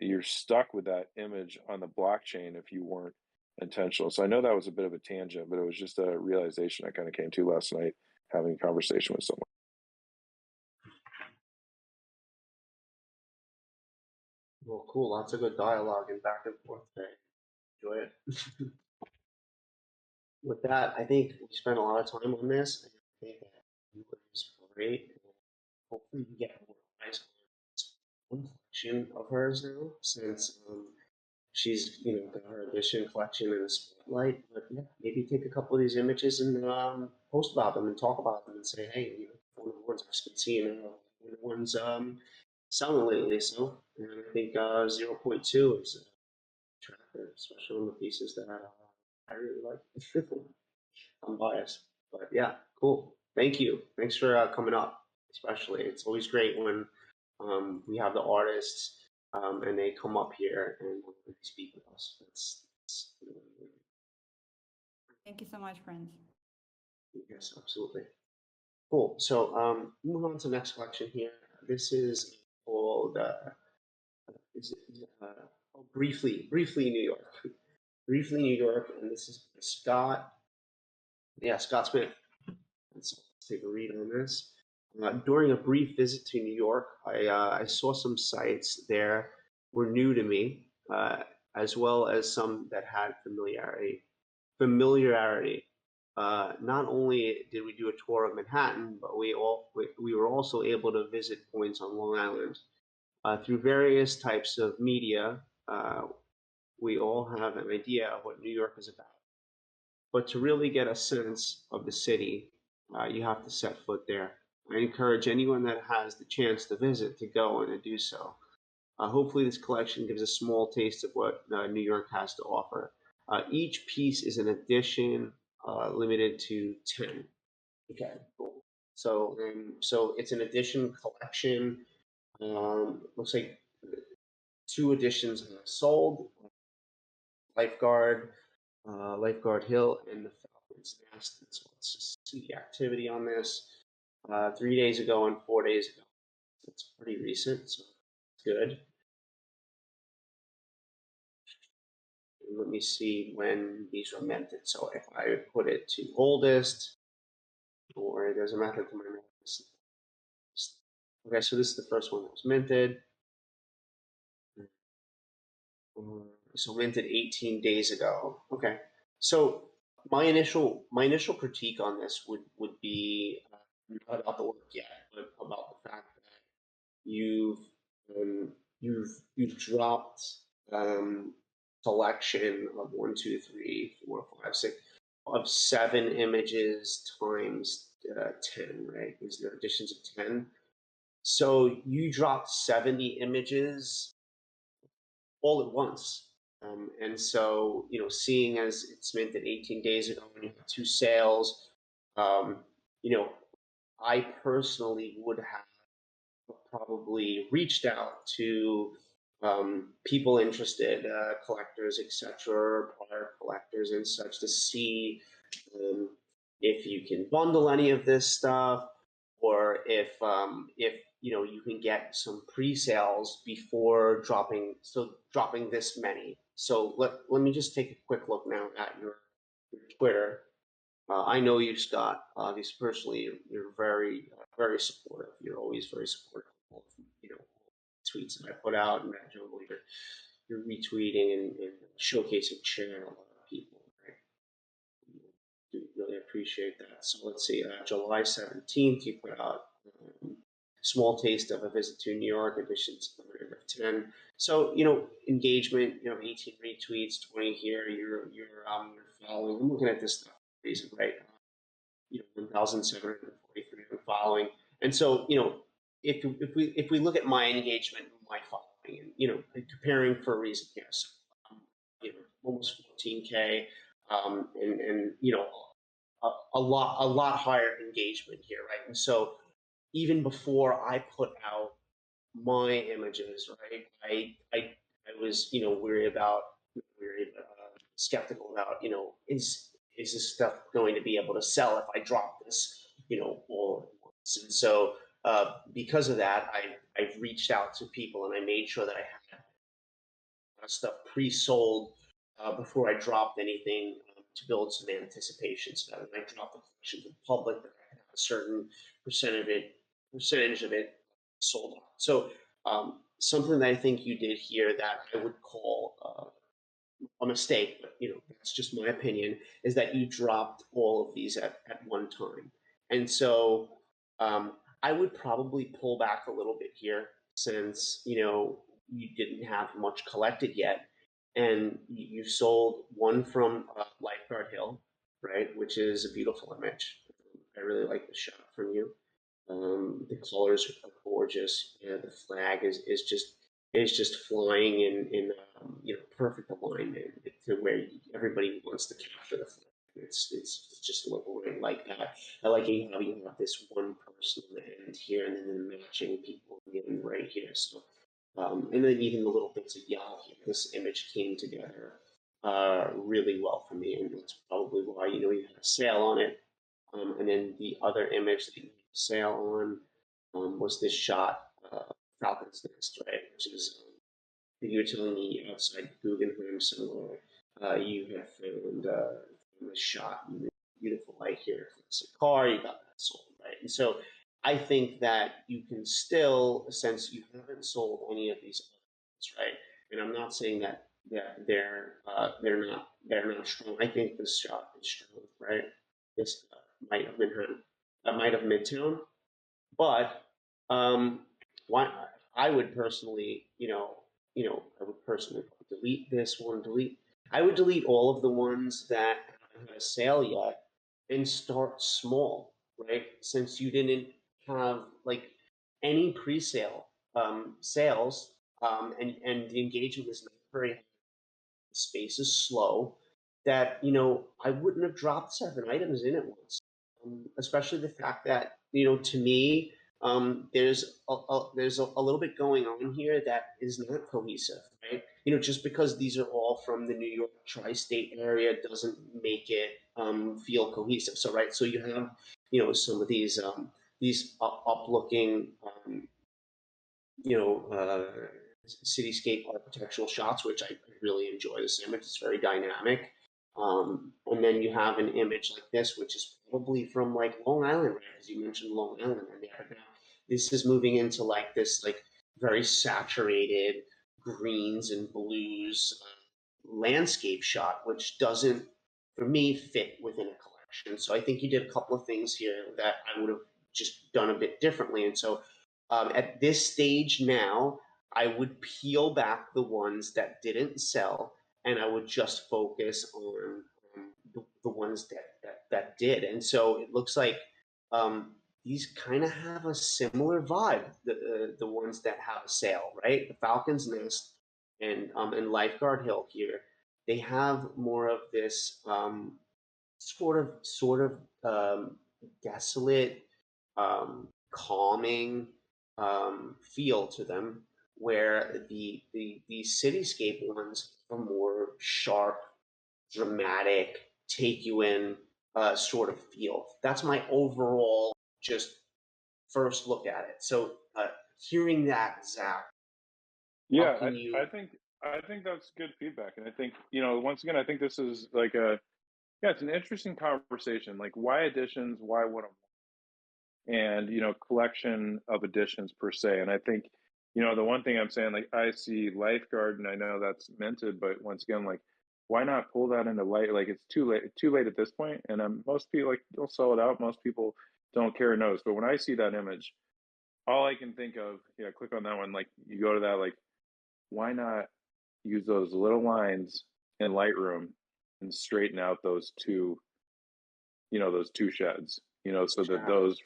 Speaker 3: you're stuck with that image on the blockchain if you weren't intentional. So I know that was a bit of a tangent, but it was just a realization I kind of came to last night having a conversation with someone.
Speaker 2: Well, cool. Lots of good dialogue and back and forth today. Enjoy it. With that, I think we spent a lot of time on this. I think that it was great. Hopefully, we get more eyes on one collection of hers now, since she's got her edition collection in the spotlight. But yeah, maybe take a couple of these images and post about them and talk about them and say, hey, one of the ones I've been seeing, one of the ones selling lately. So, and I think 0.2 is a tracker, especially on the pieces that I really like. I'm biased, but yeah, cool. Thank you. Thanks for coming up. Especially, it's always great when we have the artists and they come up here and speak with us. That's
Speaker 4: Thank you so much, friends.
Speaker 2: yes, absolutely. Cool. So move on to the next collection here. This is called briefly New York. Briefly New York, and this is Scott. Yeah, Scott Smith. And so let's take a read on this. During a brief visit to New York, I saw some sites there were new to me, as well as some that had familiarity. Not only did we do a tour of Manhattan, but we were also able to visit points on Long Island. Through various types of media, we all have an idea of what New York is about. But to really get a sense of the city, you have to set foot there. I encourage anyone that has the chance to visit to go and to do so. Hopefully, this collection gives a small taste of what New York has to offer. Each piece is an edition limited to 10. Okay, cool. So it's an edition collection. Looks like 2 editions sold. Lifeguard Hill, and the Falcon's Nest. And so let's just see the activity on this. 3 days ago and 4 days ago. It's pretty recent, so it's good. And let me see when these were minted. So if I put it to oldest, or there's a method to my madness. Okay, so this is the first one that was minted. So minted 18 days ago. Okay, so my initial critique on this would be not about the work yet, but about the fact that you've dropped selection of 1, 2, 3, 4, 5, 6 of 7 images times 10, right? These are additions of 10. So you dropped 70 images all at once. And so, seeing as it's minted 18 days ago and you have 2 sales, I personally would have probably reached out to people interested, collectors, etc., prior collectors and such, to see if you can bundle any of this stuff, or if you can get some pre-sales before dropping this many. So let me just take a quick look now at your Twitter. I know you, Scott. Obviously, personally, you're very very supportive. You're always very supportive of tweets that I put out, and MetaJungle, you're retweeting and showcasing, sharing a lot of people. Right? Do really appreciate that. So let's see. July 17th, you put out Small Taste of a Visit to New York, editions of 10. So engagement. 18 retweets, 20 here. You're following. I'm looking at this stuff. Reason, right? 1,743 following. And so, if we look at my engagement and my following, and comparing for a reason here, so almost 14K, and a lot higher engagement here, right? And so even before I put out my images, right, I was skeptical about is this stuff going to be able to sell if I drop this all at once. And so because of that, I've reached out to people and I made sure that I had stuff pre-sold before I dropped anything to build some anticipation, so that when I drop the collection to the public, that I have a certain percentage of it sold out. So something that I think you did here that I would call a mistake, but that's just my opinion, is that you dropped all of these at one time. And so I would probably pull back a little bit here, since you didn't have much collected yet, and you sold one from Lifeguard Hill, right, which is a beautiful image. I really like the shot from you. The colors are gorgeous. The flag is just flying in perfect alignment to where everybody wants to capture the flag. It's just looking like that. I like how you have this one person on the end here, and then the matching people in right here. So, and then even the little bits of yellow here. This image came together really well for me, and that's probably why you had a sale on it. And then the other image that you had a sale on was this shot, Falcon's Nest, right? Which is you were telling me outside Guggenheim somewhere, you have found this shot in the beautiful light here. It's a car, you got that sold, right? And so I think that you can still, since you haven't sold any of these others, right? And I'm not saying that they're not strong. I think this shot is strong, right? This might have Midtown, but why I would personally, I would personally delete this one, I would delete all of the ones that haven't had a sale yet and start small, right? Since you didn't have like any pre-sale sales, and the engagement was not very high, the space is slow, that I wouldn't have dropped 7 items in at once. Especially the fact that to me, there's a little bit going on here that is not cohesive, right? Just because these are all from the New York tri-state area doesn't make it feel cohesive. So right, so you have some of these up-looking cityscape architectural shots, which I really enjoy. This image, it's very dynamic. And then you have an image like this, which is probably from like Long Island, right? As you mentioned, Long Island. And this is moving into like this like very saturated greens and blues landscape shot, which doesn't, for me, fit within a collection. So I think you did a couple of things here that I would have just done a bit differently. And so at this stage now, I would peel back the ones that didn't sell, and I would just focus on the ones that did. And so it looks like these kind of have a similar vibe. The ones that have a sale, right? The Falcon's Nest and Lifeguard Hill here, they have more of this sort of desolate, calming feel to them, where the cityscape ones are more sharp, dramatic, take you in, sort of feel. That's my overall just first look at it. So hearing that, Zach, how
Speaker 3: Yeah,
Speaker 2: can you?
Speaker 3: I think that's good feedback, and I think once again, I think this is like it's an interesting conversation. Like, why editions? Why what? And collection of editions per se. And I think the one thing I'm saying, like, I see Lifeguard, and I know that's minted, but once again, like, why not pull that into light? Like, it's too late at this point, and most people, like, they'll sell it out. Most people don't care or notice. But when I see that image, all I can think of, click on that one. Like, you go to that, like, why not use those little lines in Lightroom and straighten out those two sheds, so that those,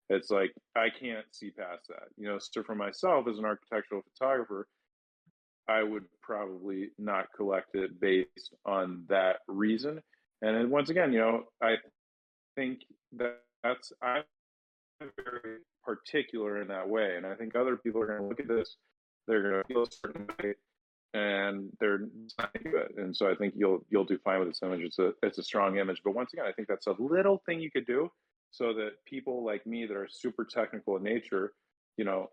Speaker 3: it's like, I can't see past that. So for myself as an architectural photographer, I would probably not collect it based on that reason. And then once again, I think I'm very particular in that way. And I think other people are going to look at this, they're going to feel a certain way, and they're not going to do it. And so I think you'll do fine with this image. It's a strong image. But once again, I think that's a little thing you could do so that people like me that are super technical in nature,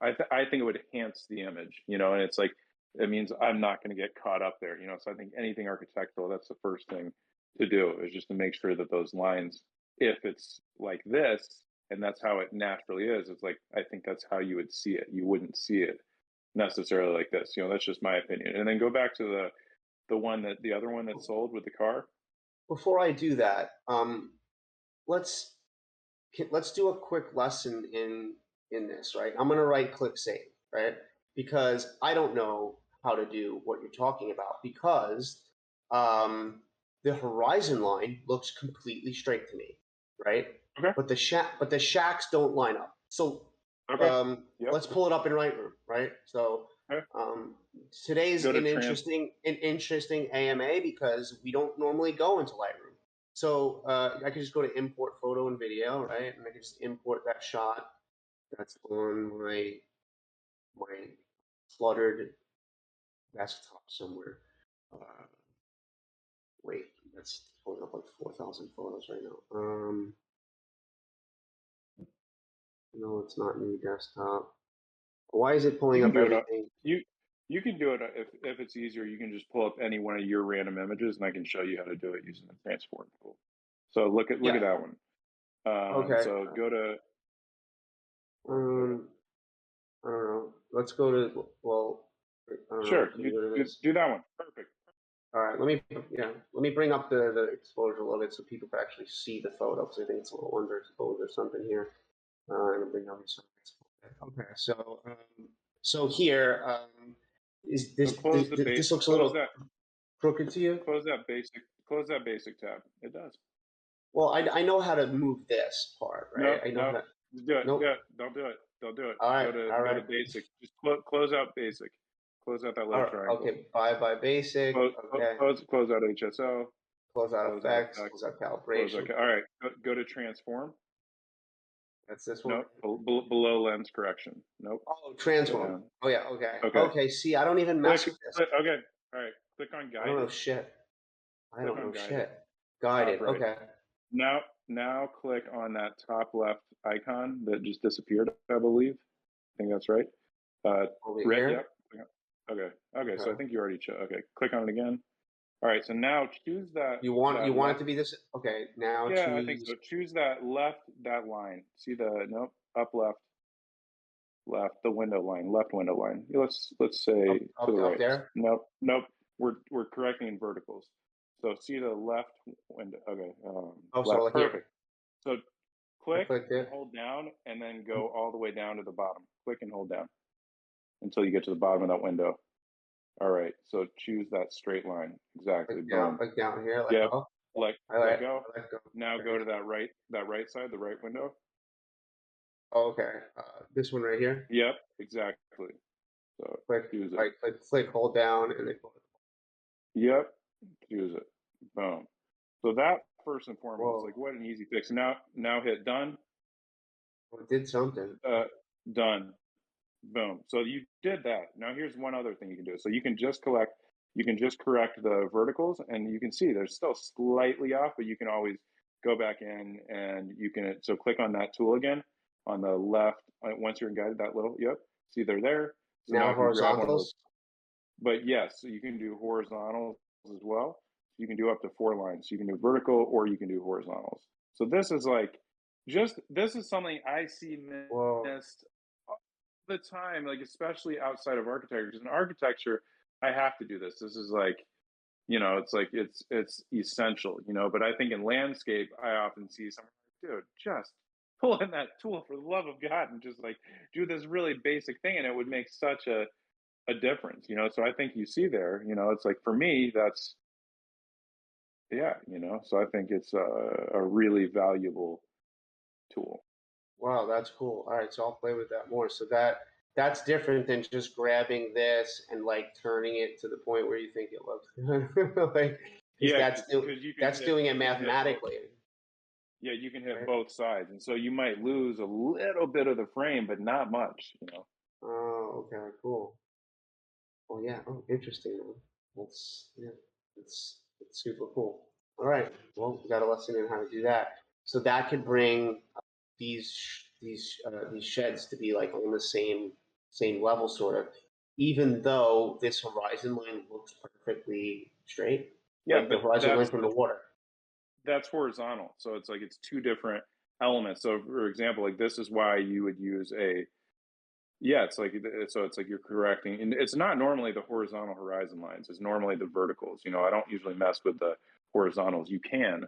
Speaker 3: I think it would enhance the image, and it's like, it means I'm not going to get caught up there, so I think anything architectural, that's the first thing to do, is just to make sure that those lines, if it's like this, and that's how it naturally is, it's like, I think that's how you would see it. You wouldn't see it necessarily like this. That's just my opinion. And then go back to the other one that sold with the car.
Speaker 2: Before I do that, let's do a quick lesson in this, right? I'm gonna right click save, right? Because I don't know how to do what you're talking about, because the horizon line looks completely straight to me, right?
Speaker 3: Okay.
Speaker 2: But the shacks don't line up. So
Speaker 3: Okay. Yep.
Speaker 2: let's pull it up in Lightroom, right? So
Speaker 3: Okay.
Speaker 2: today's an interesting AMA because we don't normally go into Lightroom. So I can just go to import photo and video, right? And I can just import that shot that's on my cluttered desktop somewhere. Wait, that's pulling up like 4,000 photos right now. No, it's not new desktop. Why is it pulling up everything?
Speaker 3: You can do it if it's easier. You can just pull up any one of your random images, and I can show you how to do it using the transform tool. So look at that one.
Speaker 2: Okay.
Speaker 3: So go to.
Speaker 2: I don't know. Let's go to, well, I don't know.
Speaker 3: Sure, you do that one. Perfect.
Speaker 2: All right, let me bring up the exposure a little bit so people can actually see the photo, because I think it's a little underexposed or something here. And bring up some. Okay, so here, is this
Speaker 3: So close the
Speaker 2: this looks a little
Speaker 3: that
Speaker 2: crooked to you?
Speaker 3: Close that basic tab. It does.
Speaker 2: Well, I know how to move this part, right? I know how to
Speaker 3: do it.
Speaker 2: Nope.
Speaker 3: Yeah, don't do it. Don't do it.
Speaker 2: All right,
Speaker 3: Go to basic. Just close out basic. Close out that left triangle.
Speaker 2: Okay, by basic. Okay.
Speaker 3: Close out HSO.
Speaker 2: Close out effects. Close out calibration.
Speaker 3: All right. Go to transform.
Speaker 2: That's this one.
Speaker 3: Nope. Below lens correction. Nope.
Speaker 2: Oh, transform. Oh yeah. Okay. Okay. See, I don't even mess with this.
Speaker 3: Okay. All right. Click on guided.
Speaker 2: I don't know shit. Guided. Right. Okay.
Speaker 3: Now click on that top left icon that just disappeared, I believe. I think that's right.
Speaker 2: Over here?
Speaker 3: Yep. Okay. So I think you already chose. Okay. Click on it again. All right. So now choose that.
Speaker 2: You want it to be this? Okay. Now choose.
Speaker 3: I think so. Choose that line. See up left, the window line, left window line. Let's say
Speaker 2: up,
Speaker 3: to the right.
Speaker 2: There?
Speaker 3: Nope. We're correcting in verticals. So see the left window. Okay.
Speaker 2: So
Speaker 3: perfect.
Speaker 2: Here.
Speaker 3: So click and hold down, and then go all the way down to the bottom. Click and hold down until you get to the bottom of that window. All right. So choose that straight line. Exactly.
Speaker 2: Click down here.
Speaker 3: Let
Speaker 2: go.
Speaker 3: Let go. Now go to that right side, the right window.
Speaker 2: Oh, okay. This one right here.
Speaker 3: Yep. Exactly. So
Speaker 2: choose it. Click, hold down, and then.
Speaker 3: Yep. Choose it. Boom. So that first and foremost, like, what an easy fix. Now hit done.
Speaker 2: Well, it did something.
Speaker 3: Done. Boom. So you did that. Now here's one other thing you can do. So you can just correct the verticals, and you can see they're still slightly off, but you can always go back in and you can, so click on that tool again on the left. Once you're in guided, that little, yep, see they're there. So now
Speaker 2: Now
Speaker 3: if you grab one of those,
Speaker 2: horizontals.
Speaker 3: but yes, so you can do horizontals as well. You can do up to 4 lines. You can do vertical or you can do horizontals. So this is like, this is something I see
Speaker 2: Whoa.
Speaker 3: missed all the time, like especially outside of architecture. Because in architecture, I have to do this. This is like, it's like it's essential, But I think in landscape, I often see someone like, dude, just pull in that tool for the love of God and just like do this really basic thing, and it would make such a difference, So I think you see there, it's like for me, that's yeah, So I think it's a really valuable tool.
Speaker 2: Wow, that's cool. All right, so I'll play with that more. So that's different than just grabbing this and like turning it to the point where you think it looks good. Like, because
Speaker 3: Yeah, because
Speaker 2: that's doing it
Speaker 3: you can hit both.
Speaker 2: mathematically.
Speaker 3: Yeah, you can hit
Speaker 2: Right?
Speaker 3: both sides, and so you might lose a little bit of the frame, but not much.
Speaker 2: Oh, okay, cool. Well, yeah. Oh, interesting, man. It's super cool. All right. Well, we got a lesson in how to do that. So that could bring these sheds to be like on the same level, sort of, even though this horizon line looks perfectly straight,
Speaker 3: Yeah,
Speaker 2: like the
Speaker 3: but
Speaker 2: horizon line from the water.
Speaker 3: that's horizontal. So it's like it's two different elements. So for example, like this is why you would use it's like you're correcting, and it's not normally the horizontal horizon lines. It's normally the verticals. I don't usually mess with the horizontals. You can,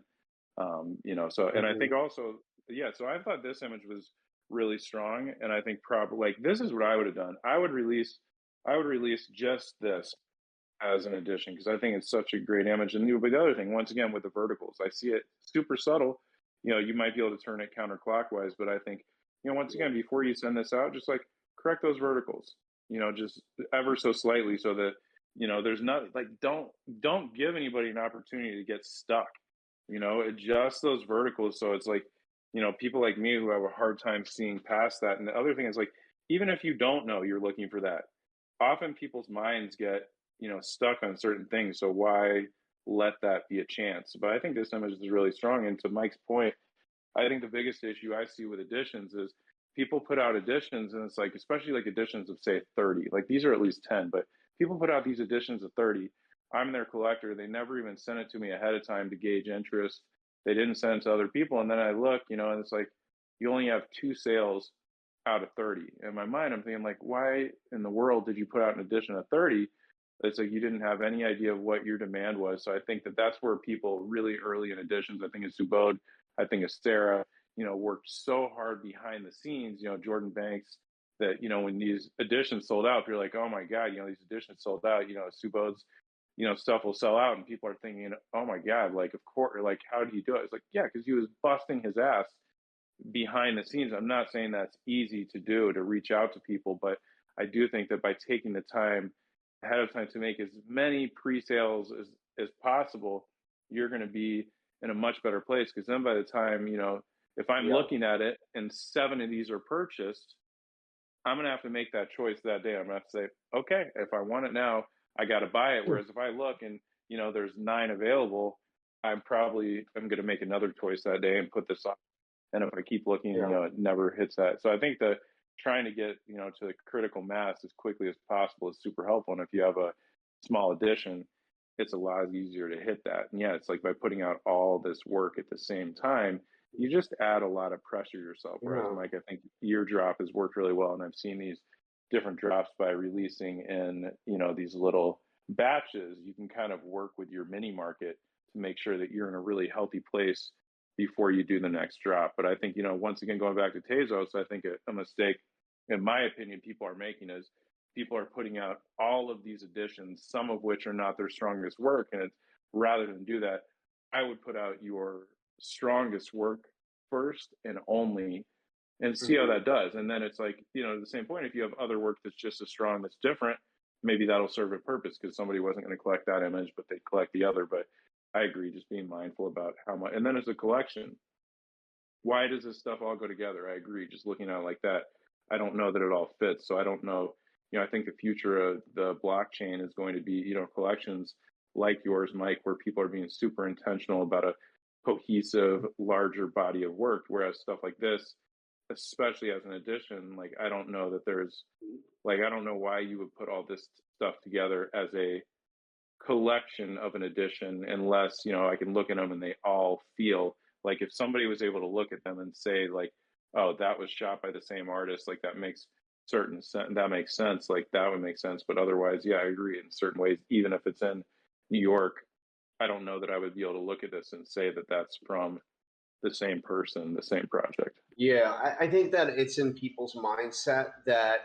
Speaker 3: So and I think also So I thought this image was really strong, and I think probably like this is what I would have done. I would release just this as an addition because I think it's such a great image. And but the other thing, once again, with the verticals, I see it super subtle. You might be able to turn it counterclockwise, but I think, once again, before you send this out, just like correct those verticals, just ever so slightly so that, there's not like, don't give anybody an opportunity to get stuck, adjust those verticals. So it's like, people like me who have a hard time seeing past that. And the other thing is like, even if you don't know you're looking for that, often people's minds get stuck on certain things, so why let that be a chance? But I think this image is really strong, and to Mike's point, I think the biggest issue I see with editions is people put out editions, and it's like, especially like editions of say 30, like these are at least 10, but people put out these editions of 30. I'm their collector, they never even sent it to me ahead of time to gauge interest. They didn't send it to other people, and then I look, and it's like you only have 2 sales out of 30. In my mind, I'm thinking like, why in the world did you put out an edition of 30? It's like you didn't have any idea of what your demand was. So I think that's where people really early in editions, I think it's Subodh, I think it's Sarah, worked so hard behind the scenes, Jordan Banks, that, when these editions sold out, you're like, oh my God, these editions sold out, Subodh's, stuff will sell out. And people are thinking, oh my God, like, of course, like, how do you do it? It's like, yeah, because he was busting his ass behind the scenes. I'm not saying that's easy to do, to reach out to people, but I do think that by taking the time ahead of time to make as many pre-sales as possible, you're going to be in a much better place. Because then by the time, if I'm looking at it and 7 of these are purchased, I'm going to have to make that choice that day. I'm going to have to say, okay, if I want it now, I got to buy it. Whereas if I look and, there's 9 available, I'm going to make another choice that day and put this on. And if I keep looking, it never hits that. So I think that trying to get, to the critical mass as quickly as possible is super helpful. And if you have a small edition, it's a lot easier to hit that. And yeah, it's like by putting out all this work at the same time, you just add a lot of pressure to yourself. Whereas Mike, I think your drop has worked really well. And I've seen these different drops by releasing in, these little batches. You can kind of work with your mini market to make sure that you're in a really healthy place before you do the next drop. But I think, once again, going back to Tezos, I think a mistake, in my opinion, people are making is people are putting out all of these editions, some of which are not their strongest work. And it's rather than do that, I would put out your strongest work first and only and see how that does. And then it's like, at the same point, if you have other work that's just as strong, that's different, maybe that'll serve a purpose because somebody wasn't going to collect that image, but they collect the other. But I agree, just being mindful about how much. And then as a collection, why does this stuff all go together? I agree, just looking at it like that, I don't know that it all fits. So I don't know, I think the future of the blockchain is going to be, collections like yours, Mike, where people are being super intentional about a cohesive, larger body of work. Whereas stuff like this, especially as an addition, like I don't know that there's like I don't know why you would put all this stuff together as a collection of an edition unless, you know, I can look at them and they all feel like if somebody was able to look at them and say like, oh, that was shot by the same artist, like that makes certain sense, that makes sense, like that would make sense. But otherwise, yeah, I agree in certain ways, even if it's in New York, I don't know that I would be able to look at this and say that that's from the same person, the same project.
Speaker 2: Yeah, I think that it's in people's mindset that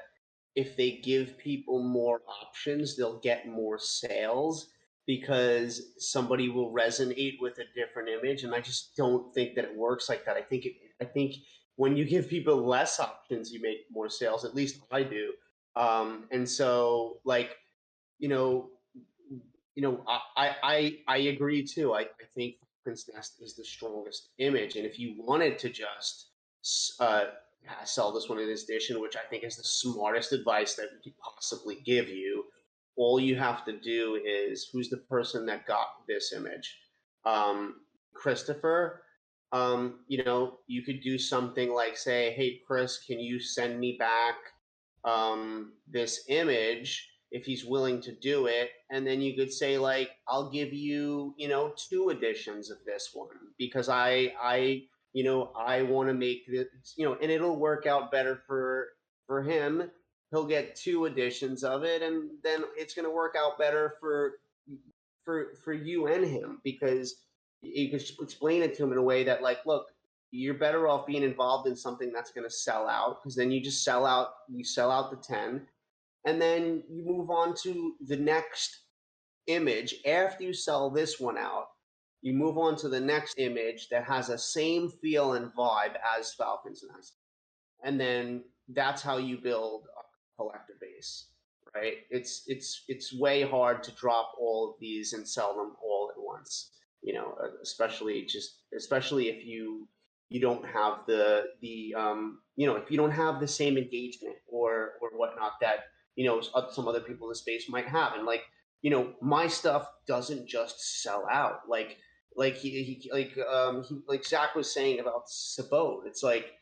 Speaker 2: if they give people more options, they'll get more sales because somebody will resonate with a different image. And I just don't think that it works like that. I think when you give people less options, you make more sales. At least I do. And so like, you know, I agree too. I think Prince Nest is the strongest image, and if you wanted to just uh, sell this one in this edition, which I think is the smartest advice that we could possibly give you, all you have to do is who's the person that got this image, um, Christopher. You could do something like say, "Hey, Chris, can you send me back this image?" If he's willing to do it, and then you could say like, I'll give you, 2 editions of this one because I want to make this, and it'll work out better for him. He'll get 2 editions of it, and then it's going to work out better for you and him because you can explain it to him in a way that like, look, you're better off being involved in something that's going to sell out because then you sell out the 10, and then you move on to the next image after you sell this one out. You move on to the next image that has the same feel and vibe as Falcon's Nest, and then that's how you build a collector base, right? It's way hard to drop all of these and sell them all at once, especially if you don't have if you don't have the same engagement or whatnot that some other people in the space might have. And like, my stuff doesn't just sell out like Zach was saying about Sabot. It's like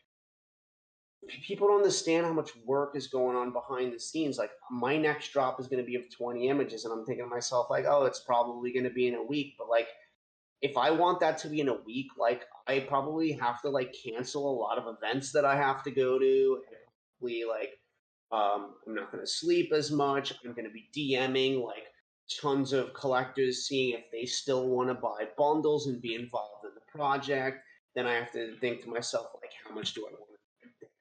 Speaker 2: people don't understand how much work is going on behind the scenes. Like my next drop is going to be of 20 images, and I'm thinking to myself like, oh, it's probably going to be in a week. But like, if I want that to be in a week, like I probably have to like cancel a lot of events that I have to go to. And probably like I'm not going to sleep as much. I'm going to be DMing like tons of collectors, seeing if they still want to buy bundles and be involved in the project. Then I have to think to myself like, how much do I want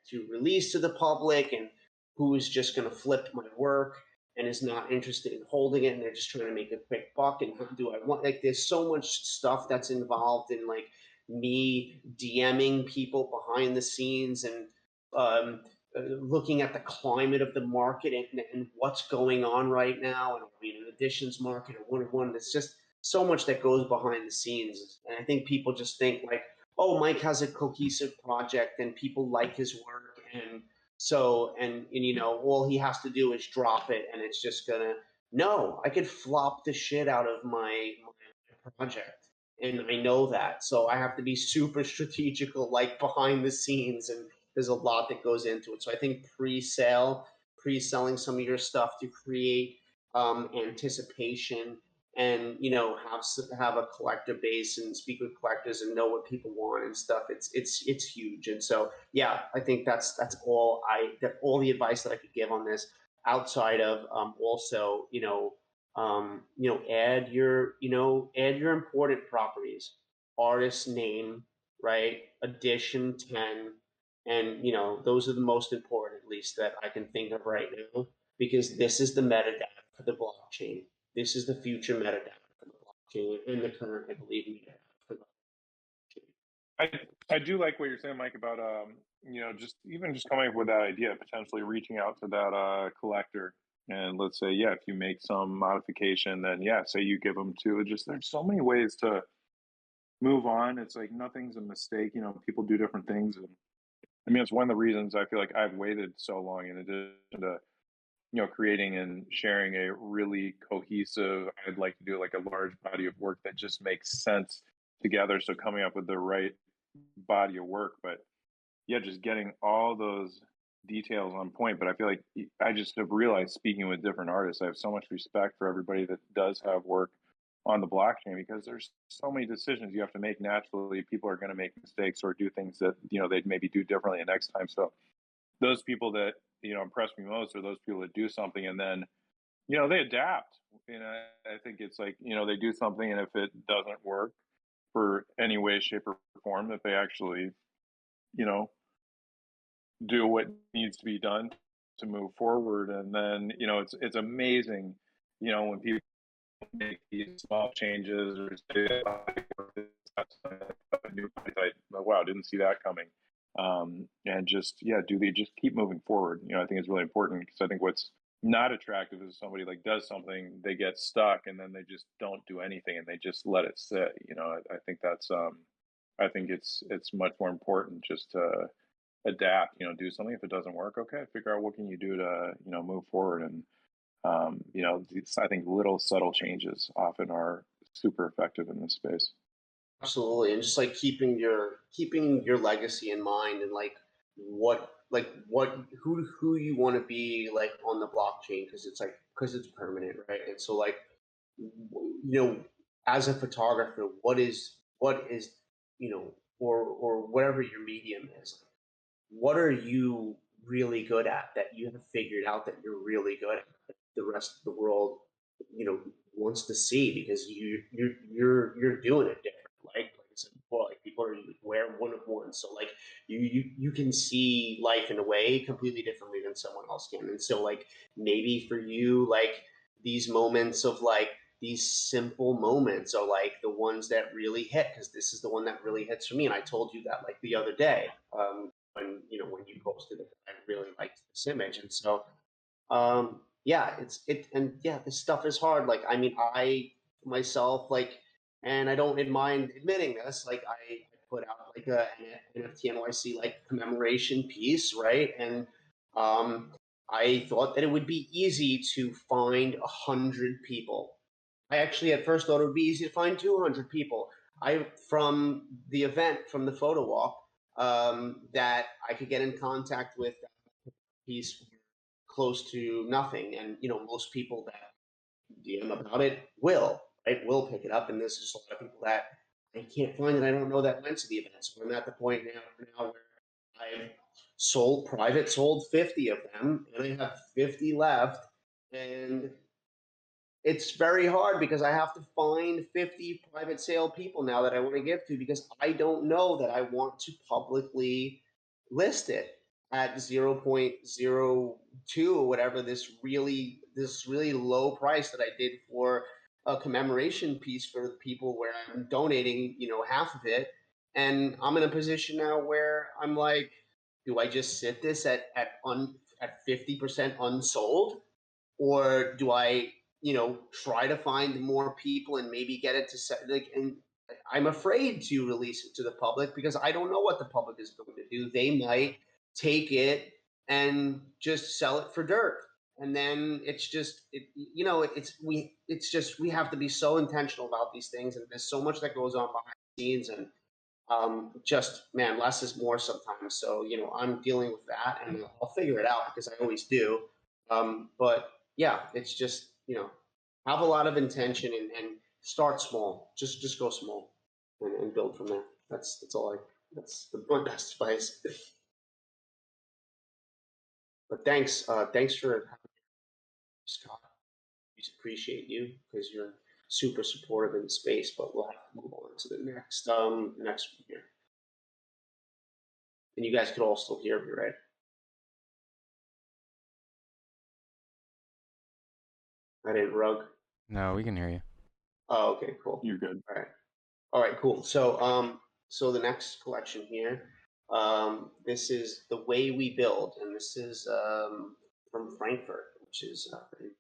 Speaker 2: to release to the public, and who is just going to flip my work and is not interested in holding it, and they're just trying to make a quick buck. And do I want, like, there's so much stuff that's involved in like me DMing people behind the scenes and looking at the climate of the market and what's going on right now, and an additions market or one. It's just so much that goes behind the scenes, and I think people just think like, oh, Mike has a cohesive project and people like his work, and all he has to do is drop it, and it's just gonna. No, I could flop the shit out of my project, and I know that, so I have to be super strategical, like behind the scenes, and there's a lot that goes into it. So I think pre-selling some of your stuff to create anticipation, and have a collector base and speak with collectors and know what people want and stuff. It's huge. And so yeah, I think that's all the advice that I could give on this, outside of also add your important properties, artist name, right, edition 10, and those are the most important, at least that I can think of right now, because this is the metadata for the blockchain. This is the future metadata for the blockchain, and the current, I believe, metadata for the blockchain.
Speaker 3: I do like what you're saying, Mike, about just coming up with that idea, potentially reaching out to that collector, and let's say, yeah, if you make some modification, then yeah, say you give them to. Just there's so many ways to move on. It's like nothing's a mistake. People do different things, and I mean, it's one of the reasons I feel like I've waited so long. In addition to creating and sharing a really cohesive, I'd like to do like a large body of work that just makes sense together. So coming up with the right body of work, but yeah, just getting all those details on point. But I feel like I just have realized, speaking with different artists, I have so much respect for everybody that does have work on the blockchain, because there's so many decisions you have to make. Naturally, people are going to make mistakes or do things that, they'd maybe do differently the next time. So those people that, impress me most are those people that do something and then, they adapt. And I think it's like, they do something, and if it doesn't work for any way, shape, or form, that they actually, do what needs to be done to move forward. And then, it's amazing, when people make these small changes or say, wow, didn't see that coming. And just just keep moving forward. I think it's really important, because I think what's not attractive is somebody like does something, they get stuck, and then they just don't do anything and they just let it sit. I think that's I think it's much more important just to adapt. Do something. If it doesn't work, okay, figure out what can you do to move forward. And I think little subtle changes often are super effective in this space.
Speaker 2: Absolutely, and just like keeping your legacy in mind, and who you want to be like on the blockchain, because it's permanent, right? And so like, as a photographer, what is or whatever your medium is, what are you really good at that you have figured out that you're really good at, that the rest of the world wants to see, because you're doing it different. Like I said before, like people are aware one of one, so like you can see life in a way completely differently than someone else can. And so like maybe for you, like these moments of like these simple moments are like the ones that really hit, because this is the one that really hits for me. And I told you that like the other day, when you posted it, I really liked this image. And so yeah, this stuff is hard. Like, I mean, I myself, like, and I don't mind admitting this, like I put out like an NFT NYC like commemoration piece, right? And I thought that it would be easy to find 100 people. I actually at first thought it would be easy to find 200 people. From the event, from the photo walk, that I could get in contact with that piece close to nothing. And most people that DM about it will pick it up. And there's just a lot of people that I can't find, and I don't know, that went to the event. So I'm at the point now where I've sold 50 of them, and I have 50 left. And it's very hard, because I have to find 50 private sale people now that I want to give to, because I don't know that I want to publicly list it at 0.02 or whatever, this really low price that I did for a commemoration piece for the people, where I'm donating half of it. And I'm in a position now where I'm like, do I just sit this at 50% unsold, or do I try to find more people and maybe get it to like? And I'm afraid to release it to the public, because I don't know what the public is going to do. They might take it and just sell it for dirt, and then it's just we have to be so intentional about these things, and there's so much that goes on behind the scenes. And just, man, less is more sometimes. So I'm dealing with that, and I'll figure it out, because I always do. But yeah, it's just have a lot of intention, and start small. Just go small, and build from there. That's all that's my best advice. But thanks for having me, Scott. We appreciate you, because you're super supportive in the space. But we'll have to move on to the next one here. And you guys could all still hear me, right? I didn't rug.
Speaker 5: No, we can hear you.
Speaker 2: Oh, okay, cool.
Speaker 3: You're good.
Speaker 2: All right, cool. So so the next collection here, this is The Way We Build, and this is from Frankfurt, which is in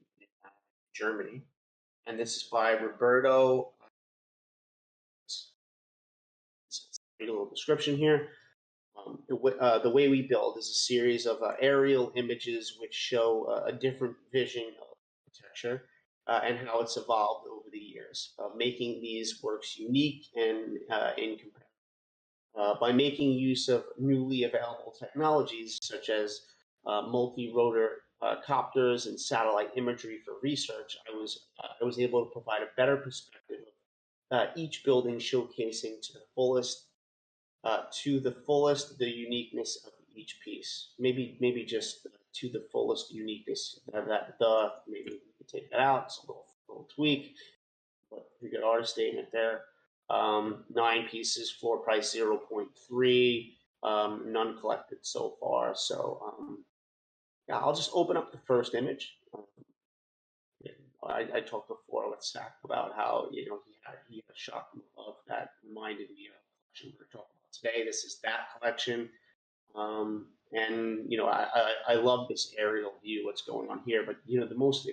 Speaker 2: Germany, and this is by Roberto. Read a little description here. The Way We Build is a series of aerial images which show a different vision of architecture and how it's evolved over the years, making these works unique and in comparison. By making use of newly available technologies such as multi-rotor copters and satellite imagery for research, I was able to provide a better perspective of each building, showcasing to the fullest the uniqueness of each piece. Maybe just to the fullest uniqueness. Maybe we could take that out. It's a little tweak, but we got artist statement there. 9 pieces, floor price 0.3, none collected so far. So yeah, I'll just open up the first image. I talked before with Zach about how he had a shot from above that reminded me of the collection we're talking about today. This is that collection, and I love this aerial view. What's going on here? But the most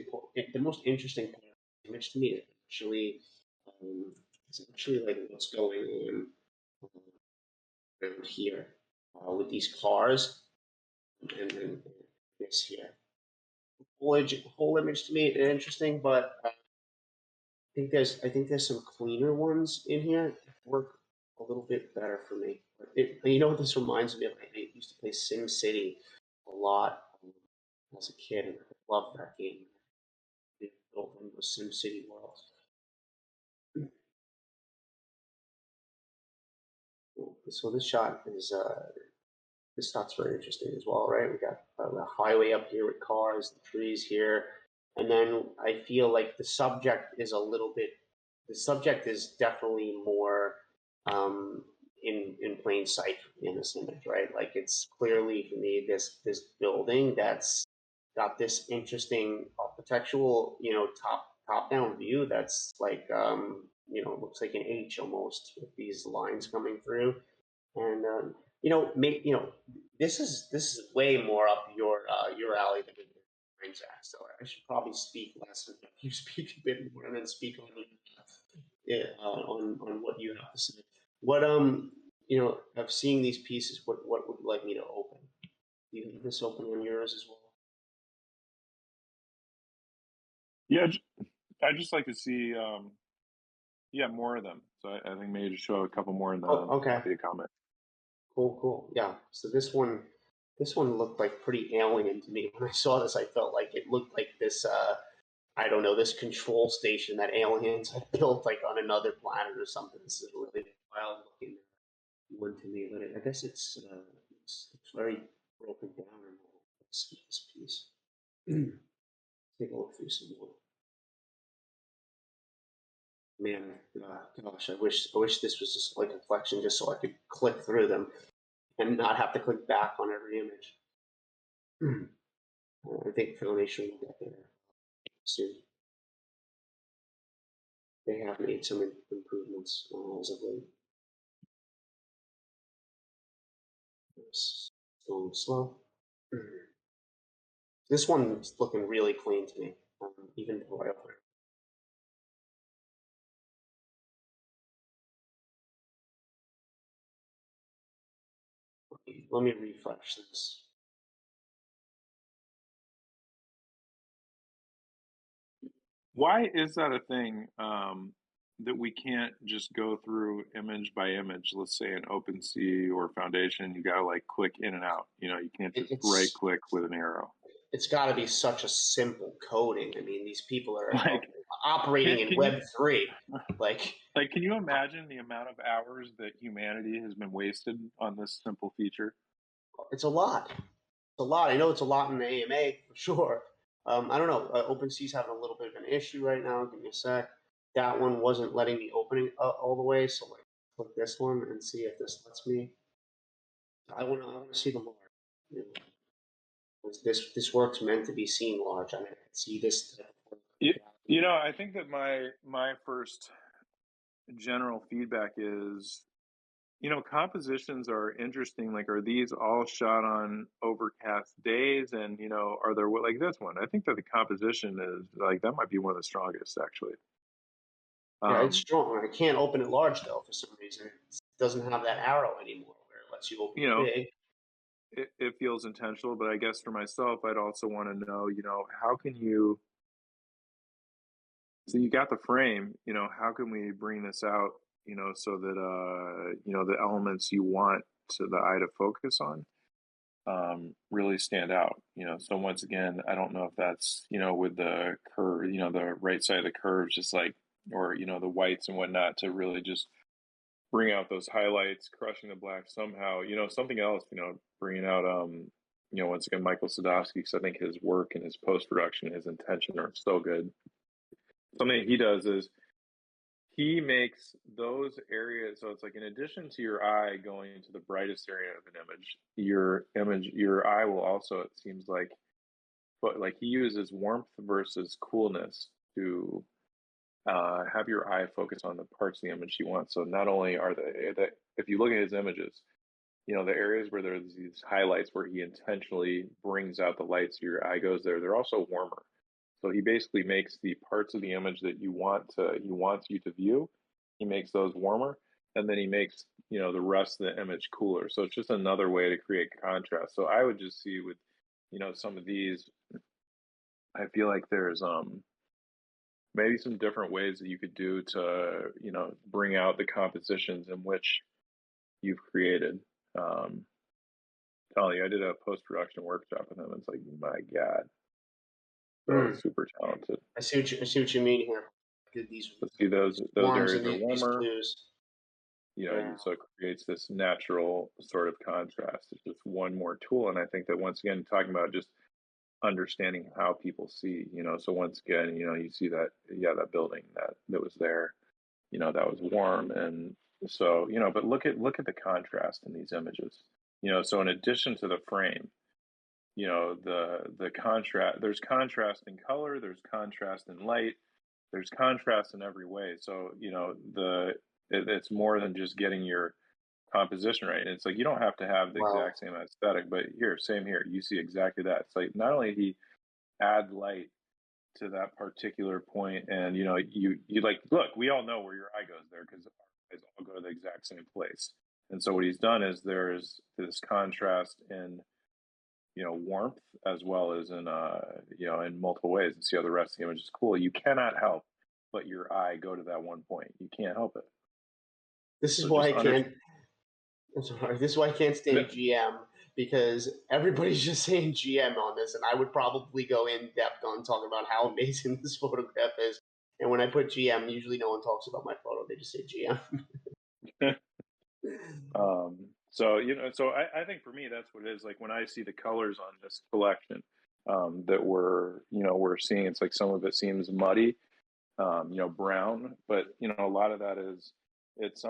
Speaker 2: interesting part of the image to me is actually like what's going on around here with these cars, and then this here. Whole image to me is interesting, but I think there's some cleaner ones in here that work a little bit better for me. You know what this reminds me of? I used to play Sim City a lot as a kid, and I loved that game. It built into a Sim City world. So this shot is this shot's very interesting as well, right? We got the highway up here with cars, the trees here, and then I feel like the subject is definitely more in plain sight in this image, right? Like it's clearly for me this building that's got this interesting architectural, top down view that's like looks like an H almost with these lines coming through, and this is way more up your alley than mine, Zach. So I should probably speak less and you speak a bit more, and then speak on what you have to say. What of seeing these pieces, what would you like me to open? Do you have this open on yours as well?
Speaker 3: Yeah, I just like to see more of them. So I think maybe just show a couple more in the
Speaker 2: okay.
Speaker 3: be a comment.
Speaker 2: Cool. Yeah. So this one looked like pretty alien to me. When I saw this, I felt like it looked like this I don't know, this control station that aliens had built like on another planet or something. This is a really wild looking one to me, but I guess it's very broken down in this piece. Take a look through some more. Man, gosh, I wish this was just like a collection, just so I could click through them and not have to click back on every image. I think Foundation will get there soon. They have made some improvements as of late. It's going slow. This one's looking really clean to me, even before I open it. Let me refresh this.
Speaker 3: Why is that a thing that we can't just go through image by image? Let's say an OpenSea or Foundation, you gotta like click in and out. You can't just right click with an arrow.
Speaker 2: It's got to be such a simple coding. I mean, these people are
Speaker 3: like
Speaker 2: operating in Web3. Like,
Speaker 3: can you imagine the amount of hours that humanity has been wasted on this simple feature?
Speaker 2: It's a lot. It's a lot. I know it's a lot in the AMA for sure. I don't know. OpenSea's having a little bit of an issue right now. Give me a sec. That one wasn't letting me open it all the way. So like, click this one and see if this lets me. I want to see the more. This work's meant to be seen large. I mean, I can see this.
Speaker 3: I think that my first general feedback is, compositions are interesting. Like, are these all shot on overcast days? And, are there like this one? I think that the composition is like, that might be one of the strongest actually.
Speaker 2: Yeah, it's strong. I can't open it large though for some reason. It doesn't have that arrow anymore where it lets you open it big.
Speaker 3: It feels intentional, but I guess for myself, I'd also want to know, how can you So you got the frame, how can we bring this out, so that, the elements you want to the eye to focus on, really stand out, so once again, I don't know if that's, with the curve, the right side of the curves, just like, or, the whites and whatnot to really just bring out those highlights, crushing the black somehow, something else, bringing out, once again, Michael Sadowski, because I think his work and his post-production, his intention are so good. Something he does is he makes those areas, so it's like in addition to your eye going to the brightest area of an image, your eye will also, it seems like, but like he uses warmth versus coolness to have your eye focus on the parts of the image you want. So not only are if you look at his images, the areas where there's these highlights where he intentionally brings out the light so your eye goes there, they're also warmer. So he basically makes the parts of the image that he wants you to view, he makes those warmer, and then he makes, the rest of the image cooler. So it's just another way to create contrast. So I would just see with, some of these, I feel like there's maybe some different ways that you could do to, bring out the compositions in which you've created. Telling you, I did a post-production workshop with him. It's like, my God, super talented.
Speaker 2: I see what you mean here. These
Speaker 3: see those areas are warmer.
Speaker 2: Yeah.
Speaker 3: So it creates this natural sort of contrast. It's just one more tool, and I think that once again, talking about just understanding how people see, so once again, you see that, that building that was there, that was warm, and so, but look at the contrast in these images, so in addition to the frame, the contrast, there's contrast in color, there's contrast in light, there's contrast in every way. So, it's more than just getting your composition right. And it's like, you don't have to have the exact same aesthetic, but same here. You see exactly that. It's like, not only did he add light to that particular point, and, you like, look, we all know where your eye goes there because our eyes all go to the exact same place. And so what he's done is there's this contrast in, warmth as well as in, in multiple ways, and see how the rest of the image is cool. You cannot help but your eye go to that one point. You can't help it.
Speaker 2: This is why I can't. I'm sorry. This is why I can't stand GM, because everybody's just saying GM on this, and I would probably go in depth on talking about how amazing this photograph is. And when I put GM, usually no one talks about my photo; they just say GM.
Speaker 3: So so I think for me that's what it is. Like when I see the colors on this collection that we're seeing, it's like some of it seems muddy, brown, but a lot of that is it's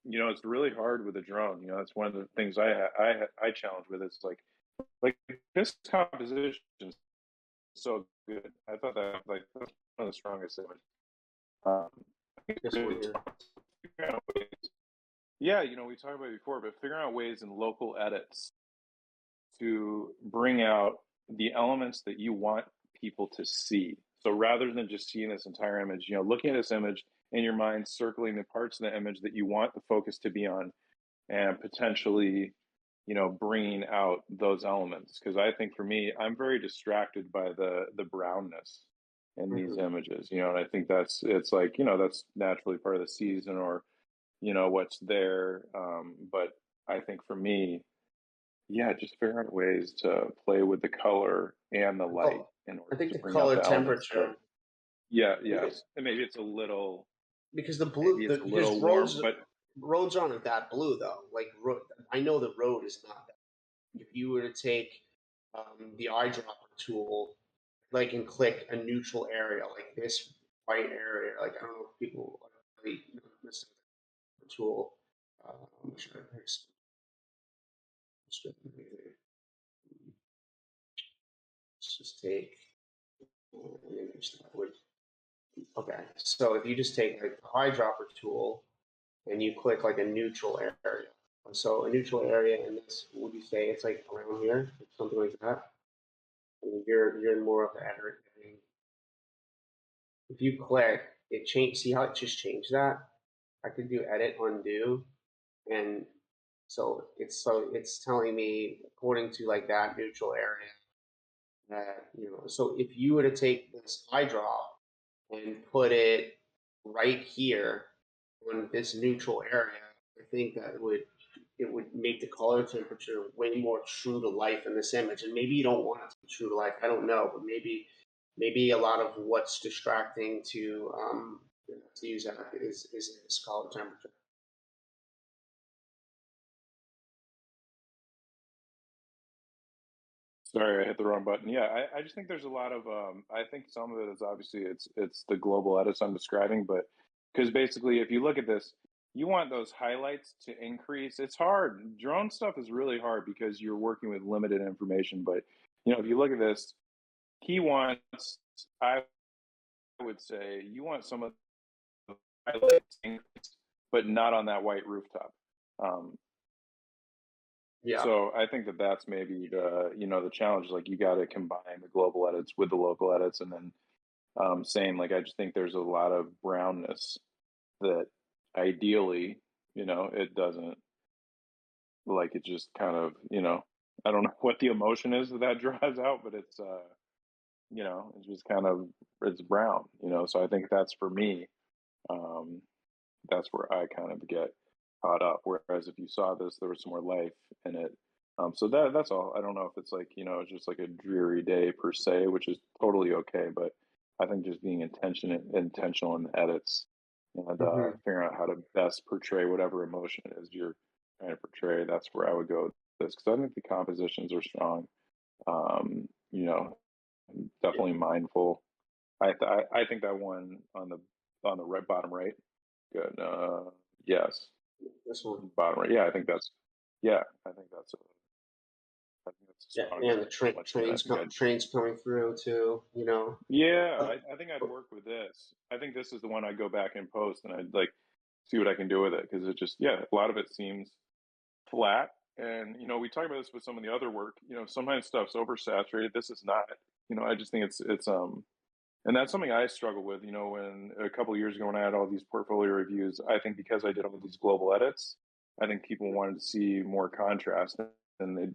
Speaker 3: it's really hard with a drone. That's one of the things I challenge with. It's like this composition is so good. I thought that like that's one of the strongest images. Yeah, we talked about it before, but figuring out ways in local edits to bring out the elements that you want people to see. So rather than just seeing this entire image, looking at this image in your mind, circling the parts of the image that you want the focus to be on, and potentially, bringing out those elements. Because I think for me, I'm very distracted by the brownness in these images, and I think it's like, that's naturally part of the season or, what's there. But I think for me, just figure out ways to play with the color and the light in order to bring out the
Speaker 2: temperature.
Speaker 3: Yes, and maybe it's a little
Speaker 2: because the blue, because roads aren't that blue though. Like I know the road is not that. If you were to take the eyedropper tool, like and click a neutral area, like this white area, like I don't know if people really miss the tool. I'm sure let's just take an image that would. Okay, so if you just take like the eyedropper tool and you click like a neutral area, so a neutral area in this, would you say it's like around here, something like that? And you're in more of the editing. If you click, it change. See how it just changed that? I could do edit, undo, and so it's telling me according to like that neutral area that so if you were to take this eyedrop and put it right here on this neutral area, I think that it would make the color temperature way more true to life in this image. And maybe you don't want it to be true to life. I don't know, but maybe a lot of what's distracting to use that is this color temperature.
Speaker 3: Sorry, I hit the wrong button. Yeah, I just think there's a lot of I think some of it is obviously it's the global edits I'm describing, but because basically if you look at this, you want those highlights to increase. It's hard. Drone stuff is really hard because you're working with limited information. But if you look at this, he wants, I would say, you want some of the highlights to increase, but not on that white rooftop.
Speaker 2: Yeah.
Speaker 3: So I think that that's maybe the challenge. Like you got to combine the global edits with the local edits, and then saying like I just think there's a lot of brownness that ideally, it doesn't like it just kind of I don't know what the emotion is that draws out, but it's it's just kind of it's brown, So I think that's for me. That's where I kind of get caught up. Whereas if you saw this, there was some more life in it. So that's all. I don't know if it's like it's just like a dreary day per se, which is totally okay. But I think just being intentional in the edits and figuring out how to best portray whatever emotion it is you're trying to portray. That's where I would go with this because I think the compositions are strong. Definitely mindful. I think that one on the right bottom right. Good. Yes.
Speaker 2: This one.
Speaker 3: Bottom right. Yeah, I think that's. Yeah, I think that's. I think that's a strong.
Speaker 2: Yeah, and the trains coming through too.
Speaker 3: Yeah, I think I'd work with this. I think this is the one I go back and post, and I'd like see what I can do with it because it just a lot of it seems flat, and we talk about this with some of the other work. Sometimes stuff's oversaturated. This is not. I just think it's and that's something I struggle with, when a couple of years ago when I had all these portfolio reviews, I think because I did all these global edits, I think people wanted to see more contrast and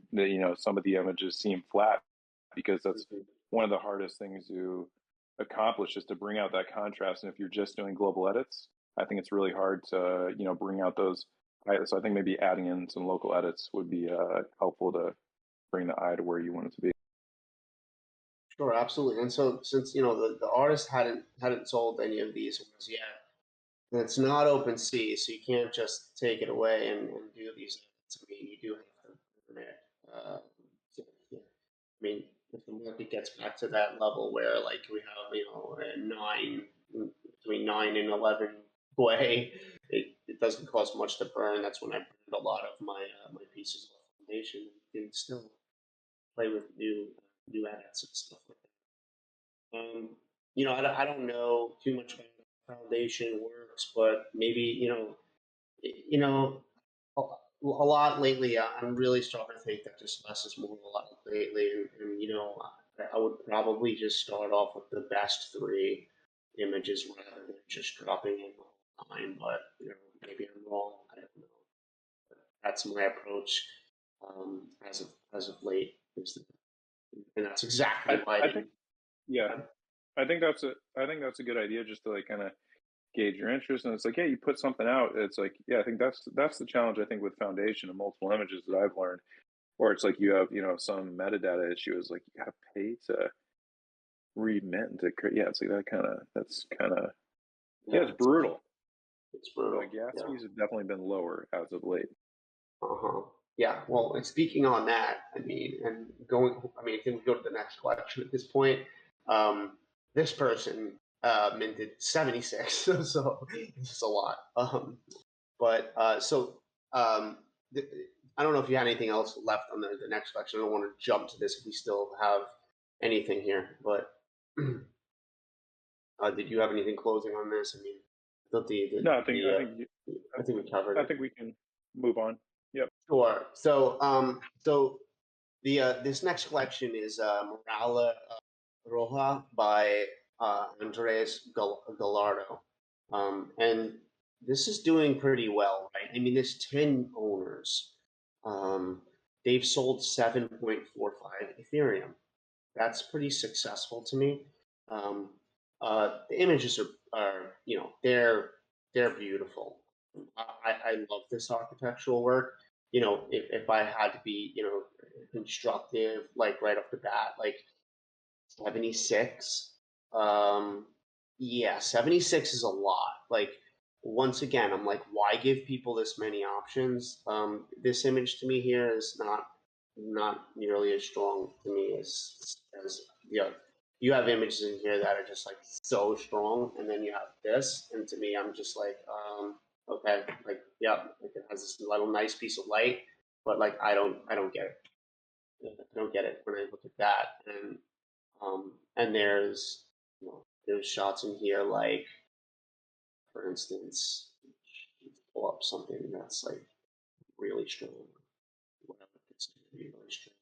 Speaker 3: some of the images seem flat because that's one of the hardest things to accomplish is to bring out that contrast. And if you're just doing global edits, I think it's really hard to, bring out those. So I think maybe adding in some local edits would be helpful to bring the eye to where you want it to be.
Speaker 2: Sure, absolutely. And so since the artist hadn't sold any of these ones yet, and it's not open sea, so you can't just take it away and do these edits. I mean, you do have to permit. I mean, if the market gets back to that level where like we have between 9 and 11 Gwei, it doesn't cost much to burn. That's when I burned a lot of my pieces of foundation. You can still play with new edits and stuff like that. I don't know too much about how foundation works, but maybe a lot lately. I'm really starting to think that just less is more a lot lately, and I would probably just start off with the best 3 images rather than just dropping in all the time. But maybe I'm wrong. I don't know. But that's my approach as of late. And that's exactly why
Speaker 3: I think. Yeah, I think that's a good idea just to like kind of gauge your interest. And it's like, yeah, you put something out. It's like, yeah, I think that's the challenge. I think with foundation and multiple images that I've learned, or it's like you have some metadata issue is like you got to pay to remit to create. Yeah, it's like that's kind of it's brutal.
Speaker 2: It's brutal.
Speaker 3: The gas fees have definitely been lower as of late.
Speaker 2: Yeah, well, and speaking on that, I mean, if we go to the next collection at this point, this person minted 76, so it's a lot. I don't know if you had anything else left on the next collection. I don't want to jump to this if we still have anything here, but did you have anything closing on this? I mean, I think we covered it.
Speaker 3: I think we can move on. Yep.
Speaker 2: Sure. So, this next collection is Morala Roja by Andres Gallardo, and this is doing pretty well, right? I mean, there's 10 owners. They've sold 7.45 Ethereum. That's pretty successful to me. The images are they're beautiful. I love this architectural work. If I had to be, constructive, like right off the bat, like 76. Yeah, 76 is a lot. Like, once again, I'm like, why give people this many options? This image to me here is not nearly as strong to me as you have images in here that are just like so strong, and then you have this, and to me, I'm just like, okay, like, yep, like it has this little nice piece of light, but like I don't get it. I don't get it when I look at that, and there's shots in here like, for instance, pull up something that's like really strong, whatever it's going to be really strong,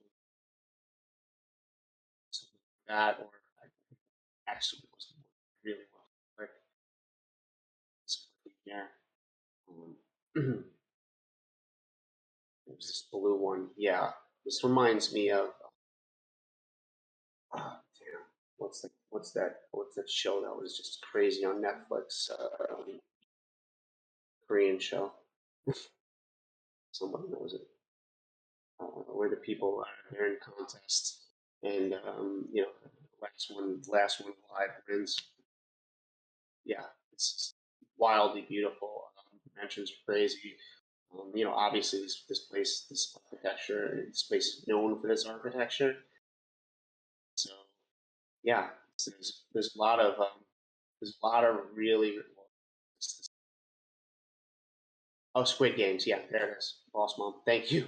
Speaker 2: something like that, or actually was the one really well. Like this here, there's this blue one. Yeah, this reminds me of damn, what's that show that was just crazy on Netflix? Korean show. Somebody knows it. Where the people they're in contests, and last one live wins. Yeah, it's wildly beautiful. Dimensions are crazy. Obviously this architecture, this place is known for this architecture. So yeah, there's a lot of really. Oh, Squid Games. Yeah, there it is. Boss Mom. Thank you.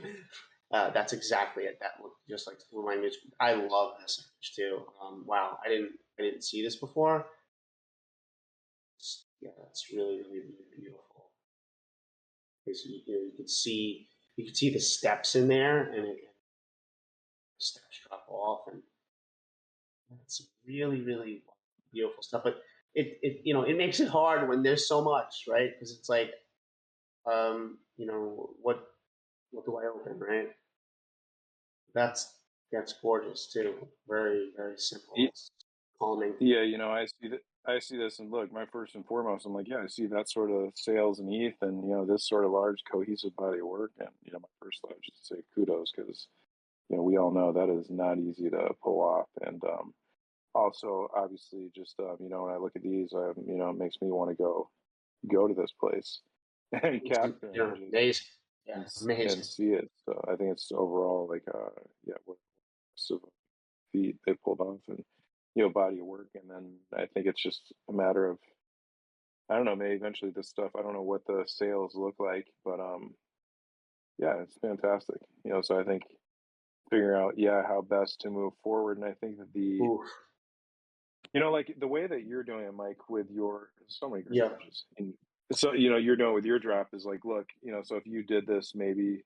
Speaker 2: That's exactly it. That look just like to remind me. I love this image too. Wow, I didn't see this before. Yeah, it's really, really, really beautiful. Because you could see the steps in there, and the steps drop off, and it's really, really beautiful stuff. But it makes it hard when there's so much, right? Because it's like, what do I open, right? That's gorgeous too. Very, very simple. It's calming.
Speaker 3: Yeah, I see this, and look, my first and foremost, I'm like, yeah, I see that sort of sales and ETH, and this sort of large cohesive body of work, and my first thought is just to say kudos, because we all know that is not easy to pull off, and also obviously just when I look at these, it makes me want to go to this place and capture images
Speaker 2: Amazing. Yeah, amazing.
Speaker 3: and see it. So I think it's overall like what sort of feat they pulled off, and body of work, and then I think it's just a matter of, I don't know, maybe eventually this stuff, I don't know what the sales look like, but yeah, it's fantastic. So I think figuring out how best to move forward, and I think that
Speaker 2: Oof.
Speaker 3: like the way that you're doing it, Mike, with your so many great
Speaker 2: Yeah.
Speaker 3: images, and so you're doing with your drop is like, look, so if you did this, maybe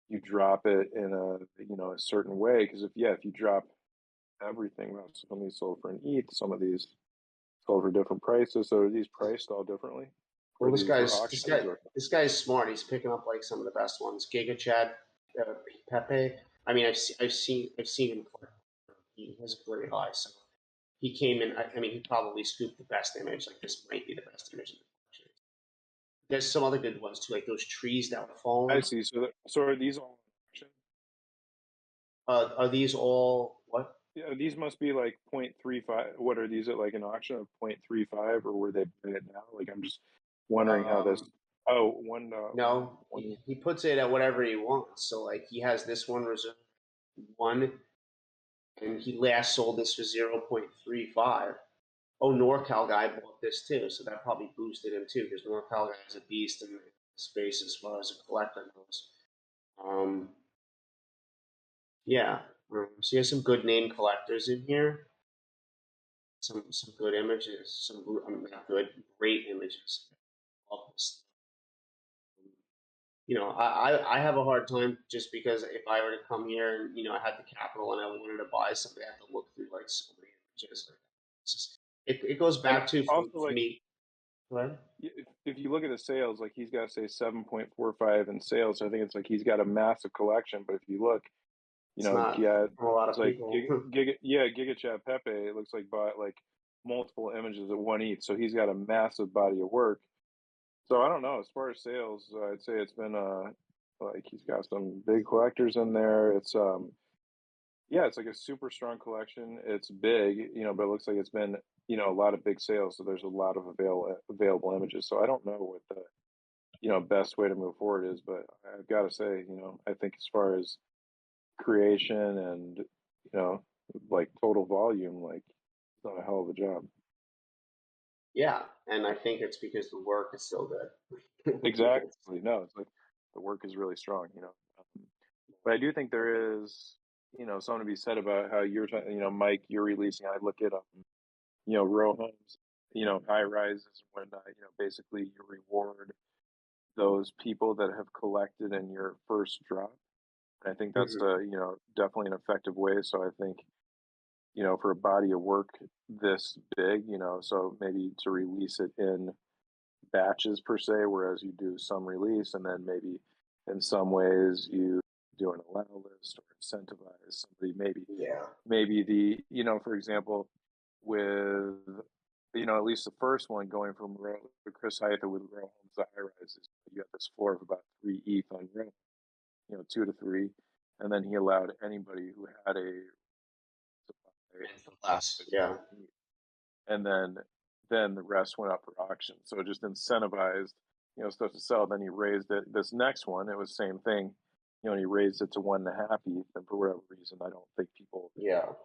Speaker 3: you drop it in a certain way, because if you drop everything, some of these sold for an ETH, some of these sold for different prices. So are these priced all differently?
Speaker 2: Well, this guy's smart. He's picking up like some of the best ones. Giga Chad, Pepe. I mean, I've seen him play. He has a great eye, so he came in. I mean, he probably scooped the best image. Like, this might be the best image in the collection. There's some other good ones too, like those trees that were falling.
Speaker 3: I see. So are these all auction?
Speaker 2: Are these all what?
Speaker 3: Yeah, these must be like 0.35. What are these at, like an auction of 0.35, or were they buying it now? Like, I'm just wondering how this. Oh, one.
Speaker 2: No, he puts it at whatever he wants. So like, he has this one reserved one, and he last sold this for 0.35. Oh, NorCal guy bought this too, so that probably boosted him too, because NorCal guy is a beast in space as far as a collector goes. Yeah, so you have some good name collectors in here. Some good images, not good, great images. Love this. I have a hard time, just because if I were to come here and I had the capital and I wanted to buy something, I have to look through like so many images. It's just, it goes back to
Speaker 3: also,
Speaker 2: for me. What?
Speaker 3: If you look at the sales, like he's got, say, 7.45 in sales. So I think it's like he's got a massive collection. But if you look,
Speaker 2: It's not
Speaker 3: yeah,
Speaker 2: a lot of
Speaker 3: it's like
Speaker 2: people.
Speaker 3: Giga Chat Pepe. It looks like bought like multiple images at one each. So he's got a massive body of work. So I don't know. As far as sales, I'd say it's been like he's got some big collectors in there. It's yeah, it's like a super strong collection. It's big, but it looks like it's been a lot of big sales. So there's a lot of available images. So I don't know what the best way to move forward is, but I've got to say, I think as far as creation and like total volume, like it's done a hell of a job.
Speaker 2: Yeah, and I think it's because the work is so good.
Speaker 3: Exactly. No, it's like the work is really strong, but I do think there is, something to be said about how you're talking, Mike, you're releasing. I look at row homes, high rises, when basically you reward those people that have collected in your first drop. And I think that's definitely an effective way. So I think for a body of work this big, so maybe to release it in batches per se, whereas you do some release and then maybe in some ways you do an allow list or incentivize somebody. Maybe the for example, with at least the first one going from Chris Hytha with row homes to high rises, you have this floor of about 3 ETH on row, 2 to 3, and then he allowed anybody who had a
Speaker 2: less, yeah,
Speaker 3: and then the rest went up for auction. So it just incentivized stuff to sell. Then he raised it. This next one, it was the same thing. He raised it to 1.5 ETH, and for whatever reason, I don't think people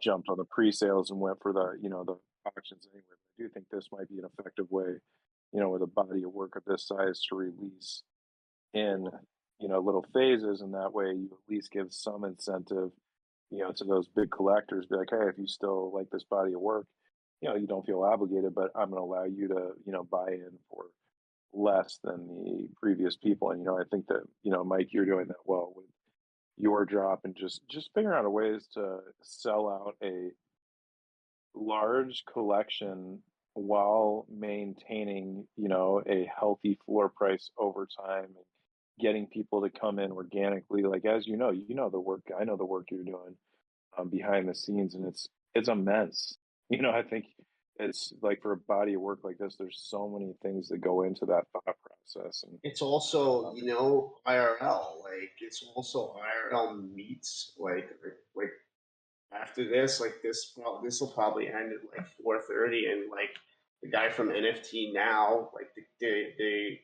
Speaker 3: jumped on the pre-sales and went for the the auctions anyway. But I do think this might be an effective way, with a body of work of this size to release in little phases, and that way you at least give some incentive, to those big collectors. Be like, hey, if you still like this body of work, you don't feel obligated, but I'm going to allow you to buy in for less than the previous people. And I think that Mike, you're doing that well with your drop, and just figuring out ways to sell out a large collection while maintaining a healthy floor price over time, and getting people to come in organically. Like, as the work, I know the work you're doing behind the scenes, and it's immense. I think it's like, for a body of work like this, there's so many things that go into that thought process. And
Speaker 2: it's also IRL. Like, it's also IRL meets like after this, like this will probably end at like 4:30, and like the guy from NFT Now, like the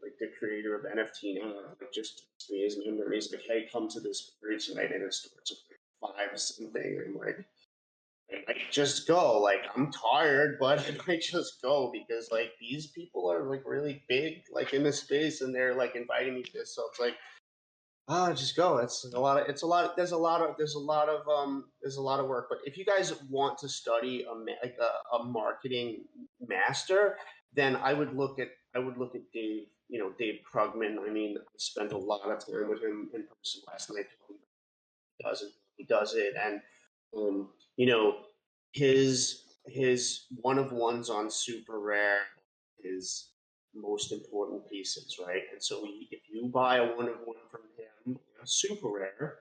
Speaker 2: like the creator of NFT Now, like just texted me his number, and he's like, hey, come to this party tonight, and it starts at like 5 something. I'm like, I just go. Like, I'm tired, but I might just go, because like these people are like really big, like in this space, and they're like inviting me to this. So it's like, just go. There's a lot of work. But if you guys want to study a marketing master, then I would look at Dave, Dave Krugman. I mean, I spent a lot of time with him in person last night. He does it, and his one of ones on super rare is most important pieces, right? And so if you buy a one of one from him, super rare,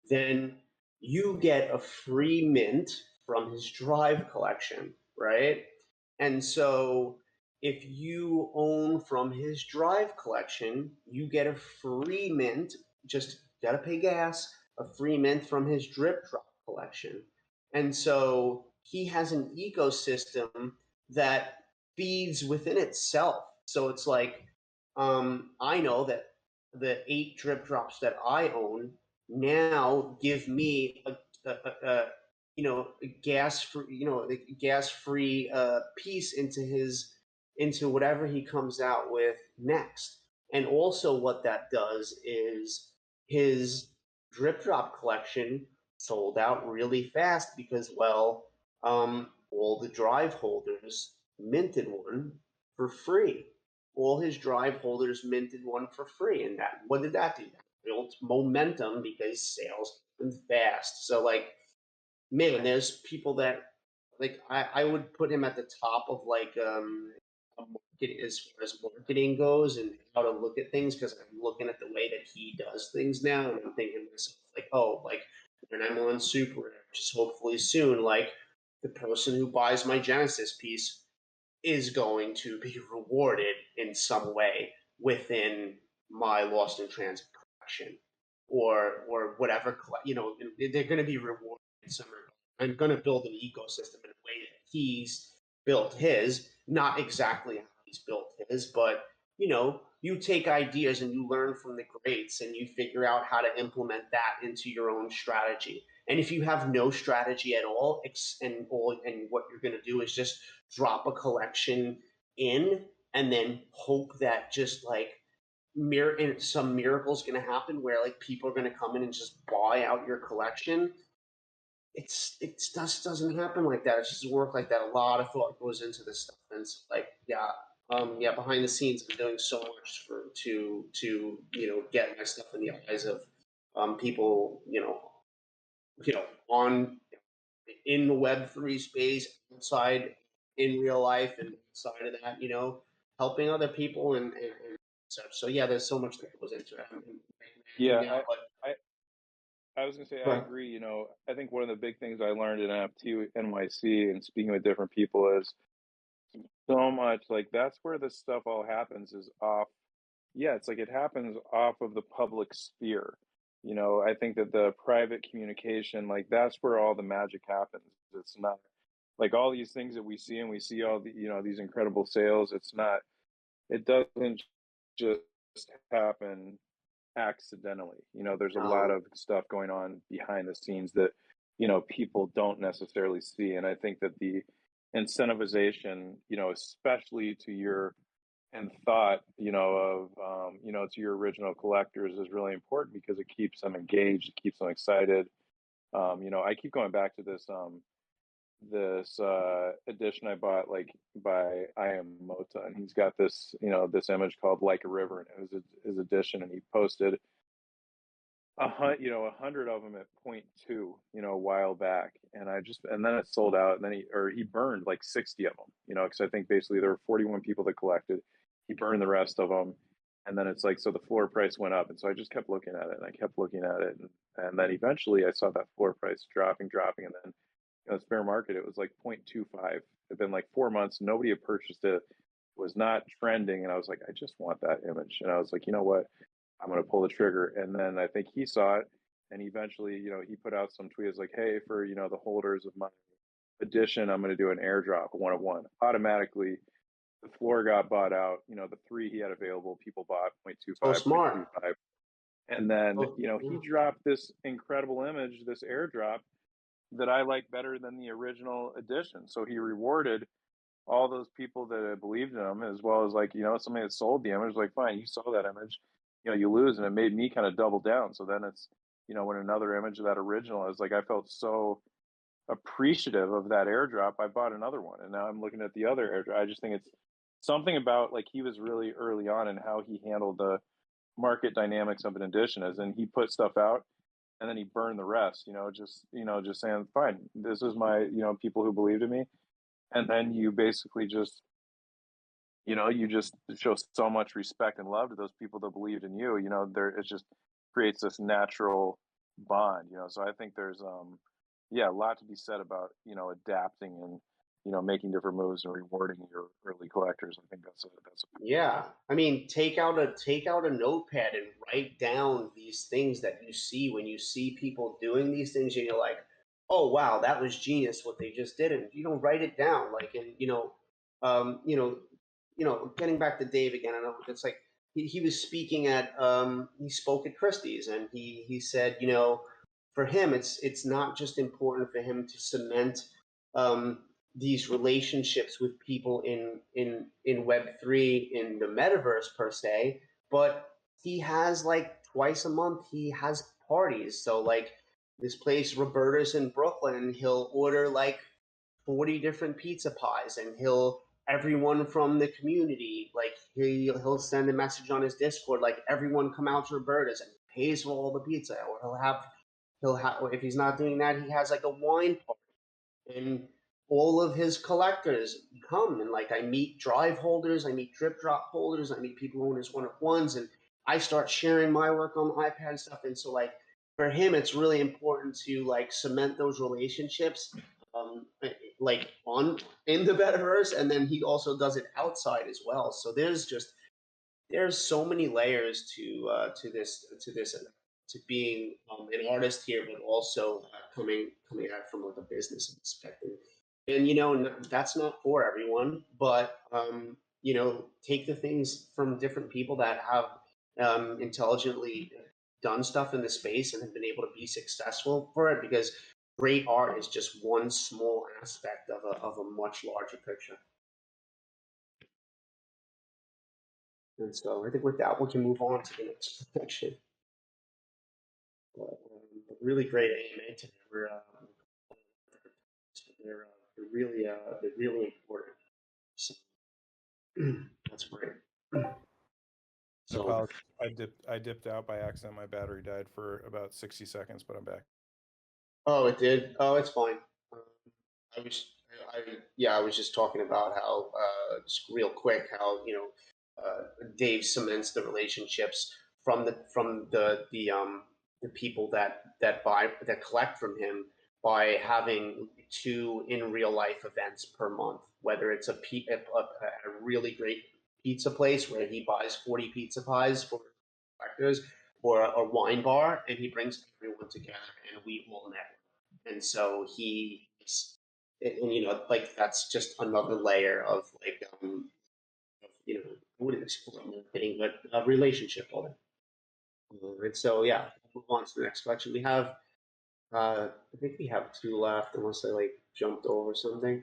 Speaker 2: then you get a free mint from his drive collection, right? And so if you own from his drive collection, you get a free mint. Just gotta pay gas. A free mint from his drip drop collection. And so he has an ecosystem that feeds within itself. So it's like, I know that the 8 drip drops that I own now give me a gas free piece into whatever he comes out with next. And also what that does is his drip drop collection sold out really fast, because all the drive holders minted one for free. All his drive holders minted one for free, and what did that do? That built momentum, because sales happen fast. So like, man, there's people that, like, I would put him at the top of like a market as far as marketing goes and how to look at things, because I'm looking at the way that he does things now, and I'm thinking to myself, like, oh, like when I'm on super, which is hopefully soon, like the person who buys my Genesis piece is going to be rewarded in some way within my Lost in Transit collection, or whatever. They're going to be rewarded in some regard. I'm going to build an ecosystem in a way that he's built his, not exactly how he's built his, but you take ideas and you learn from the greats and you figure out how to implement that into your own strategy. And if you have no strategy at all, and what you're going to do is just drop a collection in and then hope that just like some miracle is going to happen where like people are going to come in and just buy out your collection. It just doesn't happen like that. It doesn't work like that. A lot of thought goes into this stuff, and it's like behind the scenes, I'm doing so much to get my stuff in the eyes of people on in the Web3 space, outside in real life, and outside of that, helping other people and such. So yeah, there's so much that goes into it.
Speaker 3: Yeah, I was gonna say I agree. You know, I think one of the big things I learned in NFT NYC and speaking with different people is so much like that's where this stuff all happens is off. Yeah, it's like it happens off of the public sphere. You know, I think that the private communication, like that's where all the magic happens. It's not like all these things that we see and we see all the, these incredible sales. It doesn't just happen accidentally. You know, there's a lot of stuff going on behind the scenes that, people don't necessarily see. And I think that the incentivization, especially to your and thought, to your original collectors is really important because it keeps them engaged, it keeps them excited. I keep going back to this edition I bought like by I Am Mota, and he's got this this image called Like a River, and it was his edition, and he posted 100 of them at point two, a while back, and then it sold out, and then he burned like 60 of them, because I think basically there were 41 people that collected. He burned the rest of them, and then it's like so the floor price went up, and so I just kept looking at it, and I kept looking at it, and then eventually I saw that floor price dropping, and then it's fair market. It was like 0.25. It'd been like 4 months. Nobody had purchased it. It was not trending. And I was like, I just want that image. And I was like, you know what? I'm going to pull the trigger. And then I think he saw it. And eventually, he put out some tweets like, hey, for, the holders of my edition, I'm going to do an airdrop, 1 of 1. Automatically, the floor got bought out. The 3 he had available, people bought 0.25,
Speaker 2: so smart.
Speaker 3: 0.25. And then, he dropped this incredible image, this airdrop, that I like better than the original edition. So he rewarded all those people that believed in him, as well as like, somebody that sold the image, like, fine, you saw that image, you lose. And it made me kind of double down. So then it's, when another image of that original is like, I felt so appreciative of that airdrop. I bought another one, and now I'm looking at the other airdrop. I just think it's something about like, he was really early on in how he handled the market dynamics of an edition, as in he put stuff out, and then he burned the rest, just saying, fine, this is my, people who believed in me. And then you basically just, you just show so much respect and love to those people that believed in you, it just creates this natural bond, so I think there's, a lot to be said about, adapting and, making different moves and rewarding your early collectors. I think that's
Speaker 2: yeah. I mean, take out a notepad and write down these things that you see when you see people doing these things, and you're like, oh wow, that was genius what they just did, and write it down, like, and getting back to Dave again. I know it's like he was speaking at he spoke at Christie's, and he said, for him it's not just important for him to cement these relationships with people in Web3 in the metaverse per se, but he has like twice a month he has parties. So like this place Roberta's in Brooklyn, and he'll order like 40 different pizza pies, and everyone from the community, like he'll send a message on his Discord like, everyone come out to Roberta's, and he pays for all the pizza. Or he'll have, if he's not doing that, he has like a wine party, and all of his collectors come, and like I meet drive holders, I meet drip drop holders, I meet people who own his 1-of-1s, and I start sharing my work on the iPad and stuff. And so like for him, it's really important to like cement those relationships like in the metaverse, and then he also does it outside as well. So there's so many layers to this to being an artist here, but also coming at it from like a business perspective. And that's not for everyone, but take the things from different people that have intelligently done stuff in the space and have been able to be successful for it, because great art is just one small aspect of a much larger picture. And so I think with that, we can move on to the next section. Really great AMA today. They're really important. So, that's great. So
Speaker 5: I dipped out by accident. My battery died for about 60 seconds, but I'm back.
Speaker 2: Oh, it did. Oh, it's fine. Um, I was just talking about how just real quick how Dave cements the relationships from the people that collect from him by having 2 in real life events per month, whether it's a really great pizza place where he buys 40 pizza pies for collectors, or a wine bar, and he brings everyone together and we all network. And so like that's just another layer of like I wouldn't explain anything, but a relationship building. And so yeah, we'll move on to the next question. We have I think we have 2 left, unless I like jumped over something.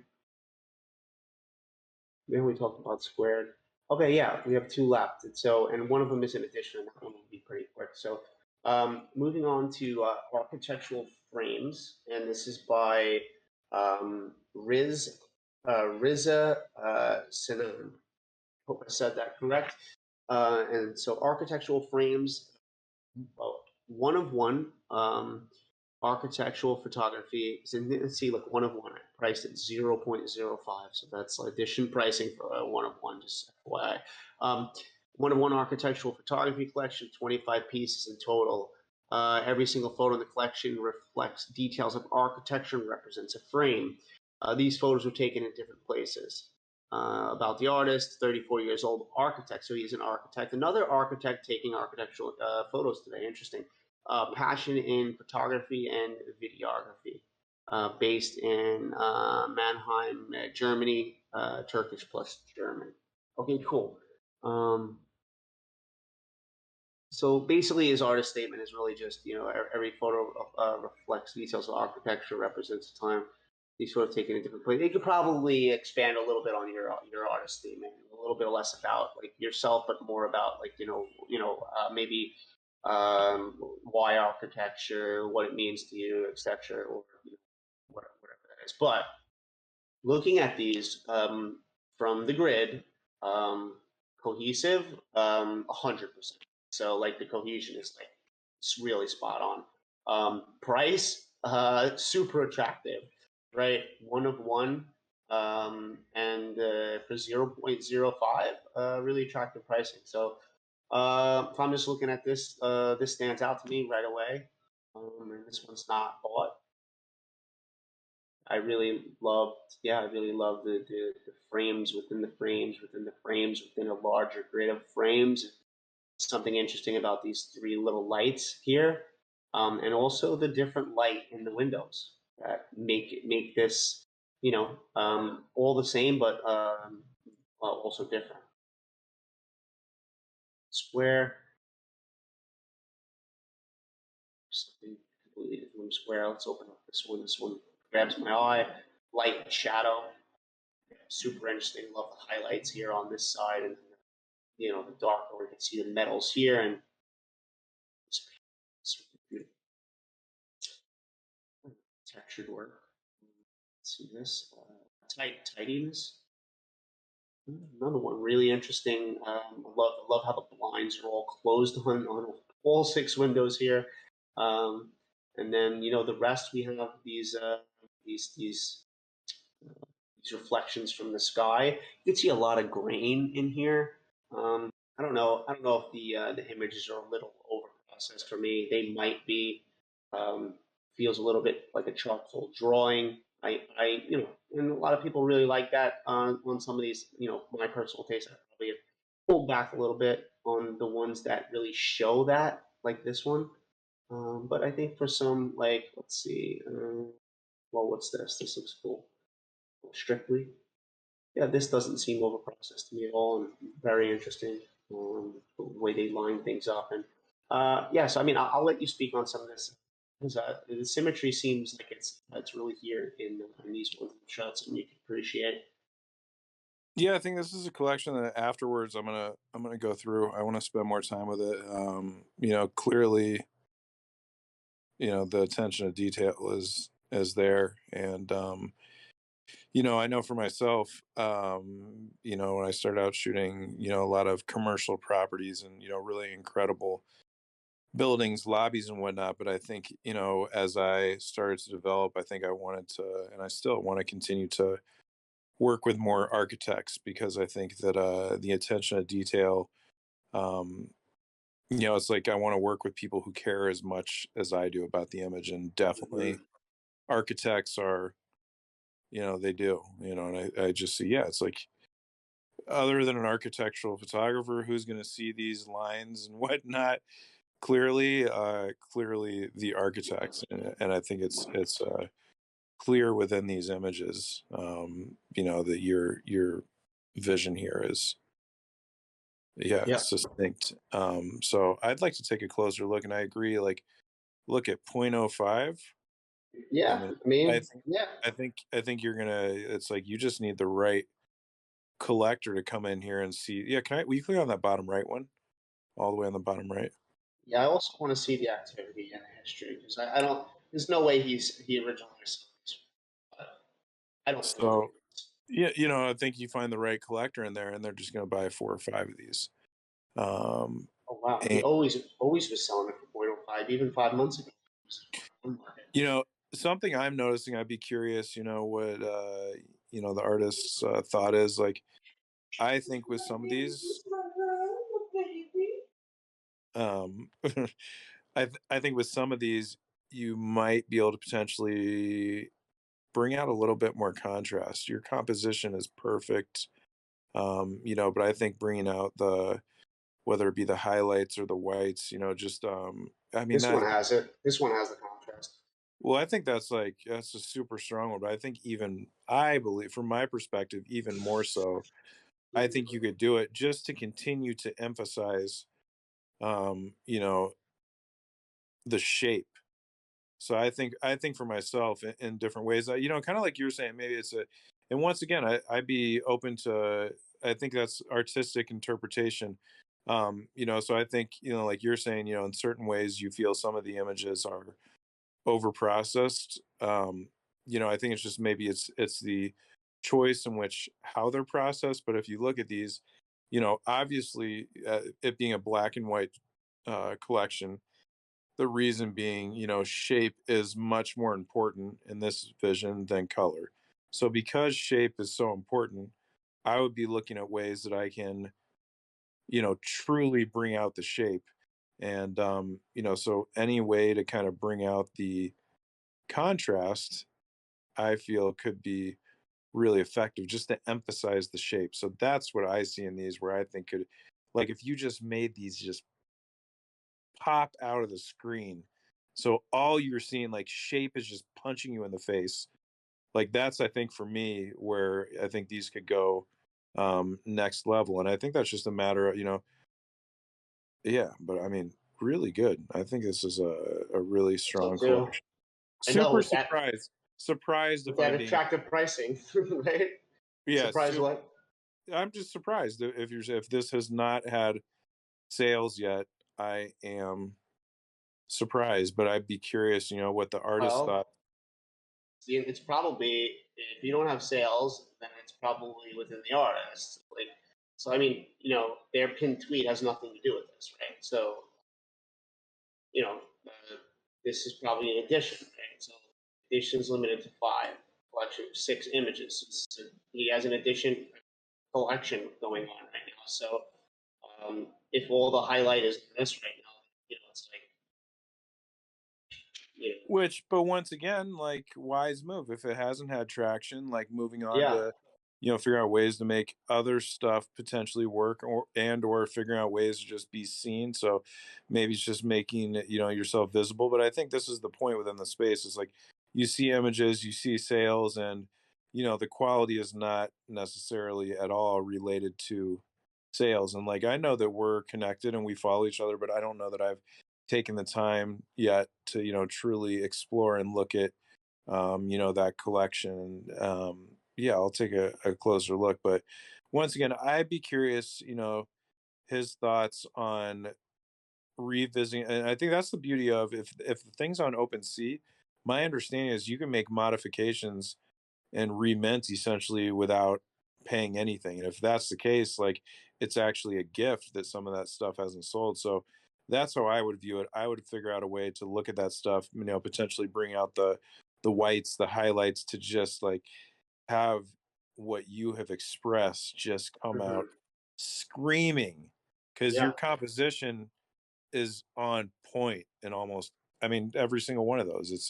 Speaker 2: Maybe we talked about squared. Okay, yeah, we have 2 left. And one of them is an addition, and that one will be pretty quick. So moving on to architectural frames, and this is by Riza Sinan. Hope I said that correct. And so architectural frames, well, one of one. Architectural photography. So let's see, look, one of one, priced at 0.05. So that's addition pricing for a one of one, just FYI. One of one architectural photography collection, 25 pieces in total. Every single photo in the collection reflects details of architecture and represents a frame. These photos were taken in different places. About the artist, 34 years old, architect. So he's an architect. Another architect taking architectural photos today. Interesting. Passion in photography and videography, based in Mannheim, Germany, Turkish plus German. Okay, cool. So basically his artist statement is really just, every photo reflects details of architecture, represents the time. These sort of taken a different place. They could probably expand a little bit on your artist statement, a little bit less about like yourself, but more about like maybe why architecture, what it means to you, etc., or whatever that is. But looking at these from the grid, cohesive, 100%. So like the cohesion is like it's really spot on. Price, super attractive, right? One of one, and for 0.05, really attractive pricing. So if I'm just looking at this, this stands out to me right away. And this one's not bought. I really loved the frames within the frames within the frames within a larger grid of frames. Something interesting about these 3 little lights here, and also the different light in the windows that make this all the same, but also different. Square. Something completely different square. Let's open up this one. This one grabs my eye. Light and shadow. Super interesting. Love the highlights here on this side, and the darker where you can see the metals here, and it's beautiful. Textured work. Let's see this. Tidiness. Another one really interesting. I love how the blinds are all closed on all 6 windows here. And then the rest we have these reflections from the sky. You can see a lot of grain in here. I don't know if the images are a little over processed for me. They might be. Feels a little bit like a charcoal drawing. and a lot of people really like that on some of these, my personal taste. I probably have pulled back a little bit on the ones that really show that, like this one. But I think for some, like, let's see, well, what's this? This looks cool. Strictly. Yeah, this doesn't seem overprocessed to me at all, and very interesting the way they line things up. And yeah, so I mean, I'll let you speak on some of this because the symmetry seems like it's really here in these ones. I'm sure that's something you can appreciate.
Speaker 5: Yeah, I think this is a collection that afterwards I'm gonna go through. I want to spend more time with it. Clearly, the attention to detail is there, and I know for myself, when I started out shooting, a lot of commercial properties and really incredible buildings, lobbies, and whatnot. But I think as I started to develop, I think I wanted to, and I still want to continue to work with more architects because I think that the attention to detail, um, it's like I want to work with people who care as much as I do about the image, and
Speaker 2: Mm-hmm.
Speaker 5: definitely architects are, they do, and I just see, yeah, it's like other than an architectural photographer who's going to see these lines and whatnot clearly the architects, and I think it's clear within these images, that your vision here is, yeah,
Speaker 2: Yeah,
Speaker 5: succinct. So I'd like to take a closer look, and I agree, like, look at 0.05. I
Speaker 2: yeah.
Speaker 5: mean,
Speaker 2: I
Speaker 5: I
Speaker 2: mean,
Speaker 5: think
Speaker 2: yeah,
Speaker 5: I think you're gonna, it's like you just need the right collector to come in here and see. Yeah, will you click on that bottom right one, all the way on the bottom right?
Speaker 2: yeah. I also want to see the activity and the history because I don't. There's no way he originally saw this. I don't think.
Speaker 5: So yeah, I think you find the right collector in there, and they're just going to buy 4 or 5 of these. Um,
Speaker 2: Oh wow, he
Speaker 5: and
Speaker 2: always was selling it for 0.05, even 5 months ago.
Speaker 5: you know, something I'm noticing, I'd be curious, what the artist's thought is. Like, I think with some of these, um, I think with some of these, you might be able to potentially bring out a little bit more contrast. Your composition is perfect, but I think bringing out whether it be the highlights or the whites, just I mean
Speaker 2: This one
Speaker 5: that.
Speaker 2: has it. This one has the contrast.
Speaker 5: Well, I think that's a super strong one, but I think, even I believe, from my perspective, even more so, I think you could do it just to continue to emphasize, um, you know, the shape. So I think for myself in different ways, kind of like you were saying, maybe it's and once again, I'd be open to, I think that's artistic interpretation. So I think, like you're saying, in certain ways you feel some of the images are over processed. I think it's just, maybe it's the choice in which how they're processed. But if you look at these, obviously, it being a black and white collection, the reason being, shape is much more important in this vision than color. So because shape is so important, I would be looking at ways that I can, truly bring out the shape. And so any way to kind of bring out the contrast, I feel could be really effective, just to emphasize the shape. So that's what I see in these, where I think could, like, if you just made these just pop out of the screen. So all you're seeing, like, shape is just punching you in the face. Like, that's, I think, for me, where I think these could go next level. And I think that's just a matter of, yeah, but I mean, really good. I think this is a really
Speaker 2: So
Speaker 5: strong
Speaker 2: too.
Speaker 5: collection.
Speaker 2: I know
Speaker 5: Super surprised. Surprised,
Speaker 2: with
Speaker 5: if
Speaker 2: that
Speaker 5: I'm being,
Speaker 2: attractive pricing, right?
Speaker 5: yeah,
Speaker 2: Surprise
Speaker 5: super.
Speaker 2: what?
Speaker 5: I'm just surprised if this has not had sales yet. I am surprised, but I'd be curious, what the artist
Speaker 2: Well,
Speaker 5: thought.
Speaker 2: see, it's probably if you don't have sales, then it's probably within the artist. Like, so I mean, their pinned tweet has nothing to do with this, right? So you know, this is probably an edition, right? So edition's limited to 5, collection of 6 images. He has an edition collection going on right now. So if all the highlight is this right now, it's like Yeah.
Speaker 5: But once again, like, wise move. If it hasn't had traction, like moving on
Speaker 2: Yeah.
Speaker 5: to, figuring out ways to make other stuff potentially work, or figuring out ways to just be seen. So maybe it's just making, yourself visible. But I think this is the point within the space. Is like you see images, you see sales, and the quality is not necessarily at all related to sales. And like I know that we're connected and we follow each other, but I don't know that I've taken the time yet to truly explore and look at that collection. Yeah, I'll take a closer look. But once again, I'd be curious, his thoughts on revisiting. And I think that's the beauty of, if the thing's on OpenSea, my understanding is you can make modifications and remint essentially without paying anything. And if that's the case, like, it's actually a gift that some of that stuff hasn't sold. So that's how I would view it. I would figure out a way to look at that stuff, potentially bring out the whites, the highlights, to just like have what you have expressed just come out screaming, because
Speaker 2: Yeah.
Speaker 5: your composition is on point in almost, I mean, every single one of those. It's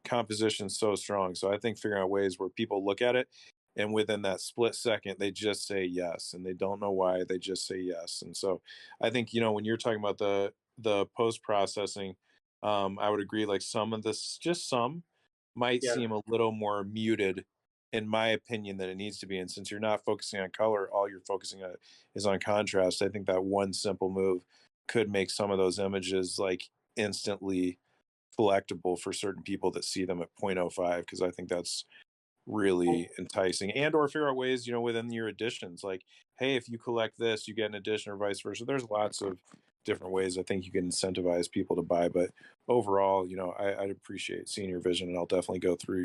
Speaker 5: composition so strong. So I think figuring out ways where people look at it and within that split second they just say yes, and they don't know why, they just say yes. And so I think, when you're talking about the post processing, I would agree, like some of this, just some, might
Speaker 2: Yeah.
Speaker 5: seem a little more muted in my opinion than it needs to be. And since you're not focusing on color, all you're focusing on is on contrast. I think that one simple move could make some of those images like instantly collectible for certain people that see them at 0.05, because I think that's really enticing. And or figure out ways, within your editions, like, hey, if you collect this you get an edition, or vice versa. There's lots of different ways I think you can incentivize people to buy. But overall, I'd appreciate seeing your vision, and I'll definitely go through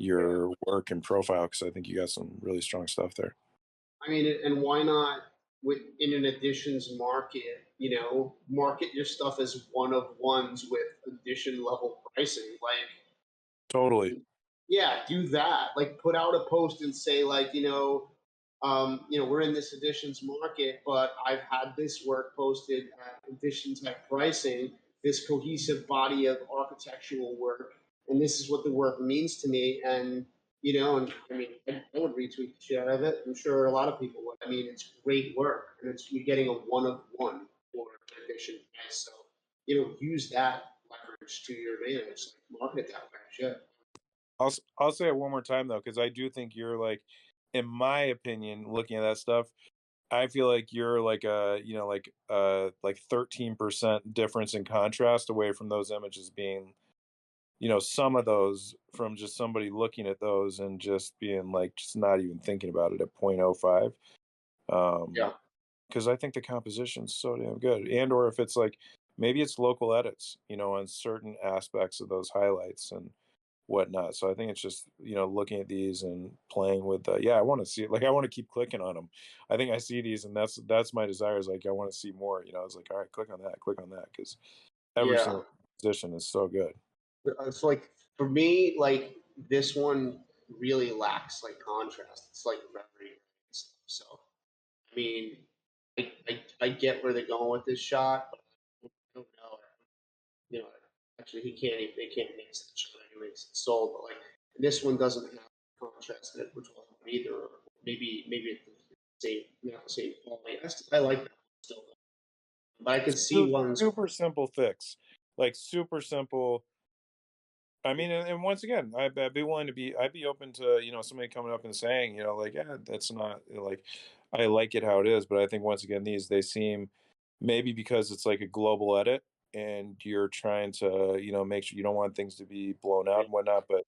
Speaker 5: your work and profile, because I think you got some really strong stuff there.
Speaker 2: I mean, and why not in an editions market, market your stuff as one of ones with edition level pricing. Like,
Speaker 5: Totally.
Speaker 2: yeah, do that. Like, put out a post and say, like, we're in this editions market, but I've had this work posted at edition type pricing, this cohesive body of architectural work, and this is what the work means to me. And and I mean, I would retweet the shit out of it. I'm sure a lot of people would. I mean, it's great work, and you're getting a one of one for edition price. So use that leverage to your advantage. Like, market it that way. Shit.
Speaker 5: I'll say it one more time though, because I do think you're like, in my opinion, looking at that stuff, I feel like you're like a, like 13% difference in contrast away from those images being, some of those, from just somebody looking at those and just being like, just not even thinking about it at 0.05.
Speaker 2: Yeah.
Speaker 5: Because I think the composition's so damn good. And or if it's like, maybe it's local edits, on certain aspects of those highlights and whatnot. So I think it's just, looking at these and playing with yeah, I want to see it. Like, I want to keep clicking on them. I think I see these, and that's my desire, is like, I want to see more. It's like, all right, click on that, because every
Speaker 2: Yeah.
Speaker 5: single position is so good.
Speaker 2: It's like, for me, like, this one really lacks like contrast. It's like very stuff. So I mean, I get where they're going with this shot, but I don't know. You know, actually, they can't mix that shot anyways. It's sold, but like this one doesn't have contrast in it, which will help either. Or maybe it's the same, not the same quality. I like that one still, but I could see ones.
Speaker 5: Super simple fix, like super simple. I mean, and once again, I'd be willing to I'd be open to, somebody coming up and saying, like, yeah, that's not, like, I like it how it is. But I think once again, they seem, maybe because it's like a global edit and you're trying to, make sure you don't want things to be blown out and whatnot. But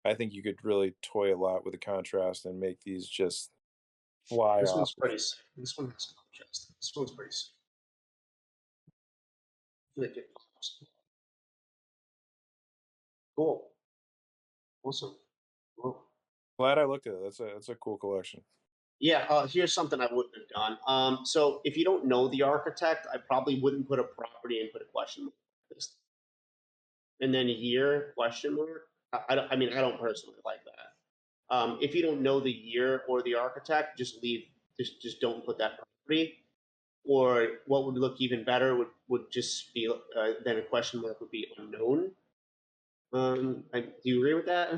Speaker 5: I think you could really toy a lot with the contrast and make these just fly
Speaker 2: This
Speaker 5: off.
Speaker 2: one's pretty sick. This one has contrast. This one's pretty sick. I feel like it pops. Cool. Awesome. Cool.
Speaker 5: Glad I looked at it. That's a cool collection.
Speaker 2: Yeah, here's something I wouldn't have done. So if you don't know the architect, I probably wouldn't put a property and put a question mark. And then a year question mark. I mean, I don't personally like that. If you don't know the year or the architect, just leave. Just don't put that property. Or what would look even better would just be then a question mark would be unknown. Do you agree with that?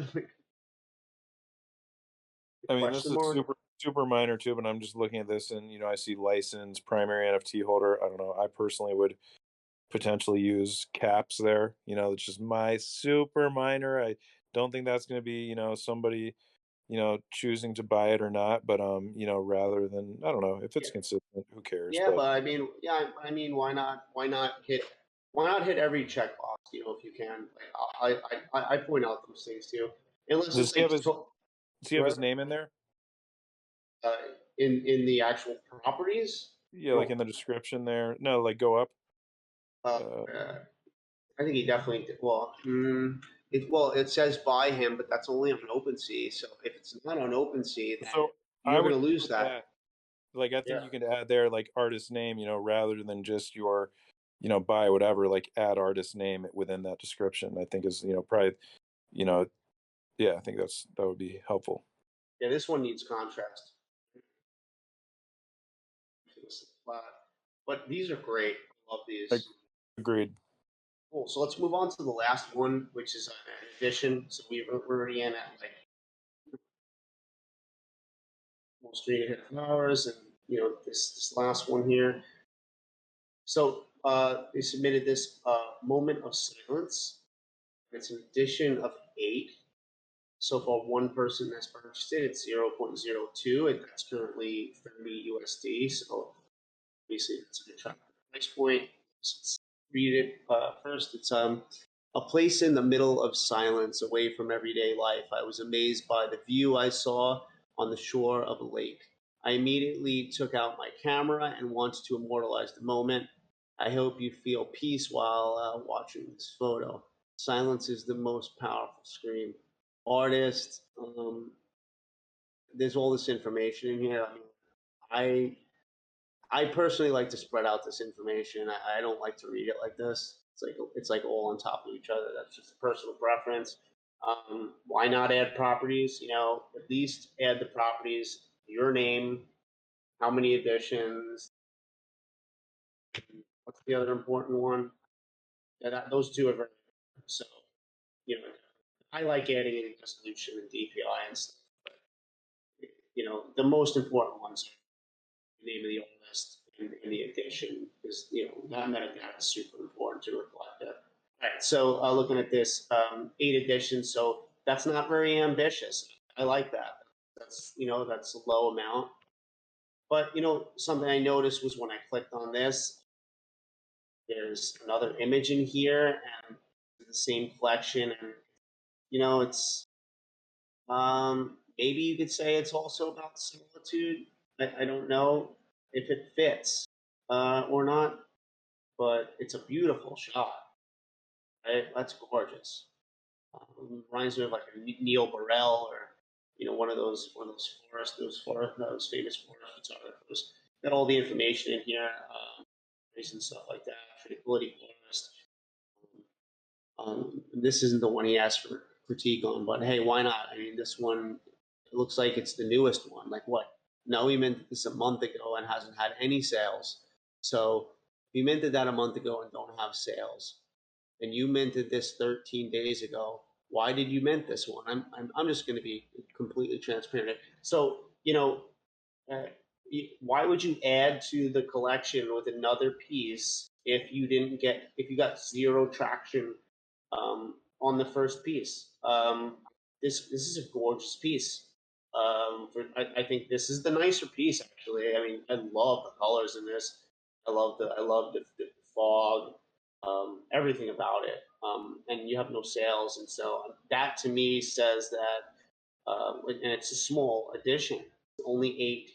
Speaker 5: I mean, this
Speaker 2: Question
Speaker 5: is
Speaker 2: mark?
Speaker 5: super minor too, but I'm just looking at this and I see license, primary NFT holder. I don't know. I personally would potentially use caps there. It's just my super minor. I don't think that's going to be, somebody, choosing to buy it or not. But rather than, I don't know, if it's consistent, who cares?
Speaker 2: Yeah,
Speaker 5: But
Speaker 2: but I mean, yeah, I mean, why not hit every checkbox? If you can. Like, I point out those things too, unless
Speaker 5: does
Speaker 2: it's
Speaker 5: he
Speaker 2: like
Speaker 5: have his does he have his name in there?
Speaker 2: uh, in the actual properties.
Speaker 5: Yeah, like
Speaker 2: No,
Speaker 5: in the description there. No, like go up.
Speaker 2: uh,
Speaker 5: Uh,
Speaker 2: I think he definitely did. Well, it says by him, but that's only on OpenSea. So if it's not on OpenSea, then
Speaker 5: so I
Speaker 2: you're going
Speaker 5: would
Speaker 2: to lose
Speaker 5: put
Speaker 2: that.
Speaker 5: that. Like I think
Speaker 2: Yeah.
Speaker 5: you can add there like artist name, rather than just your, buy whatever, like add artist name within that description. I think is, probably, you know, yeah, I think that would be helpful.
Speaker 2: Yeah, this one needs contrast. But these are great. I love
Speaker 5: Like,
Speaker 2: these.
Speaker 5: agreed.
Speaker 2: Cool. So let's move on to the last one, which is an addition. So we're already in at like almost 3.5 hours, and this last one here. So they submitted this moment of silence. It's an addition of 8. So far, one person has purchased it. It's 0.02, and that's currently 30 USD. So obviously, it's an attractive price point. So let's read it first. It's a place in the middle of silence, away from everyday life. I was amazed by the view I saw on the shore of a lake. I immediately took out my camera and wanted to immortalize the moment. I hope you feel peace while watching this photo. Silence is the most powerful scream. Artist, there's all this information in here. I I personally like to spread out this information. I don't like to read it like this. It's like all on top of each other. That's just a personal preference. Why not add properties? At least add the properties, your name, how many editions, what's the other important one? Yeah, those two are very important. So, you know, I like adding in resolution and DPI and stuff. But, the most important ones are the name of the artist and the edition because, that metadata is super important to reflect that. All right, so looking at this, 8 editions, so that's not very ambitious. I like that. That's a low amount. But something I noticed was when I clicked on this, there's another image in here and the same collection, and it's maybe you could say it's also about solitude. I don't know if it fits or not, but it's a beautiful shot. Right? That's gorgeous. Reminds me of like a Neil Burrell or one of those those famous forest photographers. Got all the information in here, and stuff like that. Tranquility Forest. This isn't the one he asked for critique on, but hey, why not? I mean, this one it looks like it's the newest one. Like what? No, he minted this a month ago and hasn't had any sales. So he minted that a month ago and don't have sales, and you minted this 13 days ago. Why did you mint this one? I'm just going to be completely transparent. So uh, why would you add to the collection with another piece if you got zero traction on the first piece? This is a gorgeous piece. I think this is the nicer piece actually. I mean, I love the colors in this. I love the fog, everything about it. And you have no sales, and so that to me says that, and it's a small edition, only 8.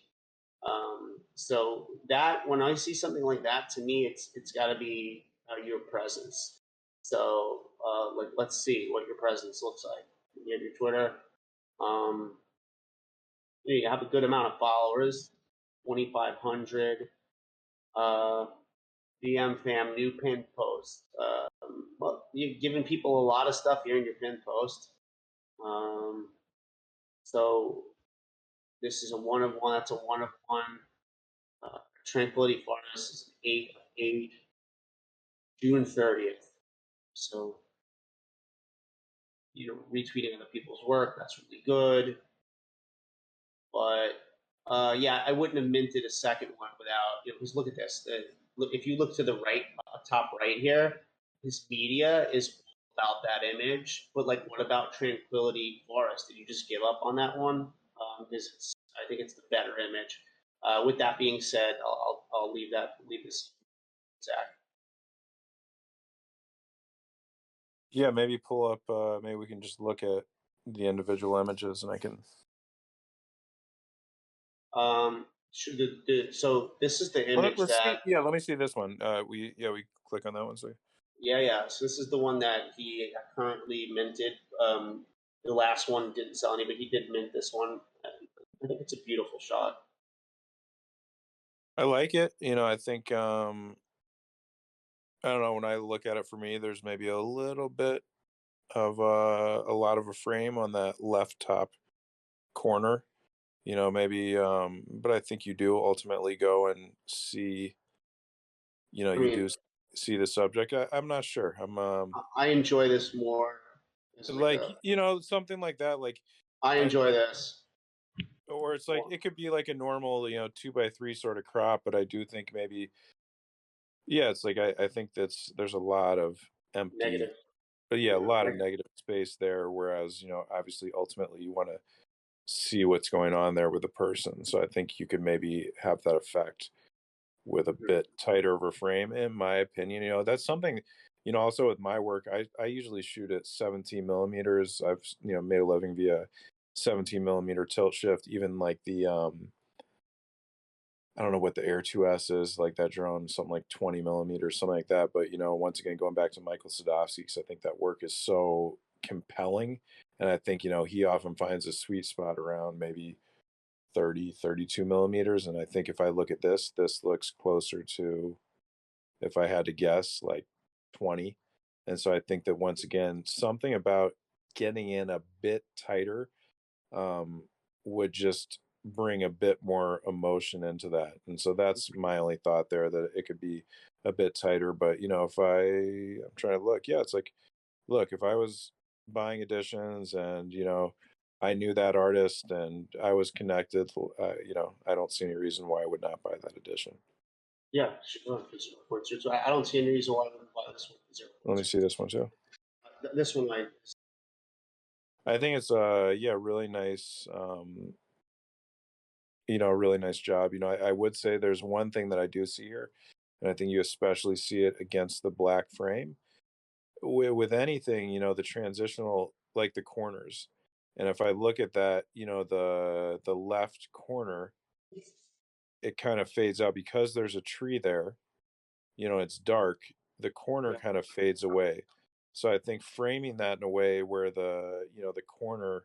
Speaker 2: So that when I see something like that, to me, it's got to be your presence. So let's see what your presence looks like. You have your Twitter. Um, you have a good amount of followers, 2,500. DM fam, new pinned post. Well, you've given people a lot of stuff here in your pinned post. Um, so this is a 1 of 1. That's a 1 of 1. Tranquility Forest is 8 of 8. June 30th. So retweeting other people's work. That's really good. But yeah, I wouldn't have minted a second one without, because look at this. Look, if you look to the right, top right here, his media is all about that image. But like, what about Tranquility Forest? Did you just give up on that one? Because I think it's the better image. With that being said, I'll leave this, Zach.
Speaker 5: Yeah, maybe pull up. Maybe we can just look at the individual images, and I can.
Speaker 2: So this is the image
Speaker 5: Let's see.
Speaker 2: that.
Speaker 5: Yeah, let me see this one. We click on that one. So
Speaker 2: Yeah. So this is the one that he currently minted. The last one didn't sell any, but he did mint this one. I think it's a beautiful shot.
Speaker 5: I like it. I think I don't know. When I look at it, for me, there's maybe a little bit of a lot of a frame on that left top corner. Maybe. But I think you do ultimately go and see.
Speaker 2: I
Speaker 5: You
Speaker 2: mean,
Speaker 5: do see the subject. I'm not sure.
Speaker 2: I enjoy this more. It's like
Speaker 5: like something like that. Like
Speaker 2: I
Speaker 5: I
Speaker 2: enjoy this.
Speaker 5: or it's like it could be like a normal 2x3 sort of crop, but I do think maybe it's like I think there's a lot of empty,
Speaker 2: Negative.
Speaker 5: but yeah, a lot of negative space there, whereas obviously ultimately you want to see what's going on there with the person, so I think you could maybe have that effect with a bit tighter of a frame, in my opinion. That's something, also with my work, I usually shoot at 17 millimeters. I've made a living via 17 millimeter tilt shift. Even like the I don't know what the Air 2S is, like that drone, something like 20 millimeters, something like that. But once again, going back to Michael Sadowski, because I think that work is so compelling, and I think he often finds a sweet spot around maybe 30, 32 millimeters. And I think if I look at this looks closer to, if I had to guess, like 20. And so I think that once again, something about getting in a bit tighter would just bring a bit more emotion into that. And so that's my only thought there, that it could be a bit tighter. But if I'm trying to look, it's like, look, if I was buying editions and I knew that artist and I was connected, I don't see any reason why I would not buy that edition.
Speaker 2: Yeah, sure. So I don't see any reason why I wouldn't buy this one.
Speaker 5: Let me see this one too.
Speaker 2: This one,
Speaker 5: I think it's really nice. Really nice job. I would say there's one thing that I do see here, and I think you especially see it against the black frame. With anything, the transitional, like the corners. And if I look at that, the left corner, it kind of fades out because there's a tree there. It's dark. The corner
Speaker 2: yeah.
Speaker 5: kind of fades away. So I think framing that in a way where the corner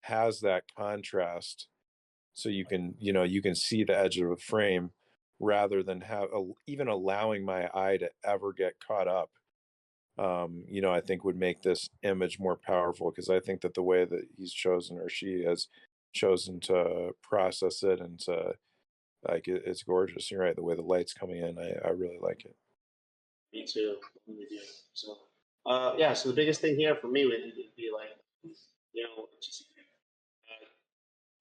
Speaker 5: has that contrast, so you can see the edge of a frame rather than even allowing my eye to ever get caught up. I think would make this image more powerful, because I think that the way that he's chosen, or she has chosen, to process it and to, like, it's gorgeous. You're right. The way the light's coming in, I really like it.
Speaker 2: Me too. So, so the biggest thing here for me would be like, just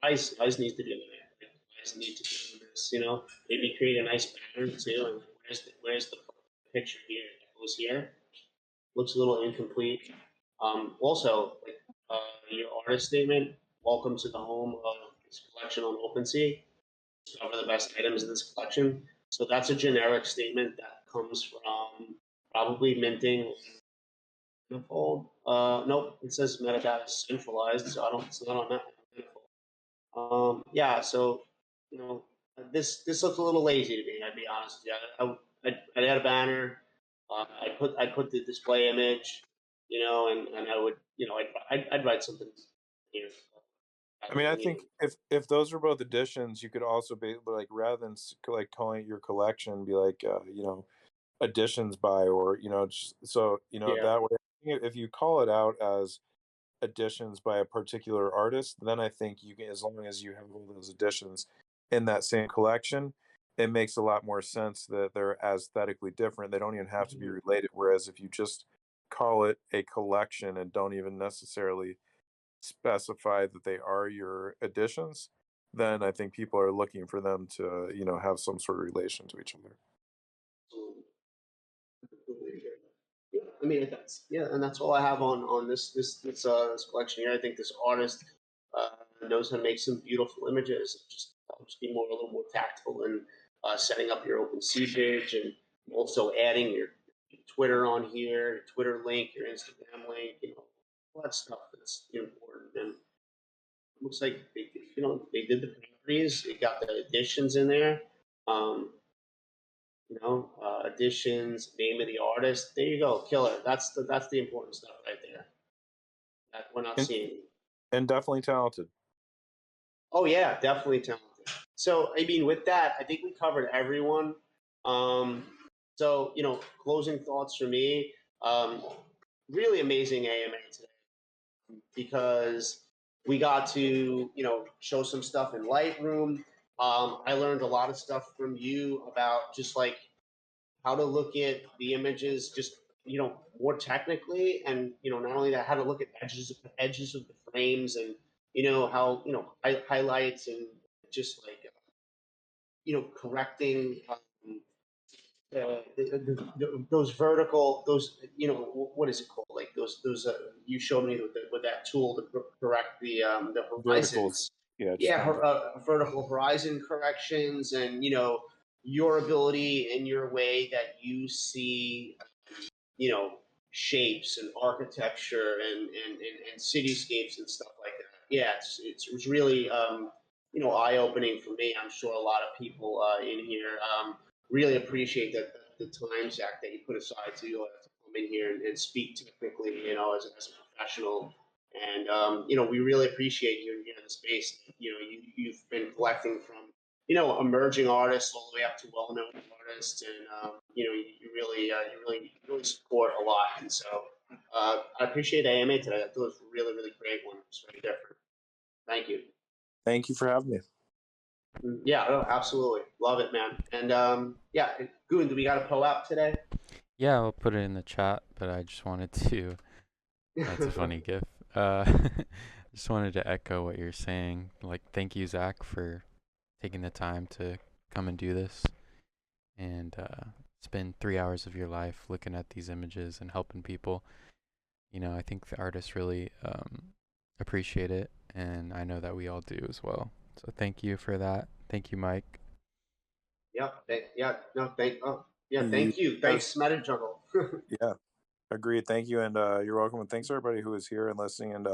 Speaker 2: eyes needs to be in there. Eyes need to be in this. Maybe create a nice pattern too. And where's the picture here? That goes here. Looks a little incomplete. Also, like your artist statement. Welcome to the home of this collection on OpenSea. Discover the best items in this collection. So that's a generic statement that comes from probably minting. Nope, it says metadata centralized, so it's not on that. So this looks a little lazy to me. I'd be honest with you. I'd add a banner. I'd put the display image, and I would, I'd write something here.
Speaker 5: I mean, I think if those are both additions, you could also be like, rather than like calling it your collection, be like, additions by, or so
Speaker 2: Yeah.
Speaker 5: that way, if you call it out as additions by a particular artist, then I think you can, as long as you have all those additions in that same collection, it makes a lot more sense that they're aesthetically different. They don't even have to be related. Whereas if you just call it a collection and don't even necessarily specify that they are your additions, then I think people are looking for them to, have some sort of relation to each other.
Speaker 2: Yeah, I mean and that's all I have on this collection here. I think this artist knows how to make some beautiful images. Just helps be a little more tactful in setting up your OpenSea page, and also adding your Twitter on here, your Twitter link, your Instagram link, all that stuff that's important. And it looks like they did the properties. They got the additions in there. Um, additions, name of the artist. There you go, killer. That's the important stuff right there. That we're not seeing.
Speaker 5: And definitely talented.
Speaker 2: Oh yeah, definitely talented. So I mean, with that, I think we covered everyone. So closing thoughts for me. Really amazing AMA today because we got to show some stuff in Lightroom. I learned a lot of stuff from you about just like how to look at the images just more technically, and not only that, how to look at edges of the frames, and how highlights, and just like correcting those vertical, what is it called, like those you showed me with that tool to correct the
Speaker 5: Verticals.
Speaker 2: horizons.
Speaker 5: Yeah,
Speaker 2: Vertical horizon corrections, and your ability and your way that you see shapes and architecture and cityscapes and stuff like that. Yeah, it's really eye-opening for me. I'm sure a lot of people in here really appreciate the time, Zach, that you put aside to come in here and speak technically, as a professional. And we really appreciate you here in the space. You've been collecting from emerging artists all the way up to well-known artists, and you really support a lot. And so I appreciate AMA today. I thought it was a really, really great one. It's very different. Thank you.
Speaker 5: Thank you for having me.
Speaker 2: Yeah, no, absolutely. Love it, man. And yeah, Goon, do we got a PO-app today?
Speaker 6: Yeah, I'll put it in the chat, but I just wanted to. That's a funny gif. Just wanted to echo what you're saying. Like, thank you, Zach, for taking the time to come and do this and spend 3 hours of your life looking at these images and helping people. I think the artists really appreciate it, and I know that we all do as well. So thank you for that. Thank you, Mike.
Speaker 2: Thank you. Thanks, MetaJungle.
Speaker 5: Yeah, agreed. Thank you, and you're welcome. And thanks everybody who is here and listening. And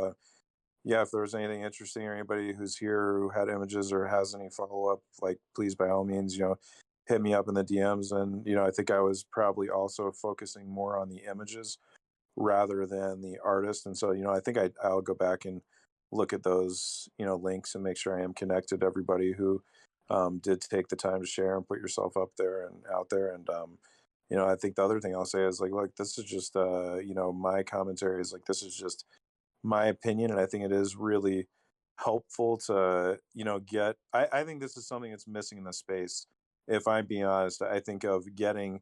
Speaker 5: yeah, if there was anything interesting or anybody who's here who had images or has any follow-up, like please by all means, hit me up in the DMs. And I think I was probably also focusing more on the images rather than the artist. And so I think I'll go back and look at those links and make sure I am connected to everybody who did take the time to share and put yourself up there and out there. And I think the other thing I'll say is like, look, this is just my commentary is like, this is just my opinion, and I think it is really helpful to get. I think this is something that's missing in the space. If I'm being honest, I think of getting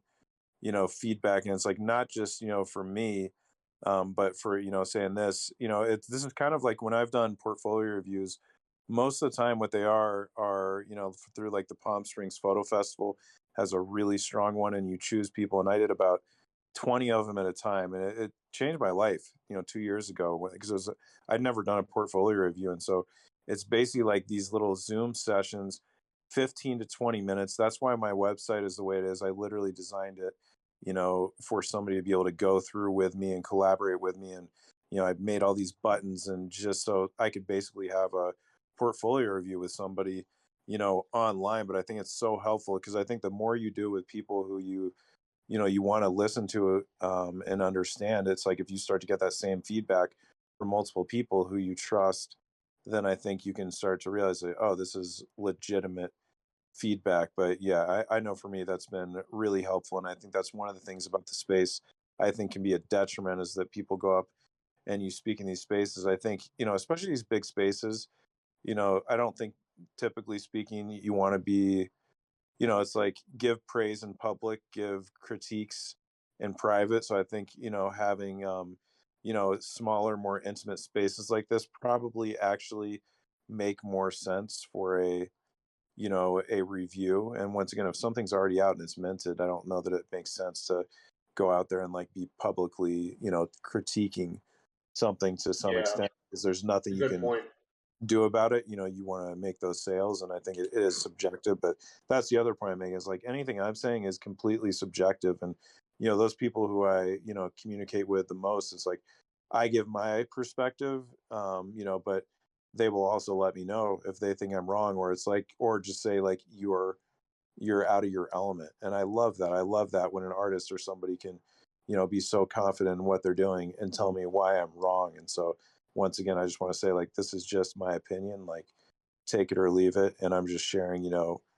Speaker 5: feedback, and it's like not just for me, but for saying this, this is kind of like when I've done portfolio reviews. Most of the time, what they are through like the Palm Springs Photo Festival has a really strong one, and you choose people, and I did about 20 of them at a time, and it changed my life 2 years ago, because I'd never done a portfolio review. And so it's basically like these little Zoom sessions, 15 to 20 minutes. That's why my website is the way it is. I literally designed it for somebody to be able to go through with me and collaborate with me. And I've made all these buttons, and just so I could basically have a portfolio review with somebody online. But I think it's so helpful, because I think the more you do with people who you want to listen to and understand, it's like if you start to get that same feedback from multiple people who you trust, then I think you can start to realize that, oh, this is legitimate feedback. But yeah, I know for me that's been really helpful, and I think that's one of the things about the space I think can be a detriment, is that people go up and you speak in these spaces. I think especially these big spaces, I don't think, typically speaking, you want to be it's like give praise in public, give critiques in private. So I think, having, smaller, more intimate spaces like this probably actually make more sense for a review. And once again, if something's already out and it's minted, I don't know that it makes sense to go out there and like be publicly, critiquing something to some
Speaker 2: Yeah,
Speaker 5: extent, because there's nothing you
Speaker 2: good
Speaker 5: can
Speaker 2: point.
Speaker 5: do about it. You want to make those sales, and I think it is subjective. But that's the other point I'm making, is like anything I'm saying is completely subjective. And those people who I communicate with the most, it's like I give my perspective, but they will also let me know if they think I'm wrong, or it's like, or just say like you're out of your element. And I love that. I love that when an artist or somebody can be so confident in what they're doing and tell me why I'm wrong. And so once again, I just want to say, like, this is just my opinion, like, take it or leave it. And I'm just sharing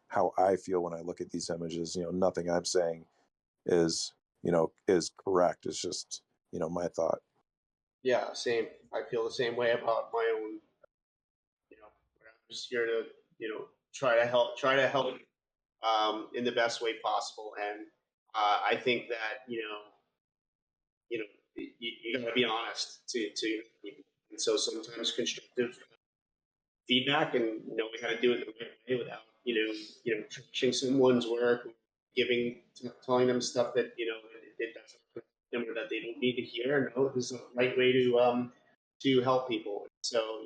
Speaker 5: how I feel when I look at these images. Nothing I'm saying is is correct. It's just my thought.
Speaker 2: Yeah, same. I feel the same way about my own. I'm just here to try to help in the best way possible. And I think that you got to be honest and so sometimes constructive feedback, and we got to do it the right way without trashing someone's work, telling them stuff that that's not them or that they don't need to hear. No, this is the right way to help people. So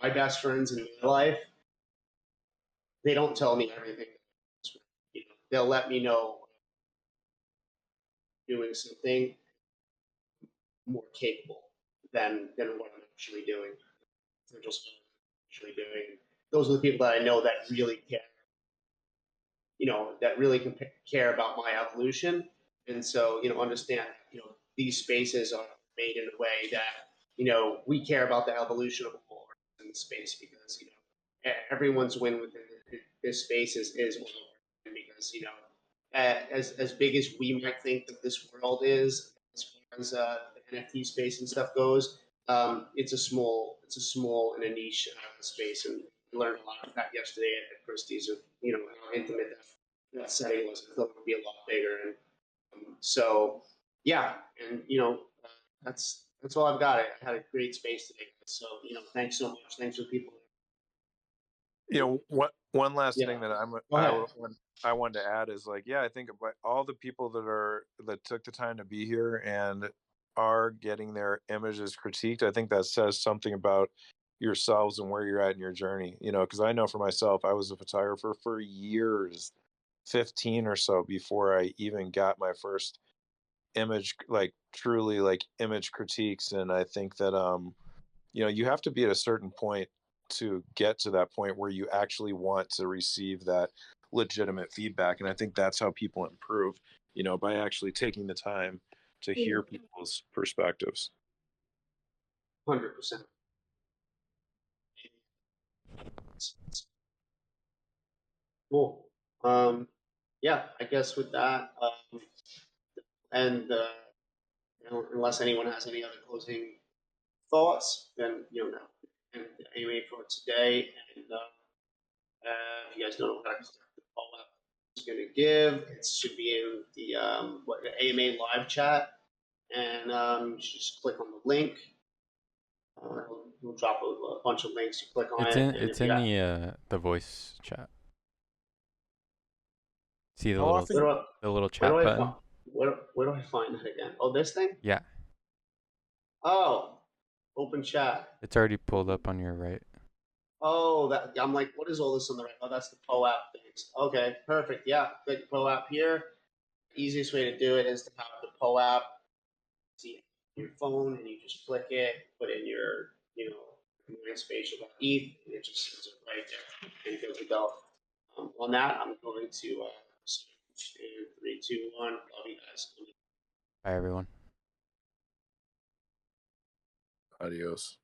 Speaker 2: my best friends in my life, they don't tell me everything. They'll let me know doing something more capable than what I'm actually doing. They're just actually doing. Those are the people that I know that really care. That really care about my evolution, and so understand. These spaces are made in a way that we care about the evolution of all in the space, because everyone's win within this space is one, because as big as we might think that this world is, as far as the NFT space and stuff goes, it's a small and a niche space, and we learned a lot of that yesterday at Christie's, of how intimate that setting was. I thought it would be a lot bigger, and so yeah, and that's all I've got. I had a great space today, so thanks so much. Thanks for people.
Speaker 5: One last
Speaker 2: Yeah,
Speaker 5: thing that
Speaker 2: go ahead.
Speaker 5: I wanted to add is, like, yeah, I think about all the people that took the time to be here and are getting their images critiqued. I think that says something about yourselves and where you're at in your journey. Because I know for myself, I was a photographer for years, 15 or so, before I even got my first image, like truly like image critiques. And I think that you have to be at a certain point to get to that point where you actually want to receive that legitimate feedback. And I think that's how people improve, by actually taking the time to hear people's perspectives.
Speaker 2: 100%. Cool. Yeah, I guess with that, and unless anyone has any other closing thoughts, then and the AMA for today. And if you guys don't know what the call out is going to give, it should be in the AMA live chat, and you should just click on the link. We'll drop a bunch of links. You click on
Speaker 6: It's
Speaker 2: it,
Speaker 6: in
Speaker 2: and
Speaker 6: it's in the voice chat. See
Speaker 5: How often?
Speaker 6: the little chat button?
Speaker 2: Where do I find that again? Oh, this thing?
Speaker 6: Yeah,
Speaker 2: Oh, open chat.
Speaker 6: it's already pulled up on your right.
Speaker 2: Oh, that I'm like, what is all this on the right? Oh, that's the POAP things. Okay, perfect. Yeah, click POAP here. Easiest way to do it is to have the POAP see your phone, and you just click it, put in your command spatial ETH, and it just says it right there, and good to go. On that, I'm going to in 3, 2, 1. Love you guys.
Speaker 6: Bye, everyone.
Speaker 5: Adios.